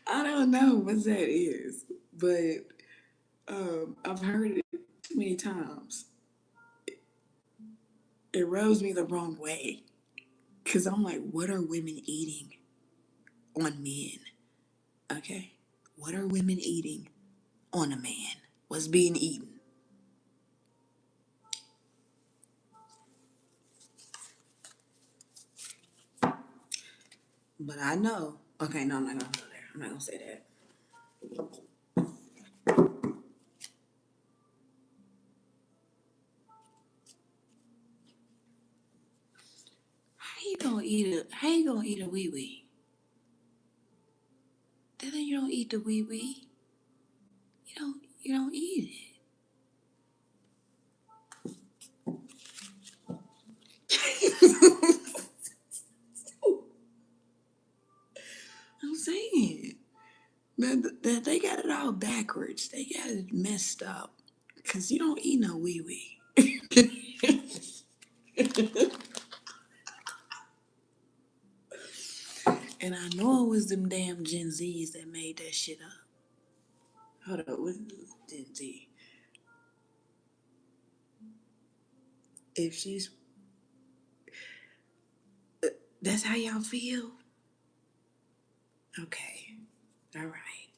I don't know what that is, but I've heard it too many times. It rubs me the wrong way because I'm like, what are women eating on men? Okay, what are women eating on a man? What's being eaten? But I know. Okay, no, I'm not gonna go there. I'm not gonna say that. How you gonna eat a wee wee? Then you don't eat the wee wee. You don't eat it. I'm saying that they got it all backwards. They got it messed up. Cause you don't eat no wee wee. And I know it was them damn Gen Zs that made that shit up. Hold up, what is Gen Z? If she's, that's how y'all feel? Okay, all right.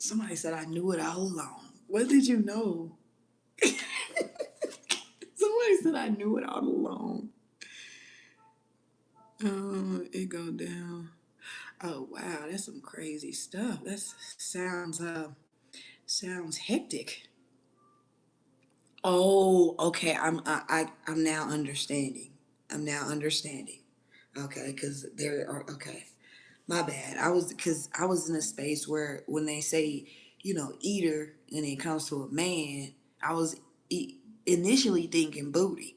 Somebody said I knew it all along. What did you know? Somebody said I knew it all along. It go down. Oh wow, that's some crazy stuff. That sounds hectic. Oh, okay. I'm now understanding. I'm now understanding. Okay, because there are okay. My bad. I was in a space where when they say, eater, and it comes to a man, I was initially thinking booty,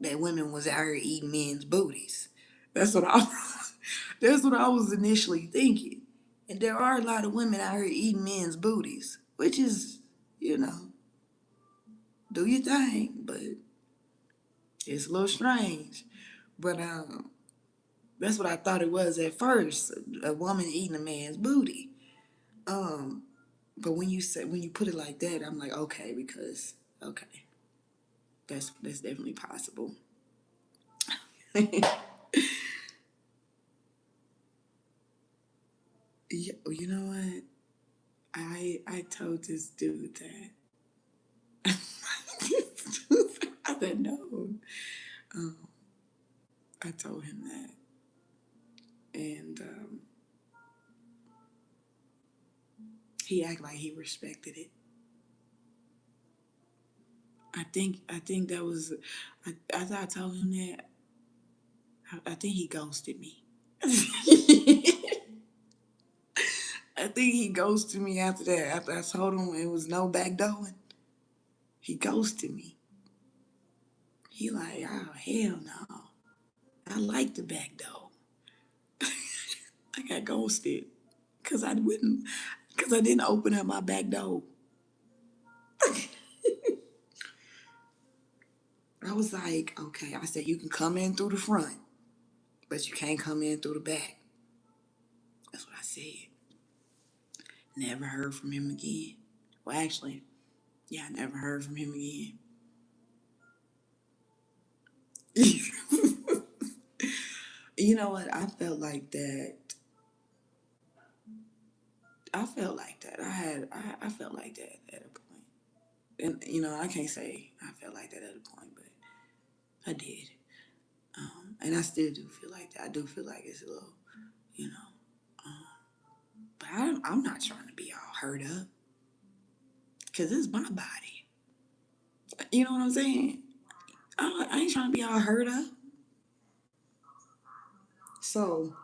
that women was out here eating men's booties. That's what I that's what I was initially thinking. And there are a lot of women out here eating men's booties, which is, you know, do your thing, but it's a little strange. But that's what I thought it was at first, a woman eating a man's booty. Um, but when you put it like that, I'm like, okay, because okay, that's definitely possible. Yeah, you know what? I told this dude that I said no. Um, I told him that, and he acted like he respected it. I think that was after I told him that. I think he ghosted me. I think he ghosted me after that. After I told him it was no backdooring, he ghosted me. He like, oh hell no. I like the back door. I got ghosted because I didn't open up my back door. I was like, okay. I said you can come in through the front, but you can't come in through the back. That's what I said. Never heard from him again. Well, actually, yeah, I never heard from him again. You know what? I felt like that. I felt like that at a point. And I can't say I felt like that at a point, but I did. And I still do feel like that. I do feel like it's a little, you know. Um, but I'm not trying to be all hurt up because it's my body. You know what I'm saying? I ain't trying to be all hurt up. So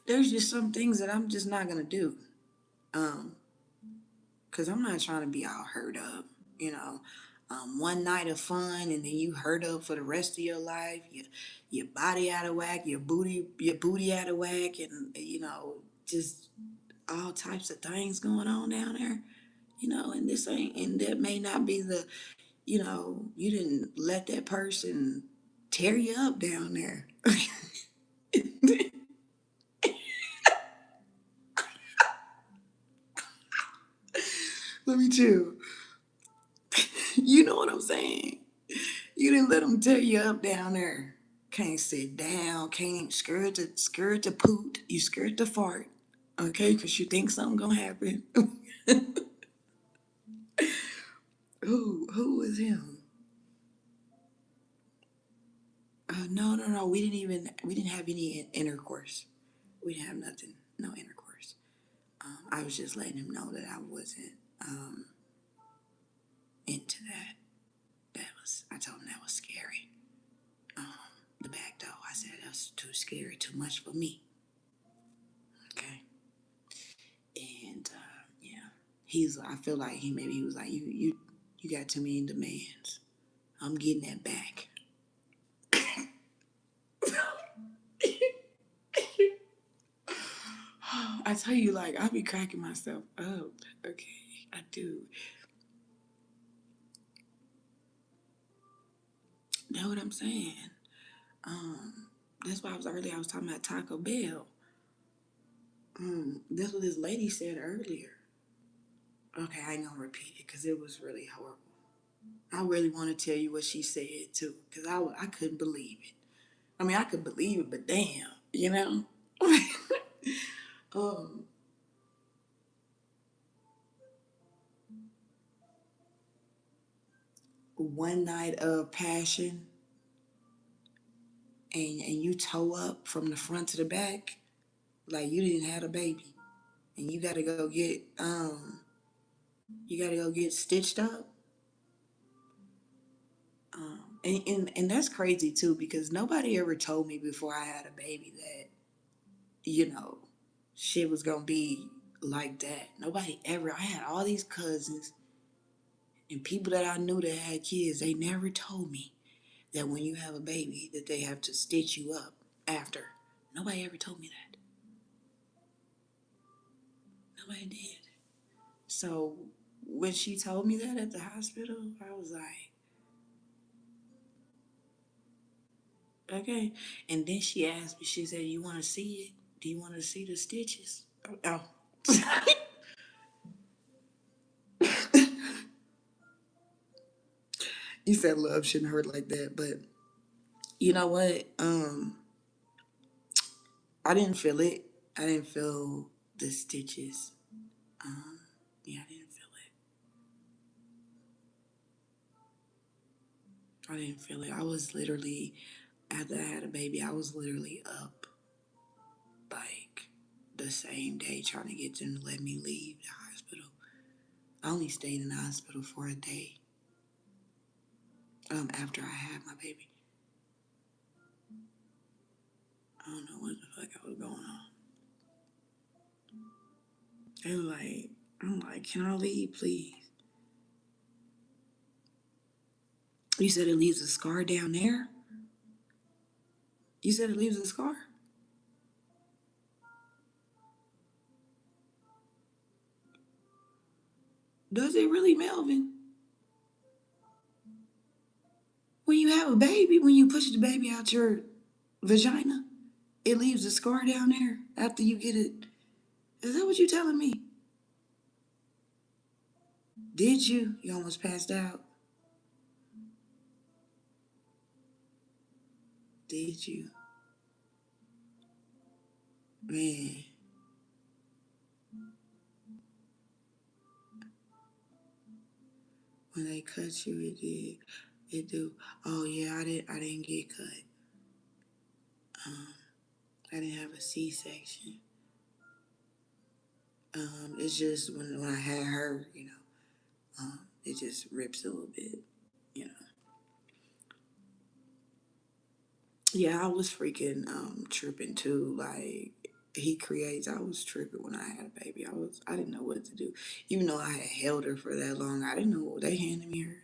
there's just some things that I'm just not gonna do. Um, Cause I'm not trying to be all hurt up, you know. One night of fun and then you hurt up for the rest of your life. Your body out of whack, your booty out of whack, and just all types of things going on down there. And this ain't, and that may not be you didn't let that person tear you up down there. Let me chill. You know what I'm saying? You didn't let them tear you up down there. Can't sit down. Can't scared to poot. You scared to fart. Okay, because you think something gonna happen. Who was him? No, no, no. We didn't have any intercourse. We didn't have nothing. No intercourse. I was just letting him know that I wasn't into that. I told him that was scary. Um, the back door. I said that's too scary, too much for me. Okay. And yeah, I feel like he was like, you got too many demands. I'm getting that back. I tell you, like, I be cracking myself up. Okay, I do. Know what I'm saying? Um, that's why I was talking about Taco Bell. That's what this lady said earlier. Okay, I ain't gonna repeat it because it was really horrible. I really want to tell you what she said too, because I couldn't believe it. I mean, I could believe it, but damn, you know. um, one night of passion and you toe up from the front to the back, like you didn't have a baby, and you gotta go get stitched up. And that's crazy too because nobody ever told me before I had a baby that you know shit was gonna be like that. Nobody ever. I had all these cousins and people that I knew that had kids. They never told me that when you have a baby that they have to stitch you up after. Nobody ever told me that. Nobody did. So when she told me that at the hospital, I was like, okay. And then she asked me, she said, you want to see it? Do you want to see the stitches? Oh. You said love shouldn't hurt like that, but you know what? I didn't feel it. I didn't feel the stitches. Um, yeah, I didn't feel it. I didn't feel it. I was literally, after I had a baby, I was literally up like the same day trying to get them to let me leave the hospital. I only stayed in the hospital for a day after I had my baby. I don't know what the fuck I was going on. They were like, I'm like, can I leave, please? You said it leaves a scar down there? You said it leaves a scar? Does it really, Melvin? When you have a baby, when you push the baby out your vagina, it leaves a scar down there after you get it. Is that what you're telling me? Did you? You almost passed out. Did you? Man, when they cut you, it did. It do. Oh yeah, I didn't get cut. Um, I didn't have a C-section. It's just when I had her, it just rips a little bit, you know. Yeah, I was freaking tripping too. Like he creates, I was tripping when I had a baby. I didn't know what to do. Even though I had held her for that long, I didn't know what they handed me her.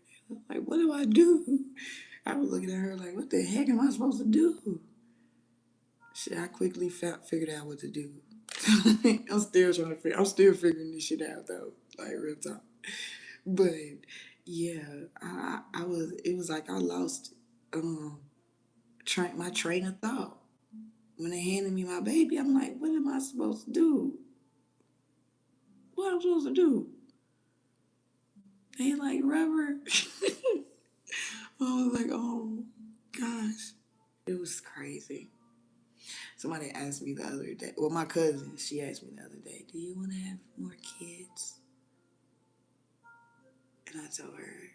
Like, what do I do? I was looking at her like, what the heck am I supposed to do? Shit, I quickly figured out what to do. I'm still figuring this shit out though. Like real talk. But yeah, it was like I lost um my train of thought. When they handed me my baby, I'm like, what am I supposed to do? What am I supposed to do? They like rubber. I was like, oh gosh. It was crazy. Somebody asked me the other day, well, my cousin, she asked me the other day, do you want to have more kids? And I told her,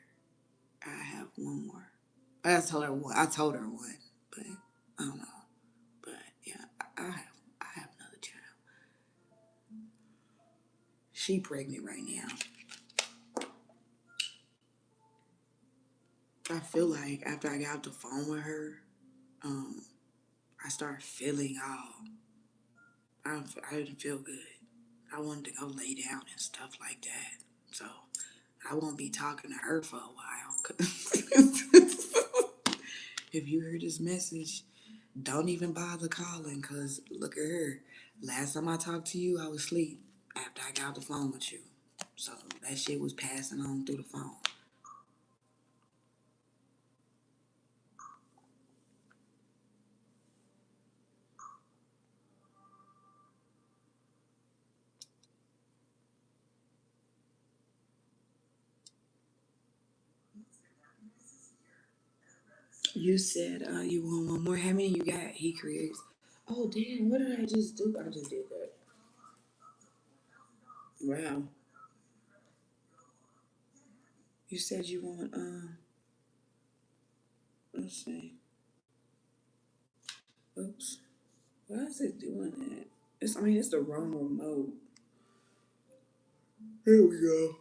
I have one more. I told her one, but I don't know. But yeah, I have another child. She pregnant right now. I feel like after I got off the phone with her, um, I started feeling all. I didn't feel good. I wanted to go lay down and stuff like that. So I won't be talking to her for a while. If you heard this message, don't even bother calling because look at her. Last time I talked to you, I was asleep after I got off the phone with you. So that shit was passing on through the phone. You said you want one more. How many you got? He creates. Oh damn! What did I just do? I just did that. Wow. You said you want. Let's see. Oops. Why is it doing that? It's the wrong remote. Here we go.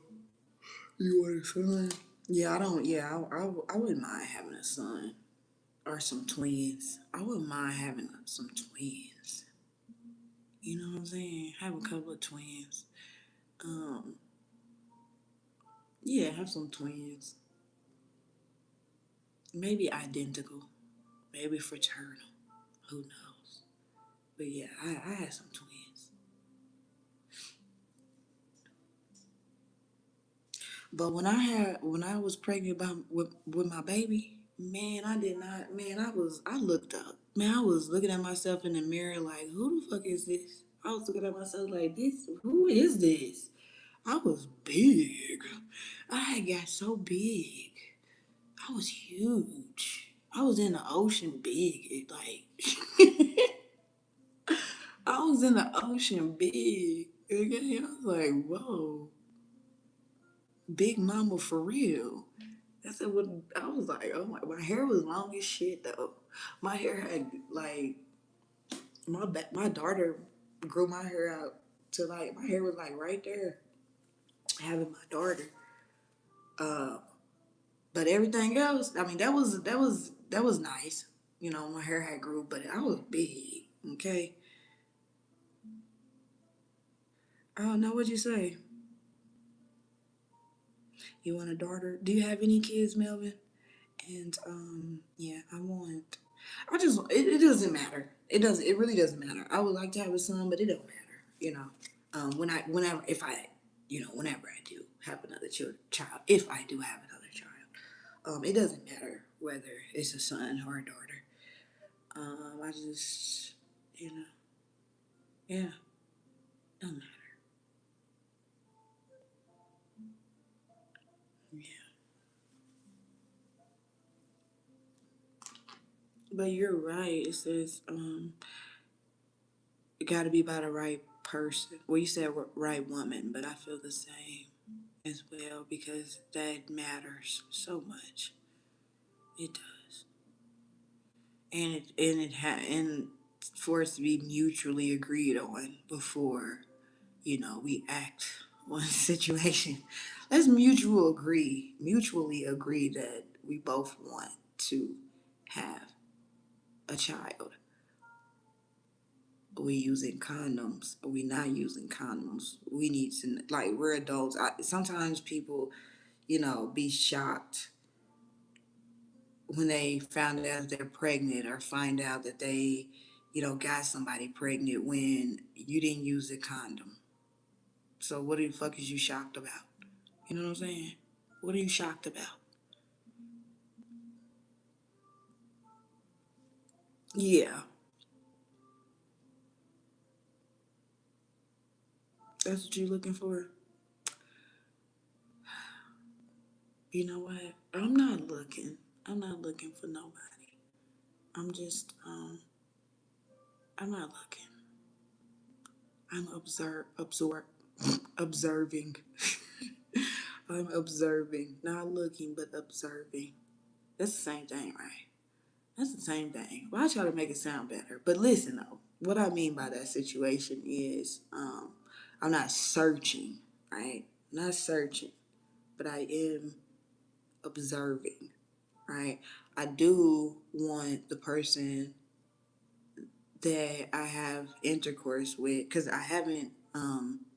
You want a son? Yeah, I don't. Yeah, I wouldn't mind having a son or some twins. I wouldn't mind having some twins. You know what I'm saying? Have a couple of twins. Um, yeah, have some twins. Maybe identical. Maybe fraternal. Who knows? But yeah, I had some twins. But when I was pregnant with my baby, man, I did not. Man, I looked up. Man, I was looking at myself in the mirror like, who the fuck is this? I was looking at myself like, this. Who is this? I was big. I had got so big. I was huge. I was in the ocean big. I was in the ocean big. Okay, I was like, whoa, big mama for real. That's what I was like. Oh my hair was long as shit though. My hair had like my daughter grew my hair out to like my hair was like right there. Having my daughter, uh, but everything else, I mean, that was nice. You know, my hair had grew, but I was big. Okay, I don't know what you say. You want a daughter? Do you have any kids, Melvin? And yeah, I want. I just it doesn't matter. It really doesn't matter. I would like to have a son, but it don't matter. You know, whenever if I whenever I do have another child, if I do have another child, it doesn't matter whether it's a son or a daughter. I just yeah, don't matter. Yeah, but you're right. It says it got to be by the right person. Well, you said right woman, but I feel the same as well because that matters so much. It does, and for us to be mutually agreed on before we act on a situation. Let's mutually agree that we both want to have a child. We using condoms? Are we not using condoms? We need to like we're adults. Sometimes people, be shocked when they found out they're pregnant or find out that they, got somebody pregnant when you didn't use a condom. So what the fuck is you shocked about? You know what I'm saying? What are you shocked about? Yeah, that's what you're looking for. You know what? I'm not looking for nobody. I'm just I'm not looking. I'm observing. I'm observing, not looking, but observing. That's the same thing, right? That's the same thing. Well, I try to make it sound better. But listen, though, what I mean by that situation is I'm not searching, right? I'm not searching, but I am observing, right? I do want the person that I have intercourse with, because I haven't,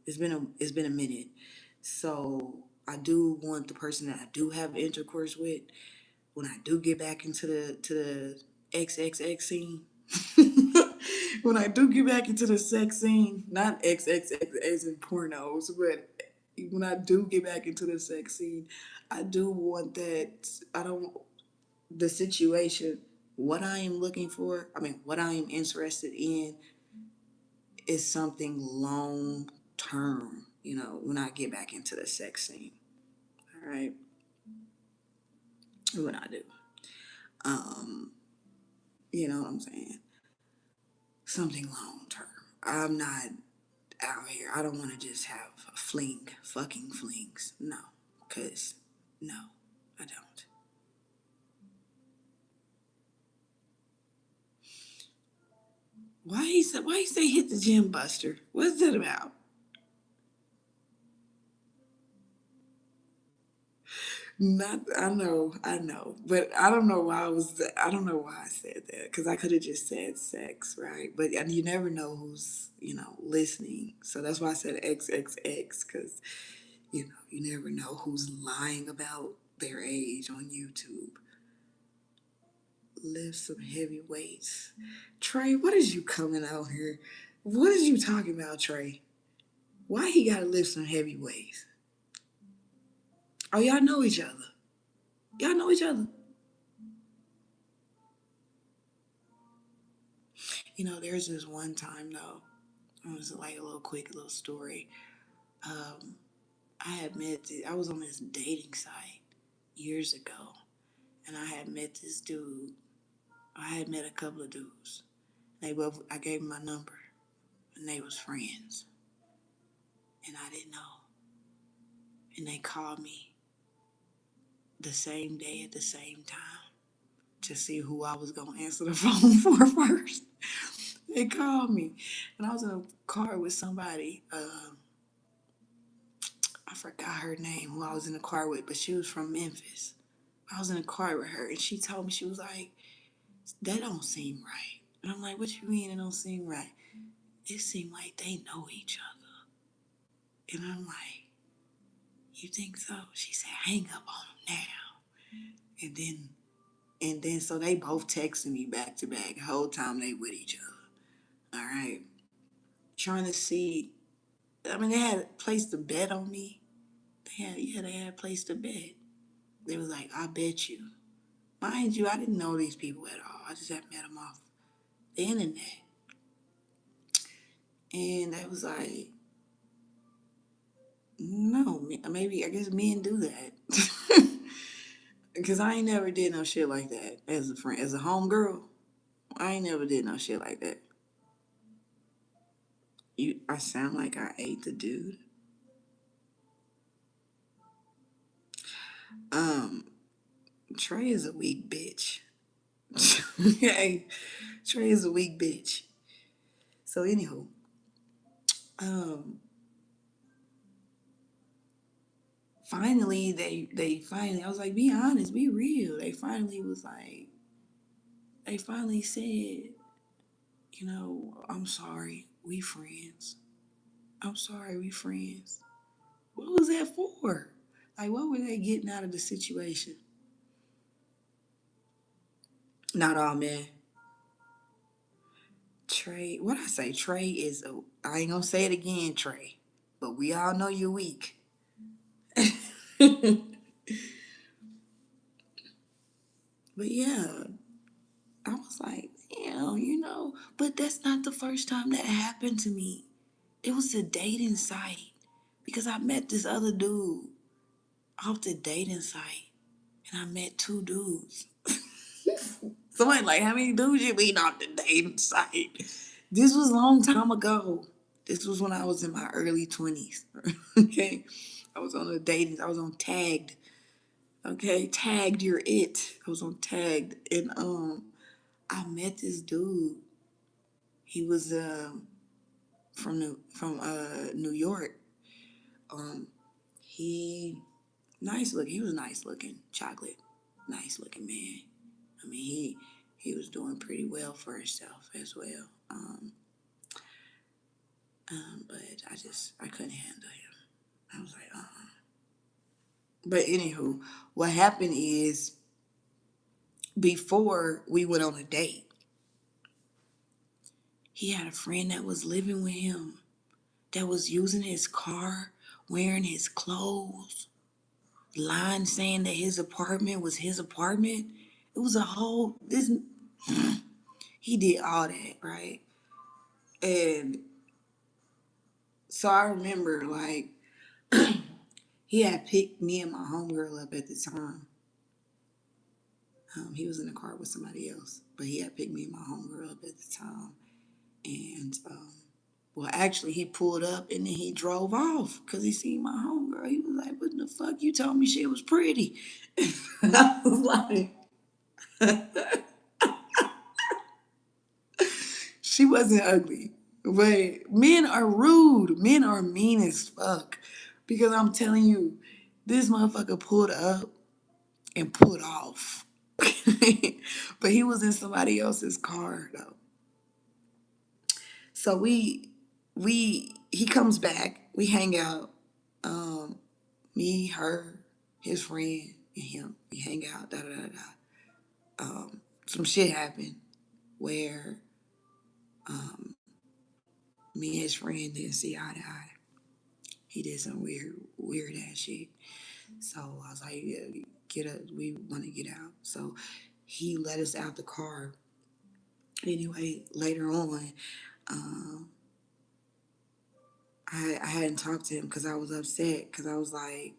it's been a minute. So I do want the person that I do have intercourse with when I do get back into the XXX scene, when I do get back into the sex scene, not XXX in pornos, but when I do get back into the sex scene, I do want that. I don't the situation. What I am looking for, what I am interested in, is something long term. When I get back into the sex scene, all right. When I do, um, you know what I'm saying? Something long term. I'm not out here. I don't want to just have a fucking flings. No, cause no, I don't. Why he say hit the gym buster? What's that about? Not I know, but I don't know why I don't know why I said that because I could have just said sex, right? But you never know who's listening, so that's why I said XXX because you never know who's lying about their age on YouTube. Lift some heavy weights, Trey. What is you coming out here? What is you talking about, Trey? Why he gotta lift some heavy weights? Oh, y'all know each other. Y'all know each other. There's this one time though. It was like a little quick little story. Um, I was on this dating site years ago, and I had met this dude. I had met a couple of dudes. I gave them my number, and they was friends, and I didn't know. And they called me the same day at the same time to see who I was gonna answer the phone for first. They called me, and I was in a car with somebody. I forgot her name, who I was in the car with, but she was from Memphis. I was in a car with her, and she told me, she was like, "That don't seem right." And I'm like, "What you mean it don't seem right?" It seemed like they know each other. And I'm like, "You think so?" She said, "Hang up on them now." And then so they both texted me back to back the whole time they with each other. All right. Trying to see. I mean, they had a place to bet on me. They had a place to bet. They was like, "I bet you." Mind you, I didn't know these people at all. I just had met them off the internet. And I was like, no, maybe I guess men do that. Because I ain't never did no shit like that as a friend, as a homegirl. I ain't never did no shit like that. I sound like I ate the dude. Um, Trey is a weak bitch. Okay, Trey is a weak bitch. So anywho, um, finally they finally I was like, be honest, be real. They finally said, I'm sorry, we friends. I'm sorry, we friends. What was that for? Like, what were they getting out of the situation? Not all men. Trey, what I say? Trey is I ain't gonna say it again, Trey. But we all know you're weak. But yeah, I was like, damn, but that's not the first time that happened to me. It was a dating site because I met this other dude off the dating site, and I met two dudes. Somebody like, how many dudes you meet off the dating site? This was a long time ago. This was when I was in my early 20s. Okay. I was on Tagged. Okay. Tagged, you're it. I was on Tagged. And I met this dude. He was from New York. Um he nice looking. He was nice looking. Chocolate. Nice looking man. I mean he was doing pretty well for himself as well. But I couldn't handle him. I was like, But anywho, what happened is before we went on a date, he had a friend that was living with him that was using his car, wearing his clothes, lying saying that his apartment was his apartment. It was a whole this he did all that, right? And so I remember like he had picked me and my homegirl up at the time. He was in the car with somebody else, but he had picked me and my homegirl up at the time. And well, actually, he pulled up and then he drove off because he seen my homegirl. He was like, "What the fuck? You told me she was pretty." I was like, She wasn't ugly. But men are rude. Men are mean as fuck. Because I'm telling you, this motherfucker pulled up and pulled off. But he was in somebody else's car though. So he comes back, we hang out, um, me, her, his friend, and him. We hang out, da da da da. Some shit happened where me and his friend didn't see eye to eye. He did some weird ass shit. So I was like, yeah, get up, we want to get out. So he let us out the car. Anyway, later on, um, I hadn't talked to him because I was upset because I was like,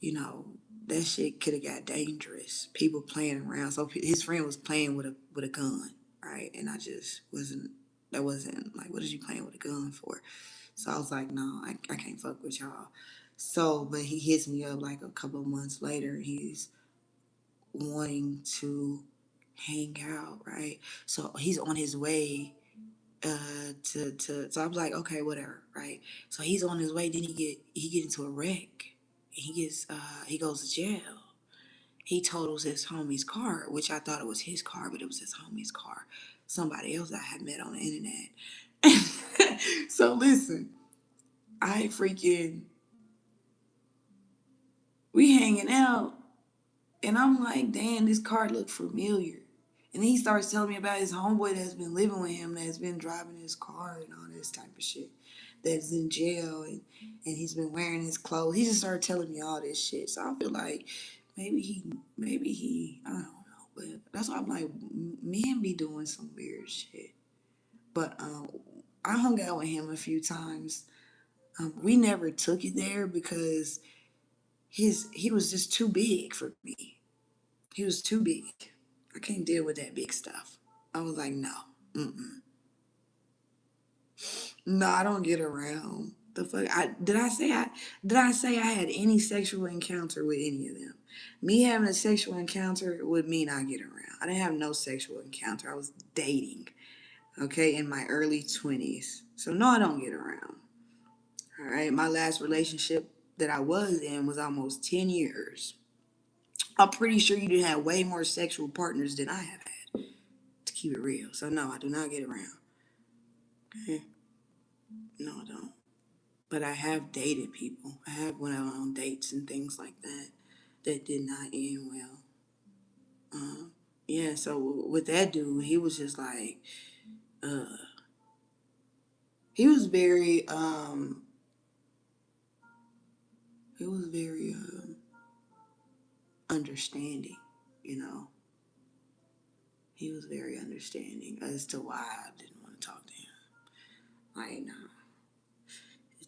you know, that shit could have got dangerous. People playing around. So his friend was playing with a gun, right? And I just wasn't. That wasn't like, what is you playing with a gun for? So I was like, no, I can't fuck with y'all. So, but he hits me up like a couple of months later. He's wanting to hang out, right? So he's on his way to so I was like, okay, whatever, right? So he's on his way, then he get into a wreck. He goes to jail. He totals his homie's car, which I thought it was his car, but it was his homie's car. Somebody else I had met on the internet. So listen, I freaking we hanging out. And I'm like, damn, this car looked familiar. And he starts telling me about his homeboy that's been living with him, that's been driving his car and all this type of shit, that's in jail and he's been wearing his clothes. He just started telling me all this shit. So I feel like maybe he, I don't know. But that's why I'm like, men be doing some weird shit. But I hung out with him a few times. We never took it there because he was just too big for me. He was too big. I can't deal with that big stuff. I was like, no. Mm-mm. No, I don't get around. The fuck? Did I say I had any sexual encounter with any of them? Me having a sexual encounter would mean I get around. I didn't have no sexual encounter. I was dating, okay, in my early 20s. So no, I don't get around. All right. My last relationship that I was in was almost 10 years. I'm pretty sure you did have way more sexual partners than I have had, to keep it real. So no, I do not get around. Okay? No, I don't. But I have dated people. I have went out on dates and things like that that did not end well. Yeah, so with that dude, he was just like, uh, he was very, he was very understanding. You know, he was very understanding as to why I didn't want to talk to him. Like, nah,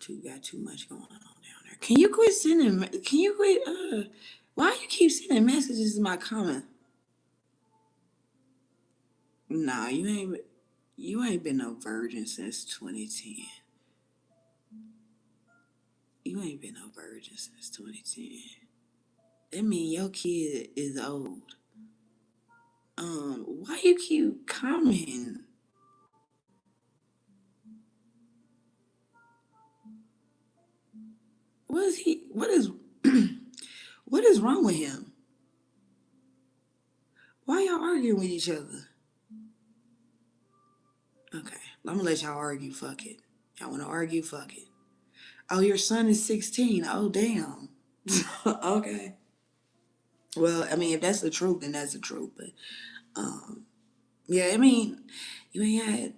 you got too much going on down there. Can you quit sending? Can you quit? Why you keep sending messages in my comment? Nah, you ain't been no virgin since 2010. You ain't been no virgin since 2010. That mean your kid is old. Why you keep commenting? What is he? What is? What is wrong with him? Why y'all arguing with each other? Okay, I'm gonna let y'all argue. Fuck it. Y'all wanna argue? Fuck it. Oh, your son is 16. Oh, damn. Okay. Well, I mean, if that's the truth, then that's the truth. But yeah, I mean, you ain't had,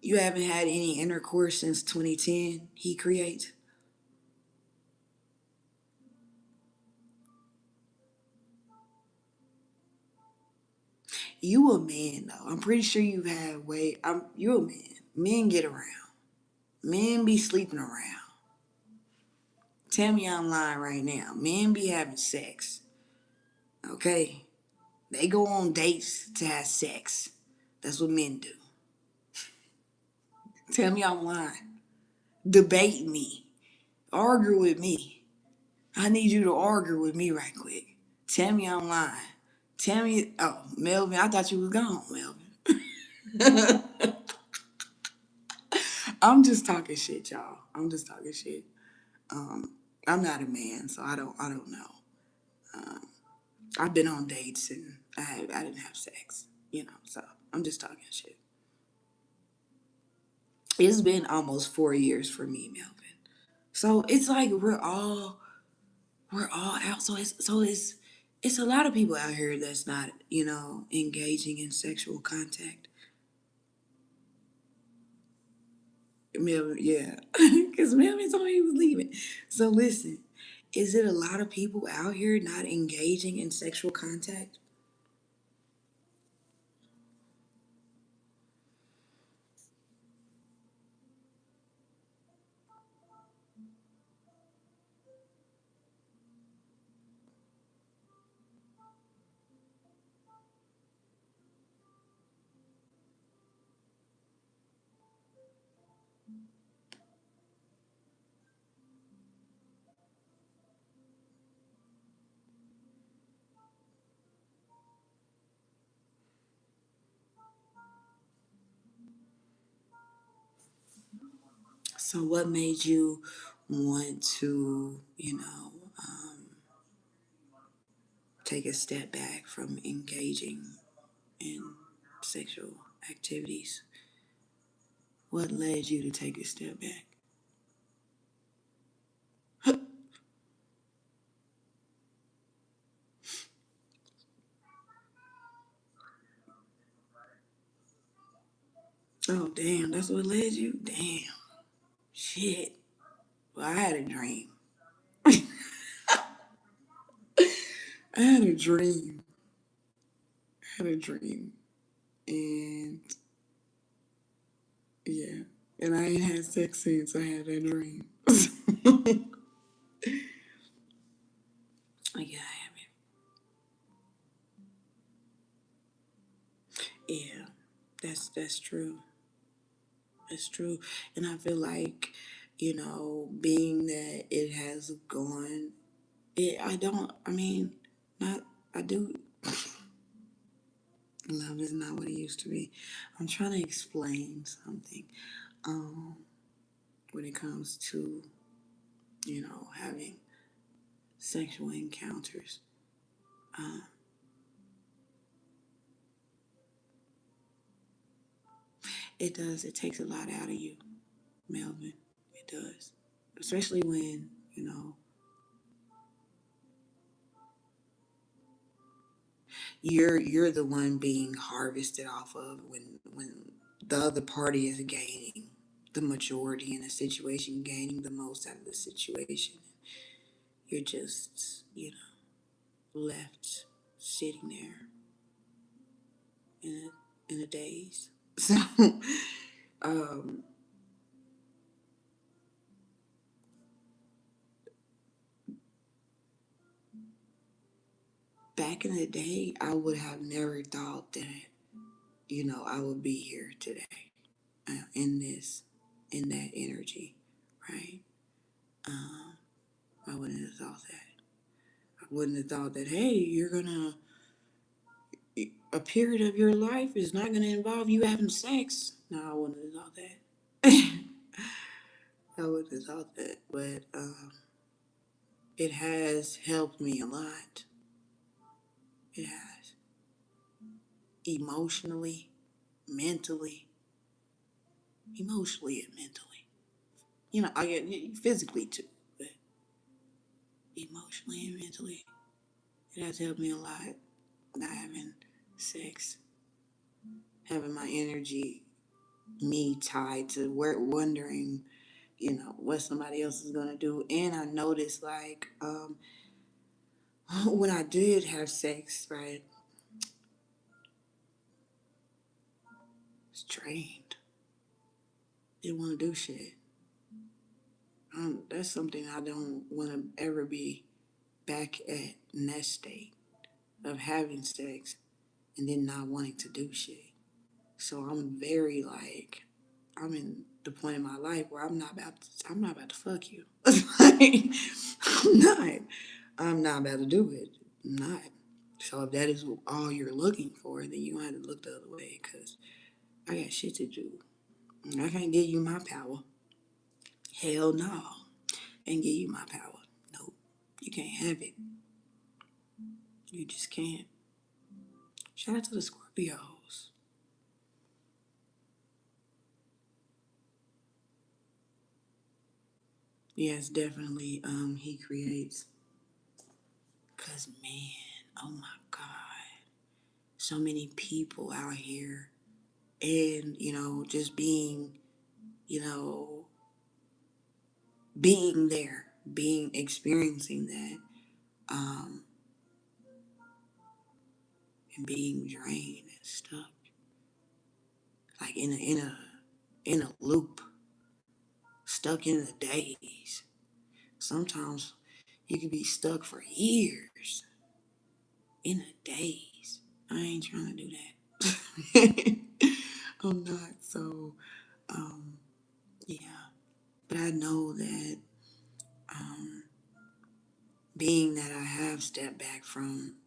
you haven't had any intercourse since 2010. He creates. You a man though. I'm pretty sure you've had way. You a man. Men get around. Men be sleeping around. Tell me I'm lying right now. Men be having sex. Okay, they go on dates to have sex. That's what men do. Tell me I'm lying. Debate me. Argue with me. I need you to argue with me right quick. Tell me I'm lying. Tell me, oh, Melvin, I thought you was gone, Melvin. I'm just talking shit, y'all. I'm just talking shit. Um, I'm not a man, so I don't know. Um, I've been on dates and I didn't have sex, So I'm just talking shit. It's been almost 4 years for me, Melvin. So it's like we're all out. So it's a lot of people out here that's not engaging in sexual contact. Melvin, yeah, because Melvin told me he was leaving. So listen, is it a lot of people out here not engaging in sexual contact? So what made you want to, take a step back from engaging in sexual activities? What led you to take a step back? Oh, damn, that's what led you? Damn. Shit. Well, I had a dream. I had a dream. I had a dream. And yeah. And I ain't had sex since I had that dream. Yeah, I haven't. Yeah. That's true. That's true. And I feel like, being that it has gone, I don't, I mean, not, I do, love is not what it used to be. I'm trying to explain something, um, when it comes to, having sexual encounters. Uh, it does, it takes a lot out of you, Melvin. It does. Especially when, you're the one being harvested off of when the other party is gaining the majority in a situation, gaining the most out of the situation. You're just, left sitting there in a daze. So, um, back in the day, I would have never thought that, I would be here today, in that energy, right? Um, I wouldn't have thought that. I wouldn't have thought that, hey, a period of your life is not gonna involve you having sex. No, I wouldn't have thought that. I wouldn't have thought that, but it has helped me a lot. It has, emotionally, mentally, emotionally and mentally. I get physically too, but emotionally and mentally, it has helped me a lot. Not having sex, having my energy, me tied to wondering, what somebody else is gonna do. And I noticed, like, when I did have sex, right, I was drained. Didn't want to do shit. That's something I don't want to ever be back at, in that state of having sex and then not wanting to do shit. So I'm very, like, I'm in the point in my life where I'm not about to fuck you. Like, I'm not. I'm not about to do it. I'm not. So if that is all you're looking for, then you have to look the other way because I got shit to do. I can't give you my power. Hell no. And give you my power. Nope. You can't have it. You just can't. Shout out to the Scorpios. Yes, definitely. He creates. Cause man, oh my God, so many people out here, and just you know, being there, being experiencing that, um, and being drained and stuck, like in a loop, stuck in the days. Sometimes you could be stuck for years in the days. I ain't trying to do that. I'm not. So, um, yeah. But I know that, um, being that I have stepped back from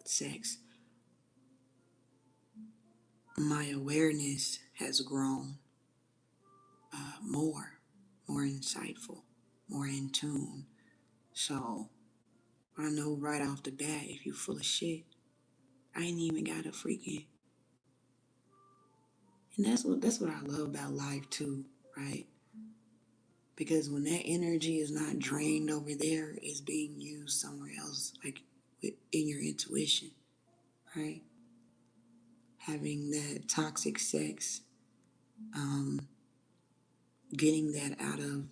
sex, my awareness has grown, more insightful, more in tune. So I know right off the bat, if you full of shit, I ain't even got a freaking. And that's what I love about life too, right? Because when that energy is not drained over there, it's being used somewhere else, like in your intuition, right? Having that toxic sex, um, getting that out of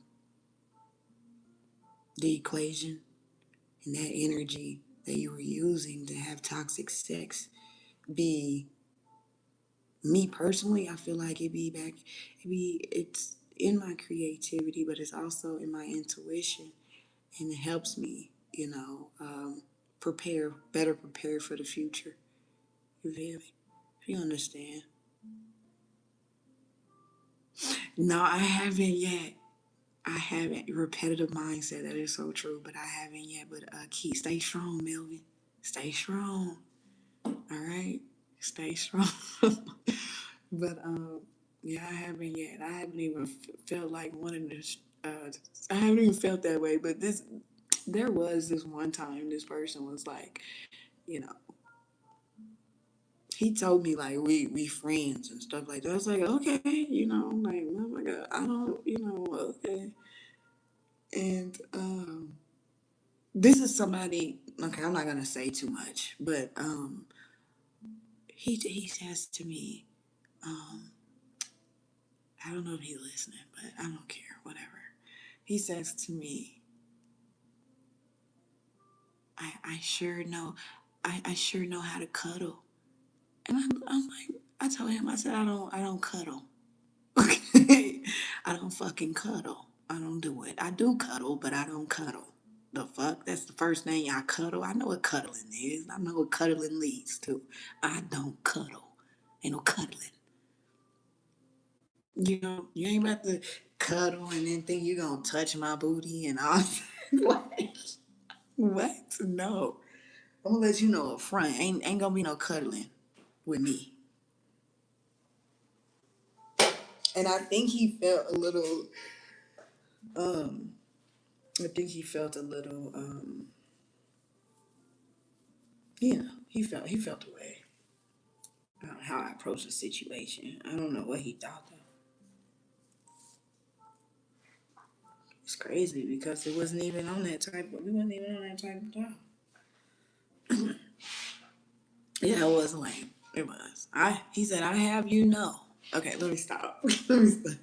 the equation, and that energy that you were using to have toxic sex be, me personally, I feel like it's in my creativity, but it's also in my intuition, and it helps me, prepare for the future. You feel me? If you understand. No, I haven't yet. I haven't. Repetitive mindset. That is so true, but I haven't yet. But stay strong, Melvin. Stay strong. All right, stay strong. But yeah, I haven't yet. I haven't even felt like wanting to. I haven't even felt that way. But there was this one time. This person was like, you know, he told me like we friends and stuff like that. I was like, okay, like, oh my God, I don't, okay. And this is somebody. Okay, I'm not gonna say too much, but he says to me, um, I don't know if he's listening, but I don't care, whatever. He says to me, I sure know, I sure know how to cuddle. And I'm like, I told him, I said, I don't cuddle. Okay. I don't fucking cuddle. I don't do it. I do cuddle, but I don't cuddle. The fuck? That's the first thing I cuddle. I know what cuddling is. I know what cuddling leads to. I don't cuddle. Ain't no cuddling. You ain't about to cuddle and then think you gonna touch my booty and all. Like, what? No. I'm gonna let you know up front. Ain't gonna be no cuddling with me. And I think he felt a little. Um, I think he felt a little. He felt the way how I approached the situation. I don't know what he thought though. It's crazy because it wasn't even on that type. We wasn't even on that type of job. Yeah, it was lame. It was. He said, I have you know. Okay, let me stop. Let me stop.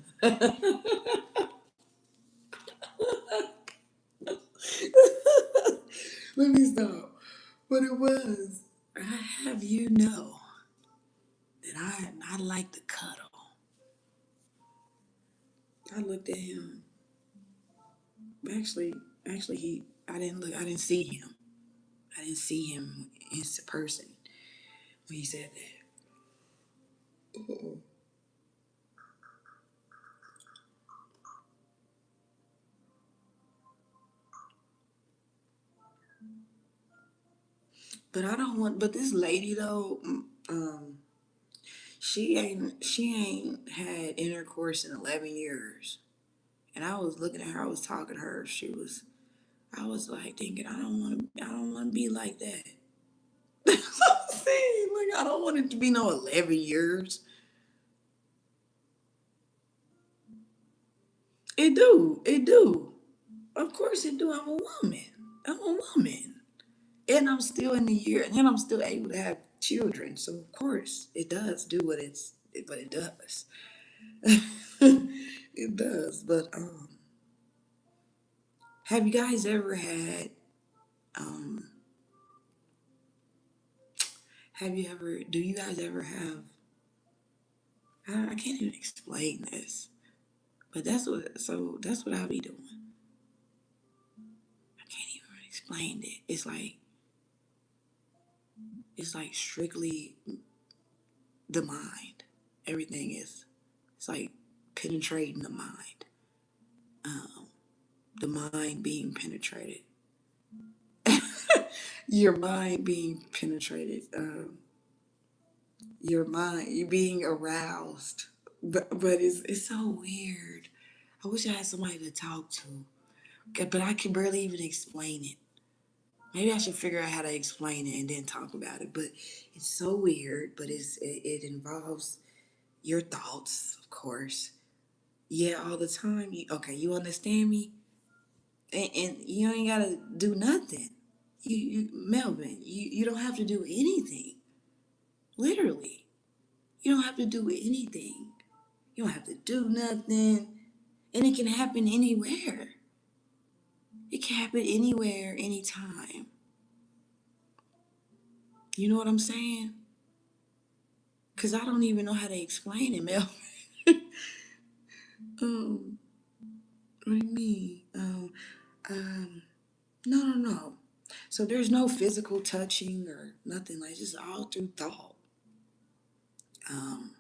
Let me stop. But it was, I have you know that I like to cuddle. I looked at him. Actually, I didn't see him. I didn't see him in person when he said that. Uh-oh. But I don't want. But this lady though, She ain't had intercourse in 11 years. And I was looking at her, I was talking to her. I was like thinking, I don't want to be like that. That's what I'm saying. Like, I don't want it to be no 11 years. It do. Of course it do. I'm a woman. I'm a woman. And I'm still in the year, and I'm still able to have children. So of course it does do what it does. It does. But have you guys ever had um do you guys ever have I can't even explain this. But that's what I be doing. I can't even explain it. It's like strictly the mind. Everything is it's like penetrating the mind. Um, the mind being penetrated. Your mind being penetrated. Your mind you being aroused. But it's so weird. I wish I had somebody to talk to. But I can barely even explain it. Maybe I should figure out how to explain it and then talk about it. But it's so weird. But it involves your thoughts, of course. Yeah, all the time. You understand me, and you ain't gotta do nothing. Melvin, you don't have to do anything. Literally, you don't have to do anything. You don't have to do nothing, and it can happen anywhere. It can happen anywhere, anytime. You know what I'm saying? Cause I don't even know how to explain it, Melvin. um, what do you mean? Um, no, no, no. So there's no physical touching or nothing like just all through thought. Um,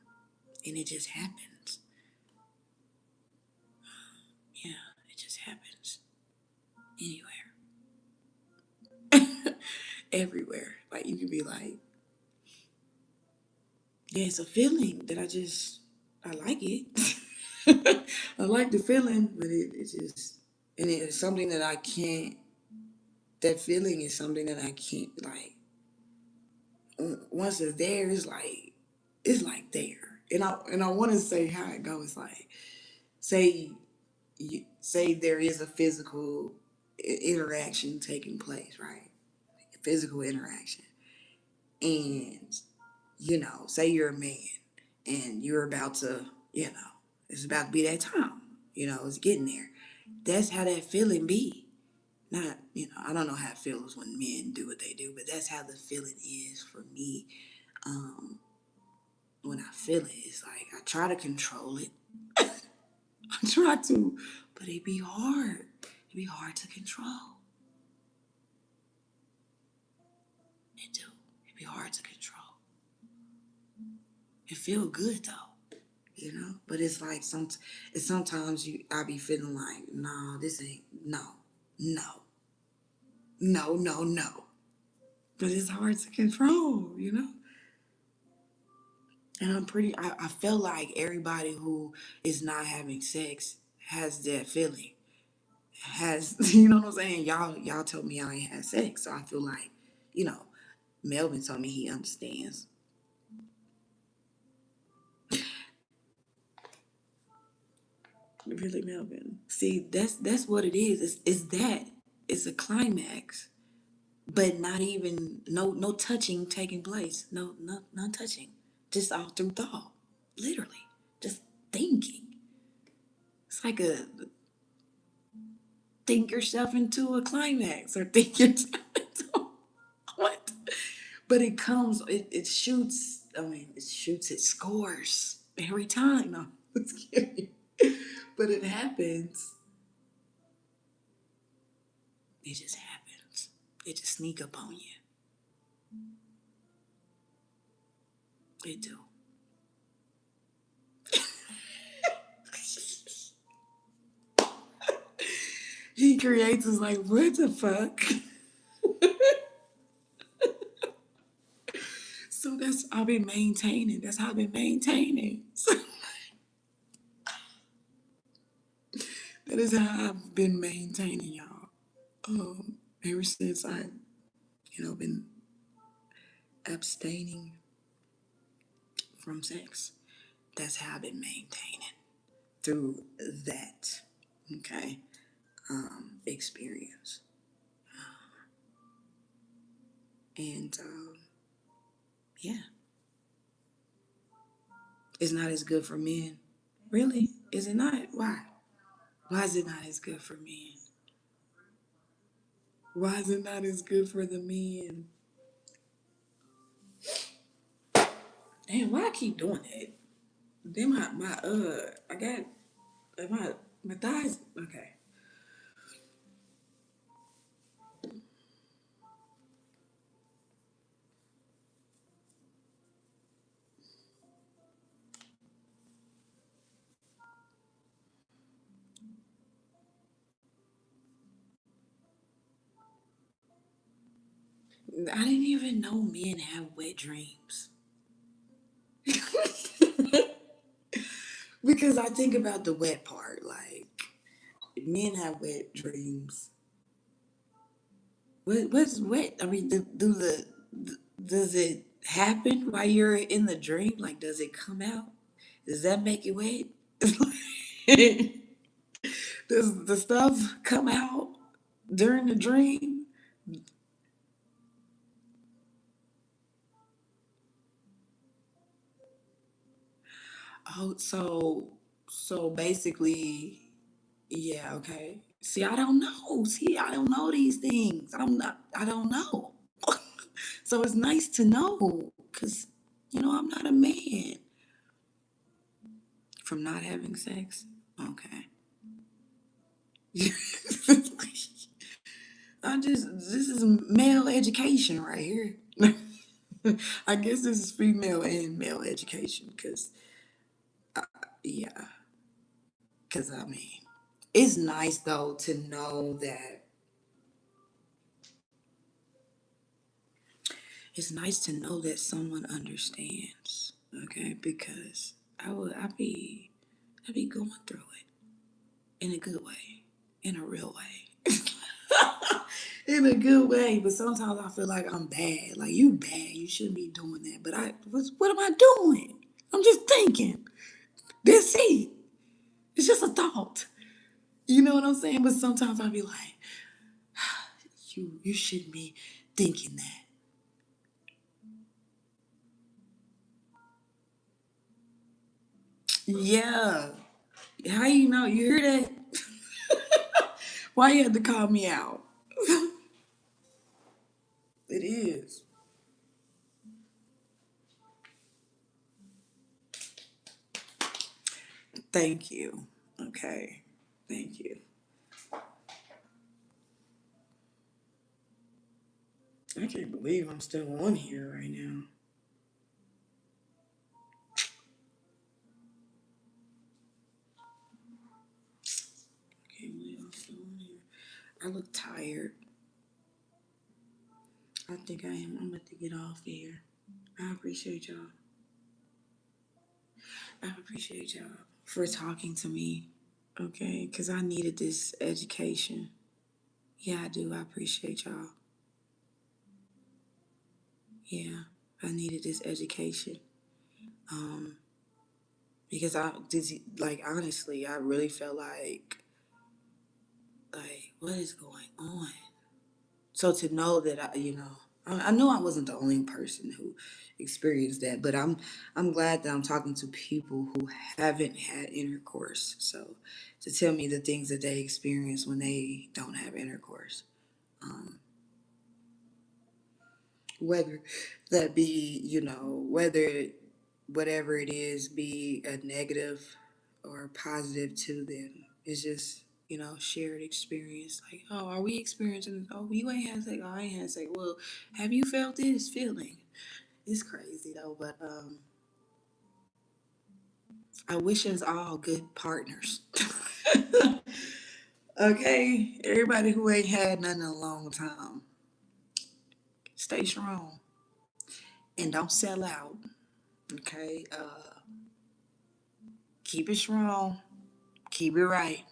and it just happens. Yeah, it just happens anywhere, everywhere. Like you can be like, yeah, it's a feeling that I like it. I like the feeling, but it's just, and it's something that I can't. That feeling is something that I can't like. Once it's there, it's like there. And I want to say how it goes. Like say say there is a physical interaction taking place, right? Physical interaction, and say you're a man and you're about to, it's about to be that time. It's getting there. That's how that feeling be. Not, I don't know how it feels when men do what they do, but that's how the feeling is for me. Um, when I feel it, it's like I try to control it. I try to, but it be hard. It be hard to control. It do. It be hard to control. It feel good though. But it's like it's sometimes I be feeling like, no, this ain't no, no, no, no. But it's hard to control. And I feel like everybody who is not having sex has that feeling. Has you know what I'm saying? Y'all told me y'all ain't had sex, so I feel like, you know, Melvin told me he understands. Really, Melvin. See, that's what it is. It's that. It's a climax. But not even no touching taking place. No touching. Just all through thought. Literally. Just thinking. It's like a think yourself into a climax or think yourself into what? But it shoots, it shoots, it scores every time. No, it's kidding. But it happens. It just happens. It just sneak up on you. It do. He creates us like, what the fuck? So I've been maintaining. That's how I've been maintaining. That is how I've been maintaining, y'all. Ever since I, been abstaining from sex. That's how I've been maintaining through that, okay, experience. And yeah, it's not as good for men. Really? Is it not? Why? Why is it not as good for men? Why is it not as good for the men? Damn, why I keep doing that? Then I got my thighs. Okay. I didn't even know men have wet dreams. Because I think about the wet part, like men have wet dreams. What's wet? I mean, does it happen while you're in the dream? Like, does it come out? Does that make it wet? Does the stuff come out during the dream? Oh, so basically, yeah, okay. See, I don't know. See, I don't know these things. I don't know. So it's nice to know because, I'm not a man from not having sex. Okay. This is male education right here. I guess this is female and male education because, yeah, because I mean, it's nice though to know that someone understands. Okay, because I'd be going through it in a good way, in a real way. In a good way, but sometimes I feel like I'm bad. Like you bad, you shouldn't be doing that. But what am I doing? I'm just thinking. That's it. It's just a thought. You know what I'm saying? But sometimes I'll be like, you shouldn't be thinking that. Yeah. How you know? You hear that? Why you had to call me out? It is. Thank you. Okay. Thank you. I can't believe I'm still on here right now. I can't believe I'm still on here. I look tired. I think I am. I'm about to get off here. I appreciate y'all. I appreciate y'all for talking to me. Okay, because I needed this education. Yeah, I do. I appreciate y'all. Yeah, I needed this education. Um, because like honestly, I really felt like what is going on. So to know that I know I wasn't the only person who experienced that, but I'm glad that I'm talking to people who haven't had intercourse. So to tell me the things that they experience when they don't have intercourse, um, whether that be whether whatever it is be a negative or positive to them, it's just shared experience. Like, oh, are we experiencing this? Oh, you ain't had sex. Oh, I ain't had sex. Well, have you felt this feeling? It's crazy though, but I wish us all good partners. Okay, everybody who ain't had nothing in a long time, stay strong. And don't sell out. Okay? Keep it strong. Keep it right.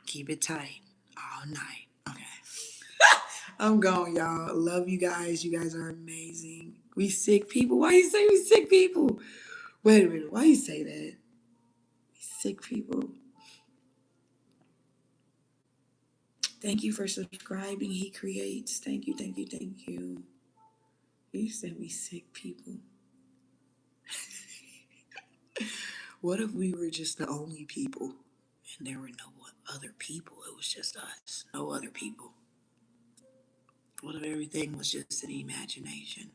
Keep it tight. All night. Okay. I'm gone, y'all. Love you guys. You guys are amazing. We sick people. Why you say we sick people? Wait a minute. Why you say that? We sick people. Thank you for subscribing. He creates. Thank you, thank you, thank you. You said we sick people. What if we were just the only people and there were no other people? It was just us, no other people. What if everything was just an imagination?